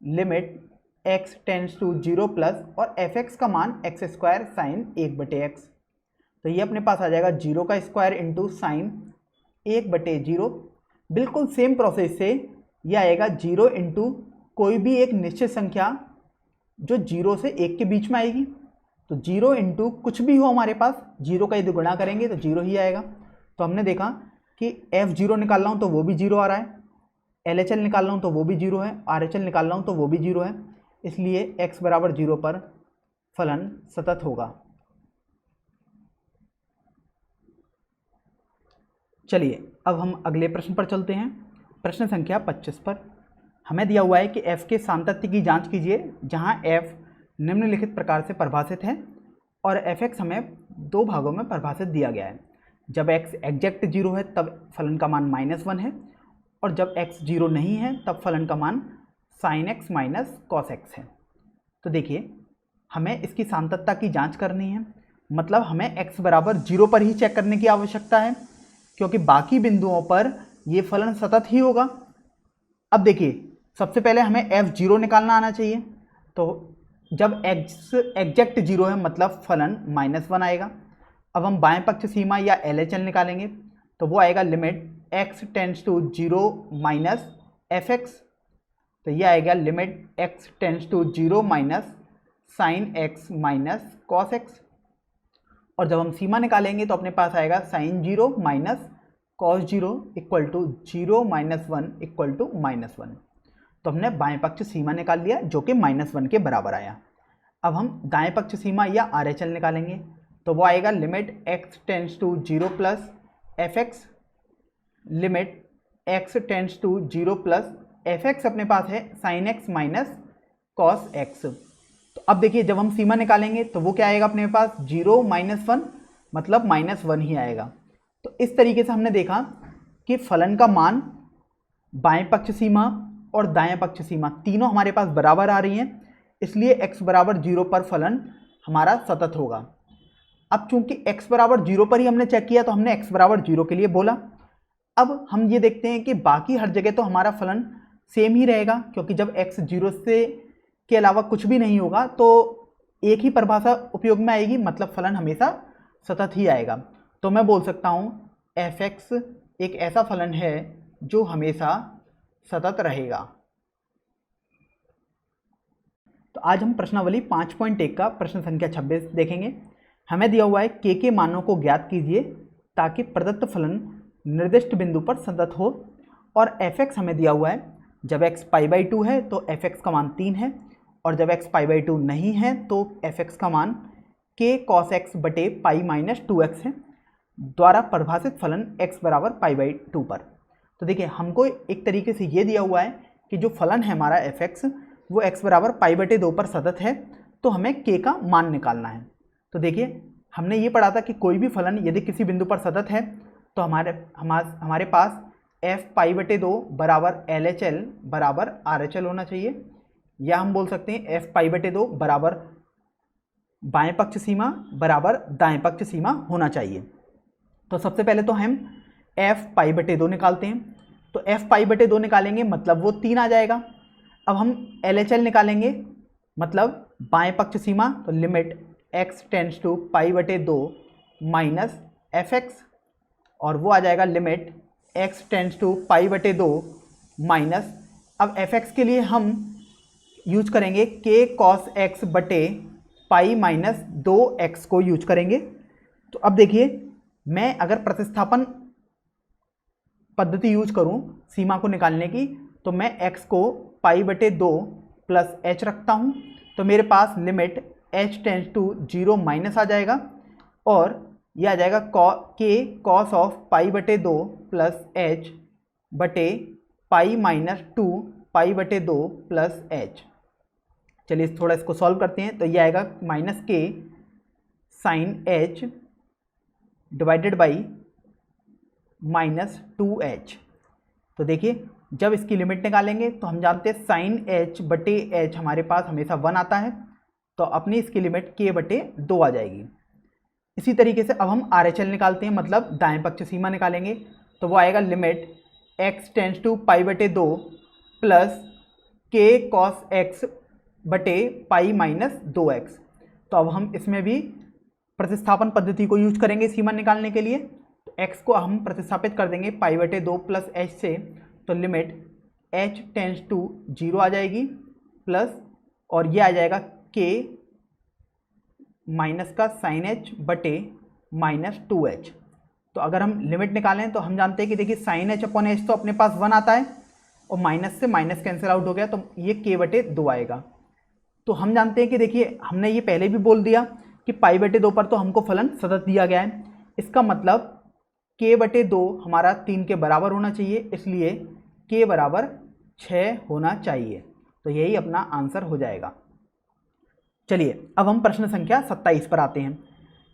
S1: limit x tends to 0 plus और fx का मान x स्क्वायर साइन 1/x। तो ये अपने पास आ जाएगा 0 का स्क्वायर इंटू साइन 1/0। बिल्कुल सेम प्रोसेस से ये आएगा 0 इंटू कोई भी एक निश्चित संख्या जो 0 से 1 के बीच में आएगी। तो 0 इंटू कुछ भी हो हमारे पास, 0 का यदि गुणा करेंगे तो 0 ही आएगा। तो हमने देखा कि f0 निकाल रहा हूँ तो वो भी 0 आ रहा है, LHL निकाल रहा हूँ तो वो भी 0 है, RHL निकाल रहा हूँ तो वो भी 0 है, इसलिए x बराबर 0 पर फलन सतत होगा। चलिए अब हम अगले प्रश्न पर चलते हैं। प्रश्न संख्या 25 पर हमें दिया हुआ है कि f के सामतत्य की जांच कीजिए, जहां f निम्नलिखित प्रकार से परिभाषित है और fx हमें दो भागों में परिभाषित दिया गया है। जब x एग्जैक्ट 0 है तब फलन का मान -1 है, और जब x 0 नहीं है तब फलन का मान sin x minus cos x है। तो देखिए हमें इसकी सामतत्ता की जांच करनी है, मतलब हमें x बराबर 0 पर ही चेक करने की आवश्यकता है, क्योंकि बाकी बिंदुओं पर ये फलन सतत ही होगा। अब देखिए सबसे पहले हमें f0 निकालना आना चाहिए। तो जब x एग्जैक्ट 0 है मतलब फलन -1 आएगा। अब हम बाएं पक्ष सीमा या LHL निकालेंगे, तो वो आएगा limit x tends to 0 minus fx। तो ये आएगा limit x tends to 0 minus sine x minus cos x। और जब हम सीमा निकालेंगे तो अपने पास आएगा sine 0 minus cos 0 equal to 0 minus 1 equal to -1। तो हमने बाएं पक्ष सीमा निकाल लिया जो कि -1 के बराबर आया। अब हम दाएं पक्ष सीमा या RHL निकालेंगे, तो वो आएगा limit x tends to 0 plus fx, limit x tends to 0 plus fx अपने पास है sine x minus cos x। तो अब देखिए जब हम सीमा निकालेंगे तो वो क्या आएगा अपने पास 0 माइनस 1, मतलब -1 ही आएगा। तो इस तरीके से हमने देखा कि फलन का मान बाएं पक्ष सीमा और दाएं पक्ष सीमा तीनों हमारे पास बराबर आ रही हैं, इसलिए x बराबर 0 पर फलन हमारा सतत होगा। अब चूंकि x बराबर 0 पर ही हमने चेक किया तो हमने x बराबर 0 के लिए बोला। अब हम ये देखते हैं कि बाकी हर जगह तो हमारा फलन सेम ही रहेगा, क्योंकि जब x 0 से के अलावा कुछ भी नहीं होगा तो एक ही परिभाषा उपयोग में आएगी, मतलब फलन हमेशा सतत ही आएगा। तो मैं बोल सकता हूँ fx एक ऐसा फलन है जो हमेशा सतत रहेगा। तो आज हम प्रश्नावली 5.1 का प्रश्न संख्या 26 देखेंगे। हमें दिया हुआ है k के मानों को ज्ञात कीजिए ताकि प्रदत्त फलन निर्दिष्ट बिंदु पर सतत हो, और fx हमें दिया हुआ है जब x π/2 है तो fx का मान 3 है, और जब x π/2 नहीं है तो fx का मान k cos x बटे पाई माइनस 2x है, द्वारा परिभाषित फलन x बराबर π/2 पर। तो देखिए हमको एक तरीके से ये दिया हुआ है कि जो फलन है हमारा fx वो x बराबर π/2 पर सतत है, तो हमें k का मान निकालना है। तो देखिए हमने ये पढ़ा था कि कोई भी फलन यदि किसी बिंदु पर सतत है तो हमारे पास f π/2 बराबर LHL बराबर RHL होना चाहिए, या हम बोल सकते हैं f π/2 बराबर बाएं पक्ष सीमा बराबर दाएं पक्ष सीमा होना चाहिए। तो सबसे पहले तो हम f π/2 निकालते हैं। तो एफ पाई बटे 2 निकालेंगे मतलब वो 3 आ जाएगा। अब हम LHL निकालेंगे, मतलब बाएं पक्ष सीमा, तो लिमिट x टेंड्स टू पाई बटे 2 माइनस fx, और वो आ जाएगा लिमिट x टेंड्स टू पाई बटे 2 माइनस, अब fx के लिए हम यूज करेंगे k cos x बटे पाई माइनस 2x को यूज करेंगे। तो अब देखिए, मैं अगर प्रतिस्थापन पद्धति यूज करूं सीमा को निकालने की, तो मैं x को पाई बटे 2 प्लस h रखता हूं, तो मेरे पास limit h tends to 0 minus आ जाएगा, और यह आ जाएगा k cos ऑफ पाई बटे 2 प्लस h बटे पाई माइनस 2 पाई बटे 2 प्लस h। चलिए थोड़ा इसको सॉल्व करते हैं, तो यह आएगा minus k sine h divided by minus 2h। तो देखिए, जब इसकी लिमिट निकालेंगे तो हम जानते हैं साइन h बटे h हमारे पास हमेशा 1 आता है, तो अपनी इसकी लिमिट k बटे 2 आ जाएगी। इसी तरीके से अब हम RHL निकालते हैं, मतलब दाएं पक्ष सीमा निकालेंगे, तो वो आएगा लिमिट x टेंड्स टू पाई बटे 2 प्लस k cos x बटे पाई माइनस 2x। तो अब हम इसमें भी प्रतिस्थापन पद्धति को यूज करेंगे सीमा निकालने के लिए। तो x को हम प्रतिस्थापित कर देंगे पाई बटे 2 प्लस h से, तो लिमिट h टेंड्स टू 0 आ जाएगी प्लस, और ये आ जाएगा k माइनस का साइन h बटे माइनस 2h। तो अगर हम लिमिट निकालें तो हम जानते हैं कि देखिए साइन h अपॉन h तो अपने पास 1 आता है, और माइनस से माइनस कैंसिल आउट हो गया, तो ये k बटे 2 आएगा। तो हम जानते हैं कि देखिए हमने ये पहले भी बोल दिया कि पाई बटे 2 पर तो हमको फलन सतत दिया गया है, इसका मतलब k बटे 2 हमारा 3 के बराबर होना चाहिए, इसलिए k बराबर 6 होना चाहिए। तो यही अपना आंसर हो जाएगा। चलिए अब हम प्रश्न संख्या 27 पर आते हैं।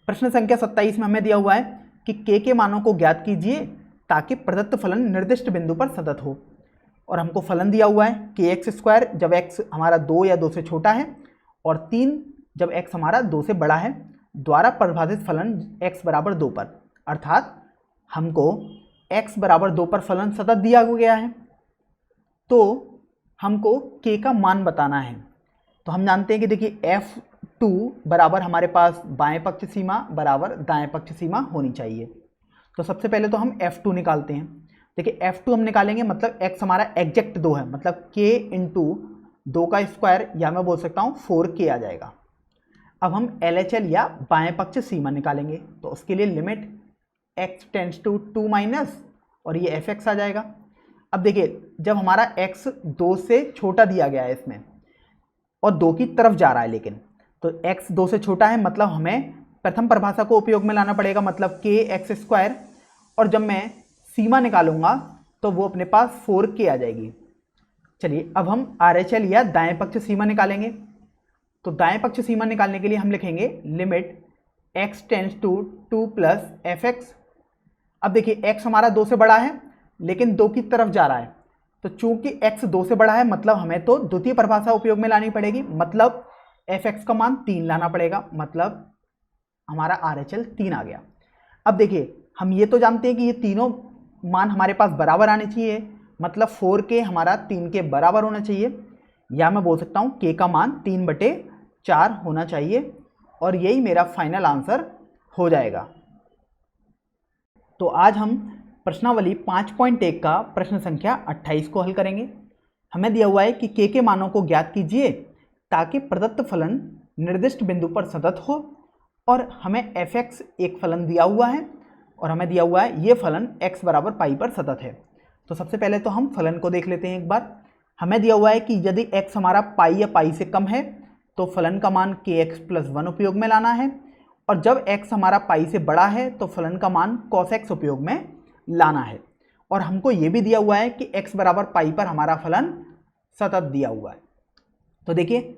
S1: प्रश्न संख्या 27 में हमें दिया हुआ है कि k के मानों को ज्ञात कीजिए ताकि प्रदत्त फलन निर्दिष्ट बिंदु पर सतत हो, और हमको फलन दिया हुआ है kx² जब x हमारा 2 या 2 से छोटा है, और 3 जब x हमारा 2 से बड़ा है, द्वारा परिभाषित फलन x बराबर 2 पर, अर्थात हमको x बराबर 2 पर फलन सतत दिया गया है, तो हमको k का मान बताना है। तो हम जानते हैं कि देखिए f2 बराबर हमारे पास बाएं पक्ष सीमा बराबर दाएं पक्ष सीमा होनी चाहिए। तो सबसे पहले तो हम f2 निकालते हैं। देखिए f2 हम निकालेंगे, मतलब x हमारा एग्जैक्ट 2 है, मतलब k इंटू 2 का स्क्वायर, या मैं बोल सकता हूँ 4k आ जाएगा। अब हम LHL या बाएं पक्ष सीमा निकालेंगे, तो उसके लिए limit x tends to 2 minus, और ये fx आ जाएगा। अब देखिए जब हमारा x 2 से छोटा दिया गया है इसमें, और 2 की तरफ जा रहा है, लेकिन तो x 2 से छोटा है, मतलब हमें प्रथम परिभाषा को उपयोग में लाना पड़ेगा, मतलब kx², और जब मैं सीमा निकालूंगा तो वो अपने पास 4k आ जाएगी। चलिए अब हम RHL या दाएं पक्ष सीमा निकालेंगे। तो दाएं पक्ष सीमा निकालने के लिए हम लिखेंगे limit x tends to 2 plus fx। अब देखिए x हमारा 2 से बड़ा है, लेकिन 2 की तरफ जा रहा है, तो चूंकि x 2 से बड़ा है, मतलब हमें तो द्वितीय परिभाषा उपयोग में लानी पड़ेगी, मतलब fx का मान 3 लाना पड़ेगा, मतलब हमारा RHL 3 आ गया। अब देखिए हम ये तो जानते हैं कि ये तीनों मान हमारे पास बराबर आने चाहिए, मतलब 4k हमारा 3 के बराबर होना चाहिए, या मैं बोल सकता हूँ k का मान 3/4 होना चाहिए, और यही मेरा फाइनल आंसर हो जाएगा। तो आज हम प्रश्नावली 5.1 का प्रश्न संख्या 28 को हल करेंगे। हमें दिया हुआ है कि k के मानों को ज्ञात कीजिए ताकि प्रदत्त फलन निर्दिष्ट बिंदु पर सतत हो, और हमें fx एक फलन दिया हुआ है, और हमें दिया हुआ है ये फलन x बराबर पाई पर सतत है। तो सबसे पहले तो हम फलन को देख लेते हैं एक बार। हमें दिया हुआ है कि यदि x हमारा पाई या पाई से कम है तो फलन का मान kx+1 उपयोग में लाना है, और जब x हमारा पाई से बड़ा है तो फलन का मान cos x उपयोग में लाना है। और हमको ये भी दिया हुआ है कि x बराबर पाई पर हमारा फलन सतत दिया हुआ है। तो देखिए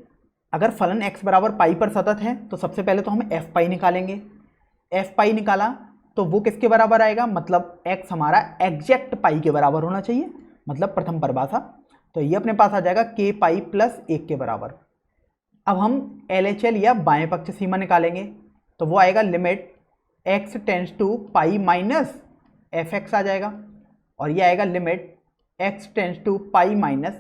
S1: अगर फलन x बराबर पाई पर सतत है तो सबसे पहले तो हम f पाई निकालेंगे। f पाई निकाला तो वो किसके बराबर आएगा, मतलब x हमारा एग्जैक्ट पाई के बराबर होना चाहिए, मतलब प्रथम परिभाषा। तो ये अपने पास आ जाएगा k पाई प्लस 1 के बराबर। अब हम LHL या बाएं पक्ष सीमा निकालेंगे, तो वो आएगा limit x tends to pi minus fx आ जाएगा, और ये आएगा limit x tends to pi minus,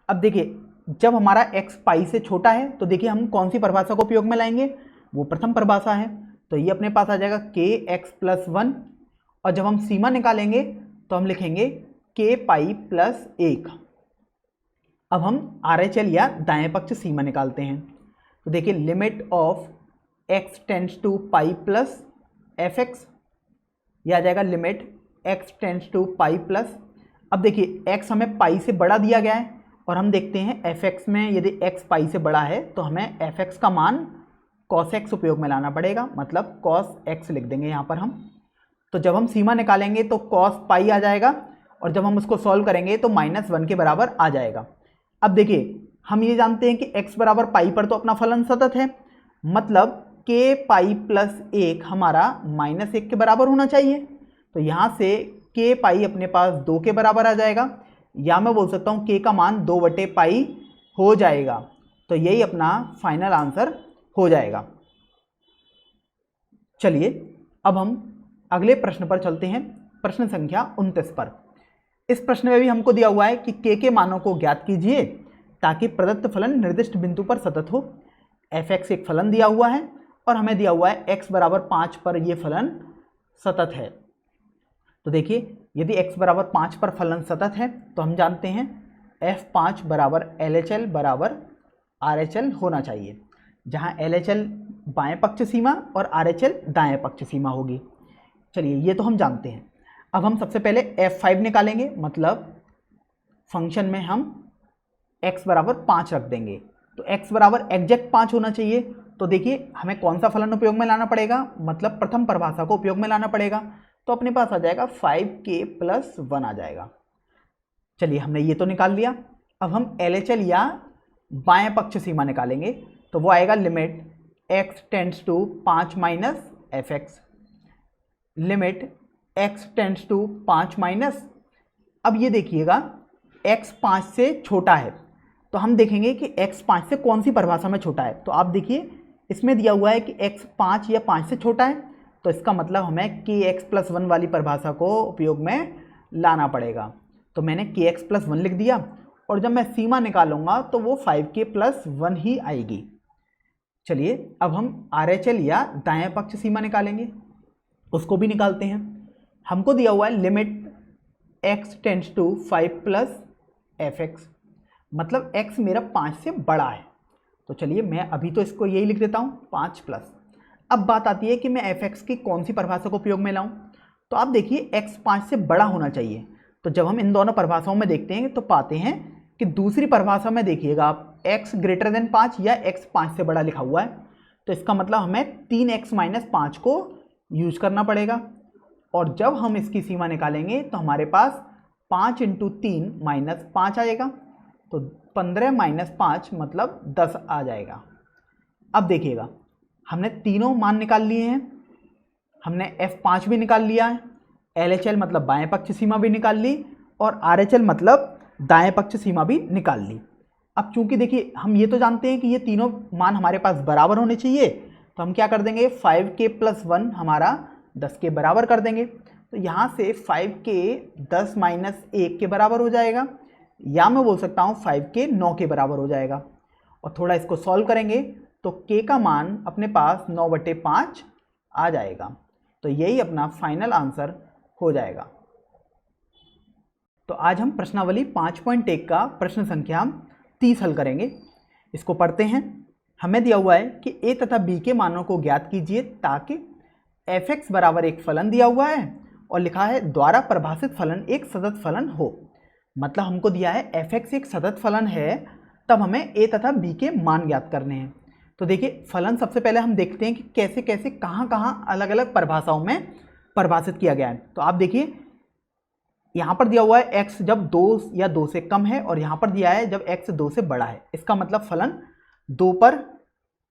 S1: अब देखिए जब हमारा x पाई से छोटा है तो देखिए हम कौन सी परिभाषा को उपयोग में लाएंगे, वो प्रथम परिभाषा है, तो ये अपने पास आ जाएगा kx प्लस 1, और जब हम सीमा निकालेंगे तो हम लिखेंगे k पाई प्लस 1। अब हम RHL या दाएं पक्ष सीमा निकालते हैं, तो देखिए limit of x tends to pi plus fx, यह आ जाएगा limit x tends to pi plus, अब देखिए x हमें पाई से बड़ा दिया गया है और हम देखते हैं fx में यदि x पाई से बड़ा है तो हमें fx का मान cos x उपयोग में लाना पड़ेगा, मतलब cos x लिख देंगे यहाँ पर हम। तो जब हम सीमा निकालेंगे तो cos पाई आ जाएगा और जब हम उसको सॉल्व करेंगे तो -1 के बराबर आ जाएगा। अब देखिए हम ये जानते हैं कि x बराबर पाई पर तो अपना फलन सतत है, मतलब k पाई प्लस 1 हमारा -1 के बराबर होना चाहिए, तो यहाँ से k पाई अपने पास 2 के बराबर आ जाएगा, या मैं बोल सकता हूँ k का मान 2/पाई हो जाएगा, तो यही अपना फाइनल आंसर हो जाएगा। चलिए अब हम अगले प्रश्न पर चलते हैं, प्रश्न संख्या 29 पर। इस प्रश्न में भी हमको दिया हुआ है कि k के मानों को ज्ञात कीजिए ताकि प्रदत्त फलन निर्दिष्ट बिंदु पर सतत हो। fx एक फलन दिया हुआ है और हमें दिया हुआ है x बराबर 5 पर यह फलन सतत है। तो देखिए यदि x बराबर 5 पर फलन सतत है तो हम जानते हैं f5 बराबर LHL बराबर RHL होना चाहिए, जहां LHL बाएं पक्ष सीमा और RHL दाएं पक्ष सीमा होगी। चलिए ये तो हम जानते हैं। अब हम सबसे पहले f5 निकालेंगे, मतलब फंक्शन में हम x बराबर 5 रख देंगे, तो x बराबर एग्जैक्ट 5 होना चाहिए। तो देखिए हमें कौन सा फलन उपयोग में लाना पड़ेगा, मतलब प्रथम परिभाषा को उपयोग में लाना पड़ेगा, तो अपने पास आ जाएगा 5k प्लस 1 आ जाएगा। चलिए हमने ये तो निकाल लिया। अब हम LHL या बाएं पक्ष सीमा निकालेंगे, तो वो आएगा limit x tends to 5 minus fx, limit x tends to 5 minus, अब ये देखिएगा x 5 से छोटा है, तो हम देखेंगे कि x 5 से कौन सी परिभाषा में छोटा है। तो आप देखिए इसमें दिया हुआ है कि x 5 या 5 से छोटा है, तो इसका मतलब हमें kx प्लस 1 वाली परिभाषा को उपयोग में लाना पड़ेगा। तो मैंने kx प्लस 1 लिख दिया और जब मैं सीमा निकालूंगा तो वो 5k प्लस 1 ही आएगी। चलिए अब हम RHL या दाएं पक्ष सीमा निकालेंगे, उसको भी निकालते हैं। हमको दिया हुआ है limit x tends to 5 plus fx, मतलब x मेरा 5 से बड़ा है, तो चलिए मैं अभी तो इसको यही लिख देता हूँ 5 प्लस। अब बात आती है कि मैं fx की कौन सी परिभाषा को उपयोग में लाऊं, तो आप देखिए x 5 से बड़ा होना चाहिए। तो जब हम इन दोनों परिभाषाओं में देखते हैं तो पाते हैं कि दूसरी परिभाषा में देखिएगा आप x ग्रेटर देन 5 या x 5 से बड़ा लिखा हुआ है, तो इसका मतलब हमें 3x माइनस 5 को यूज करना पड़ेगा। और जब हम इसकी सीमा निकालेंगे तो हमारे पास 5 इंटू 3 माइनस 5 आएगा, तो 15 माइनस 5 मतलब 10 आ जाएगा। अब देखिएगा हमने तीनों मान निकाल लिए हैं, हमने f5 भी निकाल लिया है, LHL मतलब बाएं पक्ष सीमा भी निकाल ली और RHL मतलब दाएं पक्ष सीमा भी निकाल ली। अब चूंकि देखिए हम ये तो जानते हैं कि ये तीनों मान हमारे पास बराबर होने चाहिए, तो हम क्या कर देंगे 5k प्लस 1 हमारा 10 के बराबर कर देंगे। तो यहाँ से 5k 10 माइनस 1 के बराबर हो जाएगा, या मैं बोल सकता हूँ 5k 9 के बराबर हो जाएगा। और थोड़ा इसको सॉल्व करेंगे तो k का मान अपने पास 9/5 आ जाएगा, तो यही अपना फाइनल आंसर हो जाएगा। तो आज हम प्रश्नावली 5.1 का प्रश्न संख्या 30 हल करेंगे। इसको पढ़ते हैं। हमें दिया हुआ है कि a तथा b के मानों को ज्ञात कीजिए ताकि fx बराबर एक फलन दिया हुआ है और लिखा है द्वारा परिभाषित फलन एक सतत फलन हो। मतलब हमको दिया है fx एक सतत फलन है, तब हमें a तथा b के मान ज्ञात करने हैं। तो देखिए फलन सबसे पहले हम देखते हैं कि कैसे कैसे कहाँ अलग अलग परिभाषाओं में परिभाषित किया गया है। तो आप देखिए यहाँ पर दिया हुआ है x जब 2 या 2 से कम है और यहाँ पर दिया है जब x 2 से बड़ा है। इसका मतलब फलन 2 पर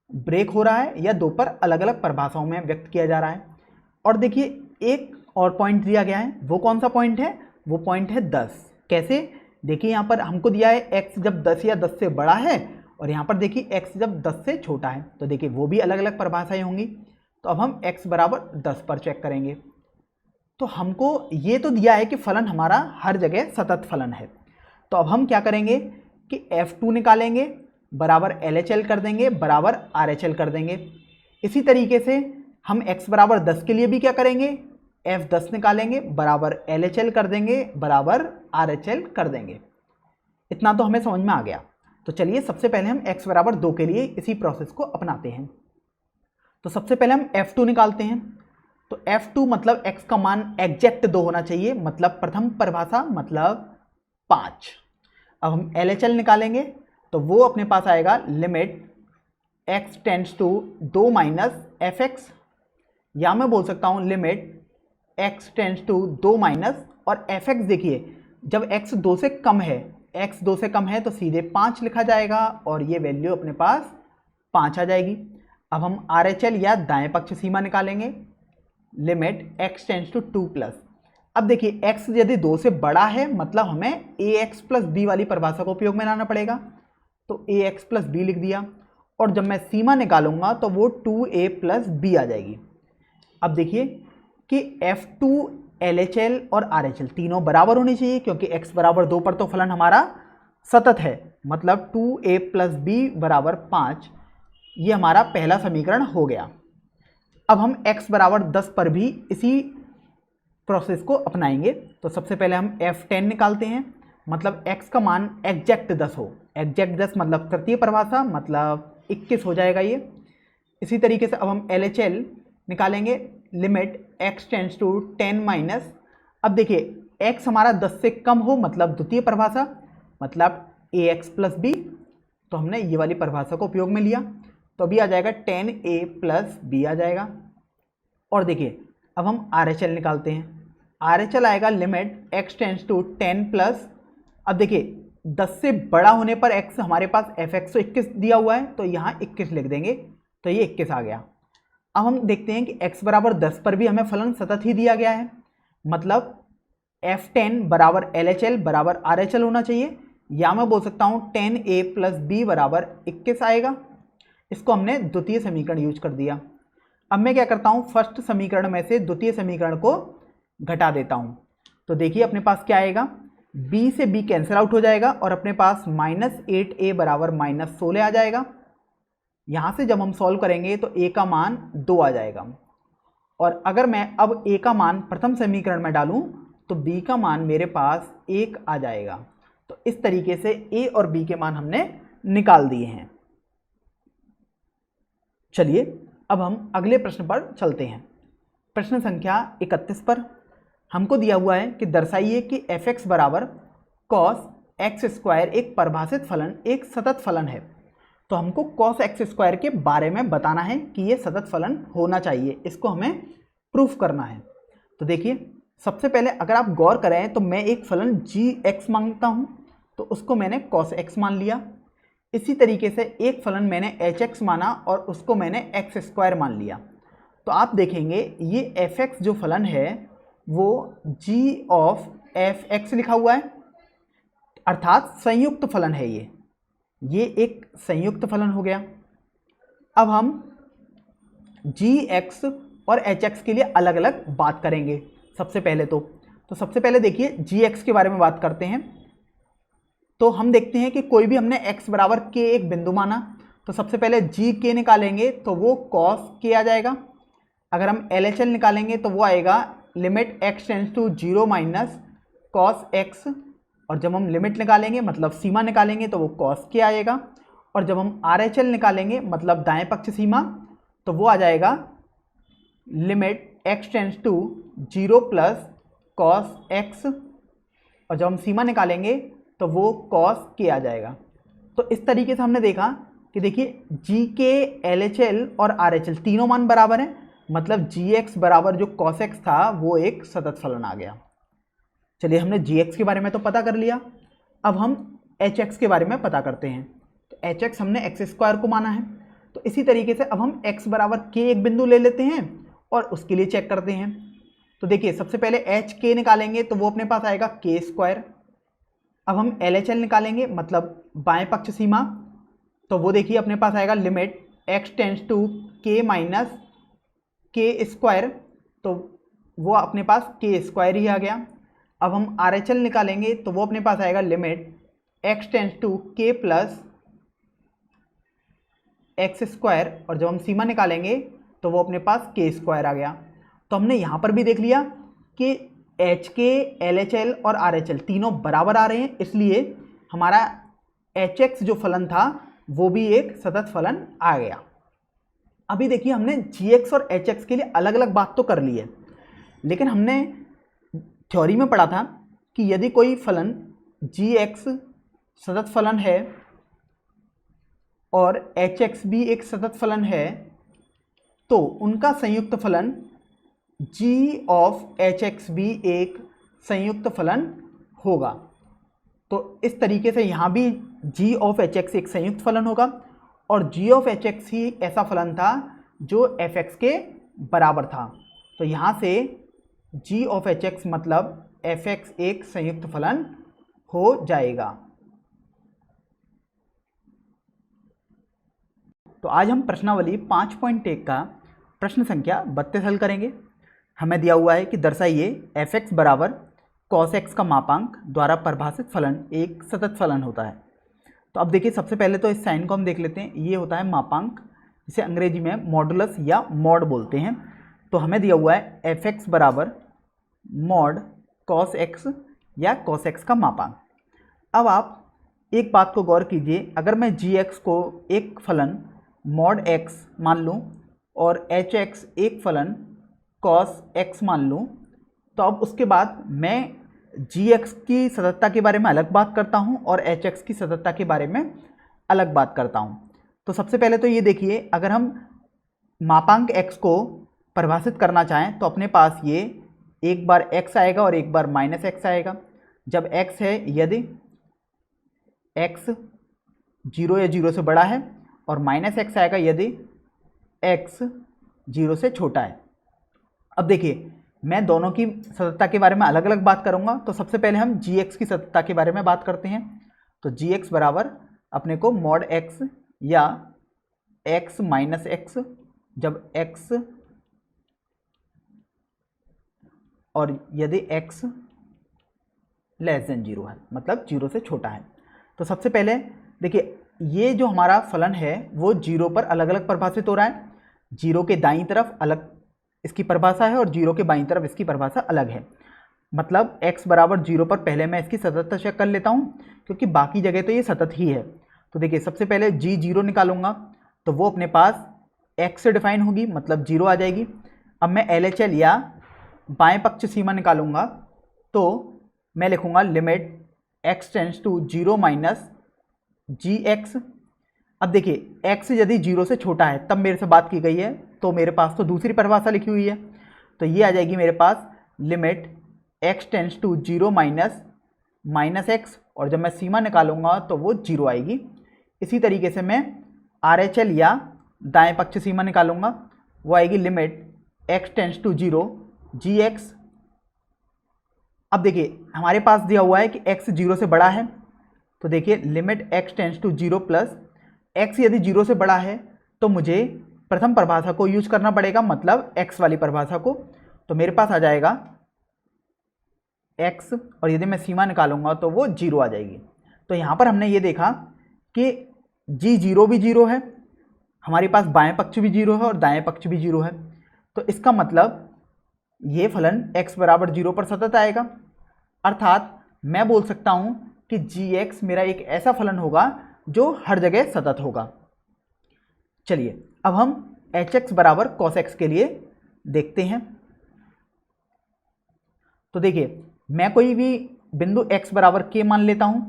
S1: ब्रेक हो रहा है या 2 पर अलग अलग परिभाषाओं में व्यक्त किया जा रहा है। और देखिए एक और पॉइंट दिया गया है, वो कौन सा पॉइंट है, वो पॉइंट है 10। कैसे, देखिए यहाँ पर हमको दिया है x जब 10 या 10 से बड़ा है और यहाँ पर देखिए x जब 10 से छोटा है, तो देखिए वो भी अलग अलग परिभाषाएं होंगी। तो अब हम x बराबर 10 पर चेक करेंगे। तो हमको ये तो दिया है कि फलन हमारा हर जगह सतत फलन है। तो अब हम क्या करेंगे कि F2 निकालेंगे बराबर LHL कर देंगे बराबर RHL कर देंगे। इसी तरीके से हम x बराबर 10 के लिए भी क्या करेंगे, F10 निकालेंगे बराबर LHL कर देंगे बराबर RHL कर देंगे। इतना तो हमें समझ में आ गया। तो चलिए सबसे पहले हम x बराबर 2 के लिए इसी प्रोसेस को अपनाते हैं। तो सबसे पहले हम F2 निकालते हैं। तो F2 मतलब x का मान एग्जैक्ट 2 होना चाहिए, मतलब प्रथम परिभाषा मतलब 5। अब हम LHL निकालेंगे तो वो अपने पास आएगा limit x tends to 2 minus fx, या मैं बोल सकता हूँ limit x tends to 2 minus और fx। देखिए जब x 2 से कम है, x 2 से कम है तो सीधे 5 लिखा जाएगा और ये वैल्यू अपने पास 5 आ जाएगी। अब हम RHL या दाएं पक्ष सीमा निकालेंगे, limit x tends to 2 plus. अब देखिए x यदि 2 से बड़ा है मतलब हमें ax प्लस b वाली परिभाषा का उपयोग में लाना पड़ेगा, तो ax प्लस b लिख दिया और जब मैं सीमा निकालूंगा तो वो 2a प्लस b आ जाएगी। अब देखिए कि F2, LHL और RHL तीनों बराबर होनी चाहिए, क्योंकि x बराबर 2 पर तो फलन हमारा सतत है, मतलब 2a प्लस b बराबर 5। ये हमारा पहला समीकरण हो गया। अब हम x बराबर 10 पर भी इसी प्रोसेस को अपनाएंगे। तो सबसे पहले हम F10 निकालते हैं, मतलब x का मान एग्जैक्ट 10 हो। एग्जैक्ट 10 मतलब तृतीय परिभाषा मतलब 21 हो जाएगा ये। इसी तरीके से अब हम LHL निकालेंगे, limit x tends to 10 minus. अब देखिए x हमारा 10 से कम हो मतलब द्वितीय परिभाषा मतलब ax प्लस b, तो हमने ये वाली परिभाषा को उपयोग में लिया, तो अभी आ जाएगा 10a प्लस b आ जाएगा। और देखिए अब हम RHL निकालते हैं, RHL आएगा limit x tends to 10 plus. अब देखिए 10 से बड़ा होने पर x हमारे पास fx तो 21 दिया हुआ है, तो यहाँ 21 लिख देंगे, तो ये 21 आ गया। अब हम देखते हैं कि x बराबर 10 पर भी हमें फलन सतत ही दिया गया है, मतलब F10 बराबर LHL बराबर RHL होना चाहिए, या मैं बोल सकता हूँ 10a प्लस b बराबर 21 आएगा। इसको हमने द्वितीय समीकरण यूज कर दिया। अब मैं क्या करता हूँ, फर्स्ट समीकरण में से द्वितीय समीकरण को घटा देता हूँ। तो देखिए अपने पास क्या आएगा, b से b कैंसिल आउट हो जाएगा और अपने पास -8a बराबर -16 आ जाएगा। यहाँ से जब हम सॉल्व करेंगे तो a का मान 2 आ जाएगा, और अगर मैं अब a का मान प्रथम समीकरण में डालूं तो b का मान मेरे पास 1 आ जाएगा। तो इस तरीके से a और b के मान हमने निकाल दिए हैं। चलिए अब हम अगले प्रश्न पर चलते हैं। प्रश्न संख्या 31 पर हमको दिया हुआ है कि दर्शाइए कि fx बराबर cos x स्क्वायर एक परिभाषित फलन एक सतत फलन है। तो हमको cos x स्क्वायर के बारे में बताना है कि ये सतत फलन होना चाहिए, इसको हमें प्रूफ करना है। तो देखिए सबसे पहले अगर आप गौर करें तो मैं एक फलन gx मांगता हूँ, तो उसको मैंने cos x मान लिया। इसी तरीके से एक फलन मैंने hx माना और उसको मैंने x स्क्वायर मान लिया। तो आप देखेंगे ये fx जो फलन है वो g ऑफ fx लिखा हुआ है, अर्थात संयुक्त फलन है ये एक संयुक्त फलन हो गया। अब हम gx और hx के लिए अलग अलग बात करेंगे। सबसे पहले तो सबसे पहले देखिए gx के बारे में बात करते हैं। तो हम देखते हैं कि कोई भी हमने x बराबर k एक बिंदु माना, तो सबसे पहले gk निकालेंगे तो वो cos k आ जाएगा। अगर हम LHL निकालेंगे तो वो आएगा limit x tends to 0 minus cos x, और जब हम लिमिट निकालेंगे मतलब सीमा निकालेंगे तो वो cos k आएगा। और जब हम RHL निकालेंगे मतलब दाएं पक्ष सीमा, तो वो आ जाएगा limit x tends to 0 plus cos x, और जब हम सीमा निकालेंगे तो वो cos k आ जाएगा। तो इस तरीके से हमने देखा कि देखिए gk, LHL और RHL तीनों मान बराबर हैं, मतलब gx बराबर जो cos x था वो एक सतत फलन आ गया। चलिए हमने gx के बारे में तो पता कर लिया, अब हम hx के बारे में पता करते हैं। तो hx हमने x स्क्वायर को माना है, तो इसी तरीके से अब हम x बराबर k एक बिंदु ले लेते हैं और उसके लिए चेक करते हैं। तो देखिए सबसे पहले hk निकालेंगे तो वो अपने पास आएगा k स्क्वायर। अब हम LHL निकालेंगे मतलब बाएं पक्ष सीमा, तो वो देखिए अपने पास आएगा limit x tends to k minus k square, तो वो अपने पास के स्क्वायर ही आ गया। अब हम RHL निकालेंगे तो वो अपने पास आएगा लिमिट x टेंस टू के प्लस एक्स स्क्वायर, और जब हम सीमा निकालेंगे तो वो अपने पास के स्क्वायर आ गया। तो हमने यहाँ पर भी देख लिया कि HK, LHL और RHL तीनों बराबर आ रहे हैं, इसलिए हमारा HX जो फलन था वो भी एक सतत फलन आ गया। अभी देखिए हमने GX और HX के लिए अलग अलग बात तो कर ली है, लेकिन हमने थ्योरी में पढ़ा था कि यदि कोई फलन GX सतत फलन है और HX भी एक सतत फलन है तो उनका संयुक्त फलन G ऑफ HX भी एक संयुक्त फलन होगा। तो इस तरीके से यहाँ भी G ऑफ HX एक संयुक्त फलन होगा और G ऑफ HX ही ऐसा फलन था जो fx के बराबर था। तो यहाँ से G ऑफ HX मतलब fx एक संयुक्त फलन हो जाएगा। तो आज हम प्रश्नावली 5.1 का प्रश्न संख्या 32 हल करेंगे। हमें दिया हुआ है कि दर्शाइए fx बराबर cos x का मापांक द्वारा परिभाषित फलन एक सतत फलन होता है। तो अब देखिए सबसे पहले तो इस साइन को हम देख लेते हैं। ये होता है मापांक, जिसे अंग्रेजी में मॉडुलस या मॉड बोलते हैं। तो हमें दिया हुआ है fx बराबर मॉड cos x या cos x का मापांक। अब आप एक बात को गौर कीजिए, अगर मैं gx को एक फलन मॉड x मान लूँ और hx एक फलन cos x मान लूँ, तो अब उसके बाद मैं gx की सततता के बारे में अलग बात करता हूँ और hx की सततता के बारे में अलग बात करता हूँ। तो सबसे पहले तो ये देखिए, अगर हम मापांक x को परिभाषित करना चाहें तो अपने पास ये एक बार x आएगा और एक बार माइनस x आएगा। जब x है यदि x 0 या 0 से बड़ा है, और माइनस x आएगा यदि x 0 से छोटा है। अब देखिए मैं दोनों की सततता के बारे में अलग अलग बात करूंगा। तो सबसे पहले हम gx की सततता के बारे में बात करते हैं। तो gx बराबर अपने को मॉड x या x माइनस x, जब x और यदि x लेस देन 0 है, मतलब 0 से छोटा है। तो सबसे पहले देखिए ये जो हमारा फलन है वो 0 पर अलग अलग परिभाषित हो रहा है। 0 के दाईं तरफ अलग इसकी परिभाषा है और 0 के बाईं तरफ इसकी परिभाषा अलग है। मतलब x बराबर 0 पर पहले मैं इसकी सततता चेक कर लेता हूँ, क्योंकि बाकी जगह तो ये सतत ही है। तो देखिए सबसे पहले g0 निकालूंगा तो वो अपने पास x से डिफाइन होगी, मतलब 0 आ जाएगी। अब मैं LHL या बाएं पक्ष सीमा निकालूंगा तो मैं लिखूंगा limit x tends to 0 minus gx। अब देखिए x यदि 0 से छोटा है तब मेरे से बात की गई है, तो मेरे पास तो दूसरी परिभाषा लिखी हुई है। तो ये आ जाएगी मेरे पास limit x tends to 0 minus x, और जब मैं सीमा निकालूंगा तो वो 0 आएगी। इसी तरीके से मैं RHL या दाएं पक्ष सीमा निकालूंगा, वो आएगी limit x tends to 0 gx। अब देखिए हमारे पास दिया हुआ है कि x 0 से बड़ा है, तो देखिए limit x tends to 0 plus x यदि 0 से बड़ा है तो मुझे प्रथम परिभाषा को यूज करना पड़ेगा, मतलब x वाली परिभाषा को। तो मेरे पास आ जाएगा x, और यदि मैं सीमा निकालूंगा तो वो 0 आ जाएगी। तो यहाँ पर हमने ये देखा कि g0 भी 0 है, हमारे पास बाएं पक्ष भी 0 है और दाएं पक्ष भी 0 है। तो इसका मतलब ये फलन x बराबर 0 पर सतत आएगा। अर्थात मैं बोल सकता हूँ कि gx मेरा एक ऐसा फलन होगा जो हर जगह सतत होगा। चलिए अब हम hx बराबर cos x के लिए देखते हैं। तो देखिए मैं कोई भी बिंदु x बराबर k मान लेता हूं,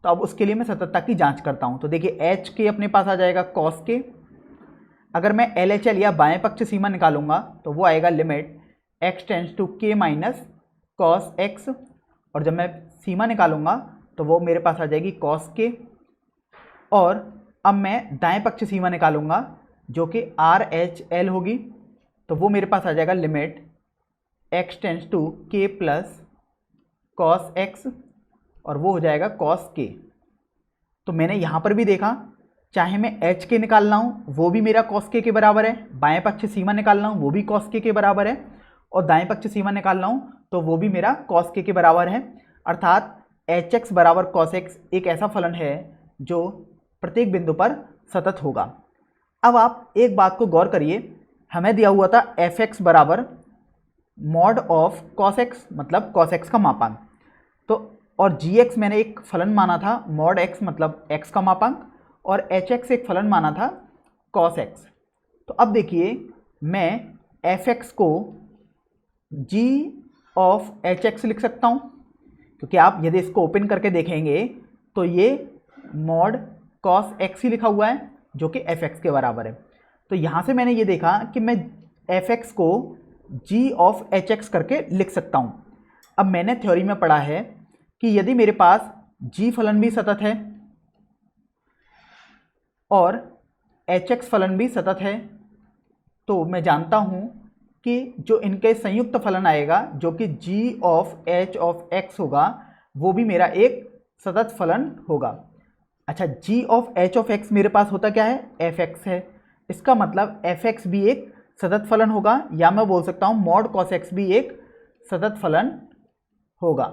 S1: तो अब उसके लिए मैं सततता की जांच करता हूं। तो देखिए एच के अपने पास आ जाएगा cos k। अगर मैं LHL या बाएं पक्ष सीमा निकालूंगा तो वो आएगा limit x tends to k minus cos x, और जब मैं सीमा निकालूंगा तो वो मेरे पास आ जाएगी cos k। और अब मैं दाएं पक्ष सीमा निकालूंगा जो कि RHL होगी, तो वो मेरे पास आ जाएगा limit x tends to k plus cos x, और वो हो जाएगा cos k। तो मैंने यहाँ पर भी देखा, चाहे मैं h के निकाल रहा हूँ वो भी मेरा cos k के बराबर है, बाएं पक्ष सीमा निकाल रहा हूँ वो भी cos k के बराबर है, और दाएं पक्ष सीमा निकाल रहा हूँ तो वो भी मेरा कॉस के बराबर है, अर्थात एच एक्स बराबर कॉस एक्स एक ऐसा फलन है जो प्रत्येक बिंदु पर सतत होगा। अब आप एक बात को गौर करिए, हमें दिया हुआ था एफ एक्स बराबर मॉड ऑफ कॉस एक्स, मतलब कॉस एक्स का मापांक, तो और जी एक्स मैंने एक फलन माना था मॉड एक्स मतलब एक्स का मापांक, और एच एक्स एक फलन माना था कॉस एक्स। तो अब देखिए मैं एफ एक्स को जी ऑफ एच एक्स लिख सकता हूँ, क्योंकि आप यदि इसको ओपन करके देखेंगे तो ये मॉड कॉस एक्स ही लिखा हुआ है जो कि एफ एक्स के बराबर है। तो यहाँ से मैंने ये देखा कि मैं एफ एक्स को जी ऑफ एच एक्स करके लिख सकता हूँ। अब मैंने थ्योरी में पढ़ा है कि यदि मेरे पास जी फलन भी सतत है और एच एक्स फलन भी सतत है, तो मैं जानता हूँ कि जो इनके संयुक्त फलन आएगा जो कि जी ऑफ एक्स होगा वो भी मेरा एक सतत फलन होगा। अच्छा, जी ऑफ एच ऑफ एक्स मेरे पास होता क्या है, एफ एक्स है, इसका मतलब एफ एक्स भी एक सतत फलन होगा, या मैं बोल सकता हूँ मॉड कॉस एक्स भी एक सतत फलन होगा।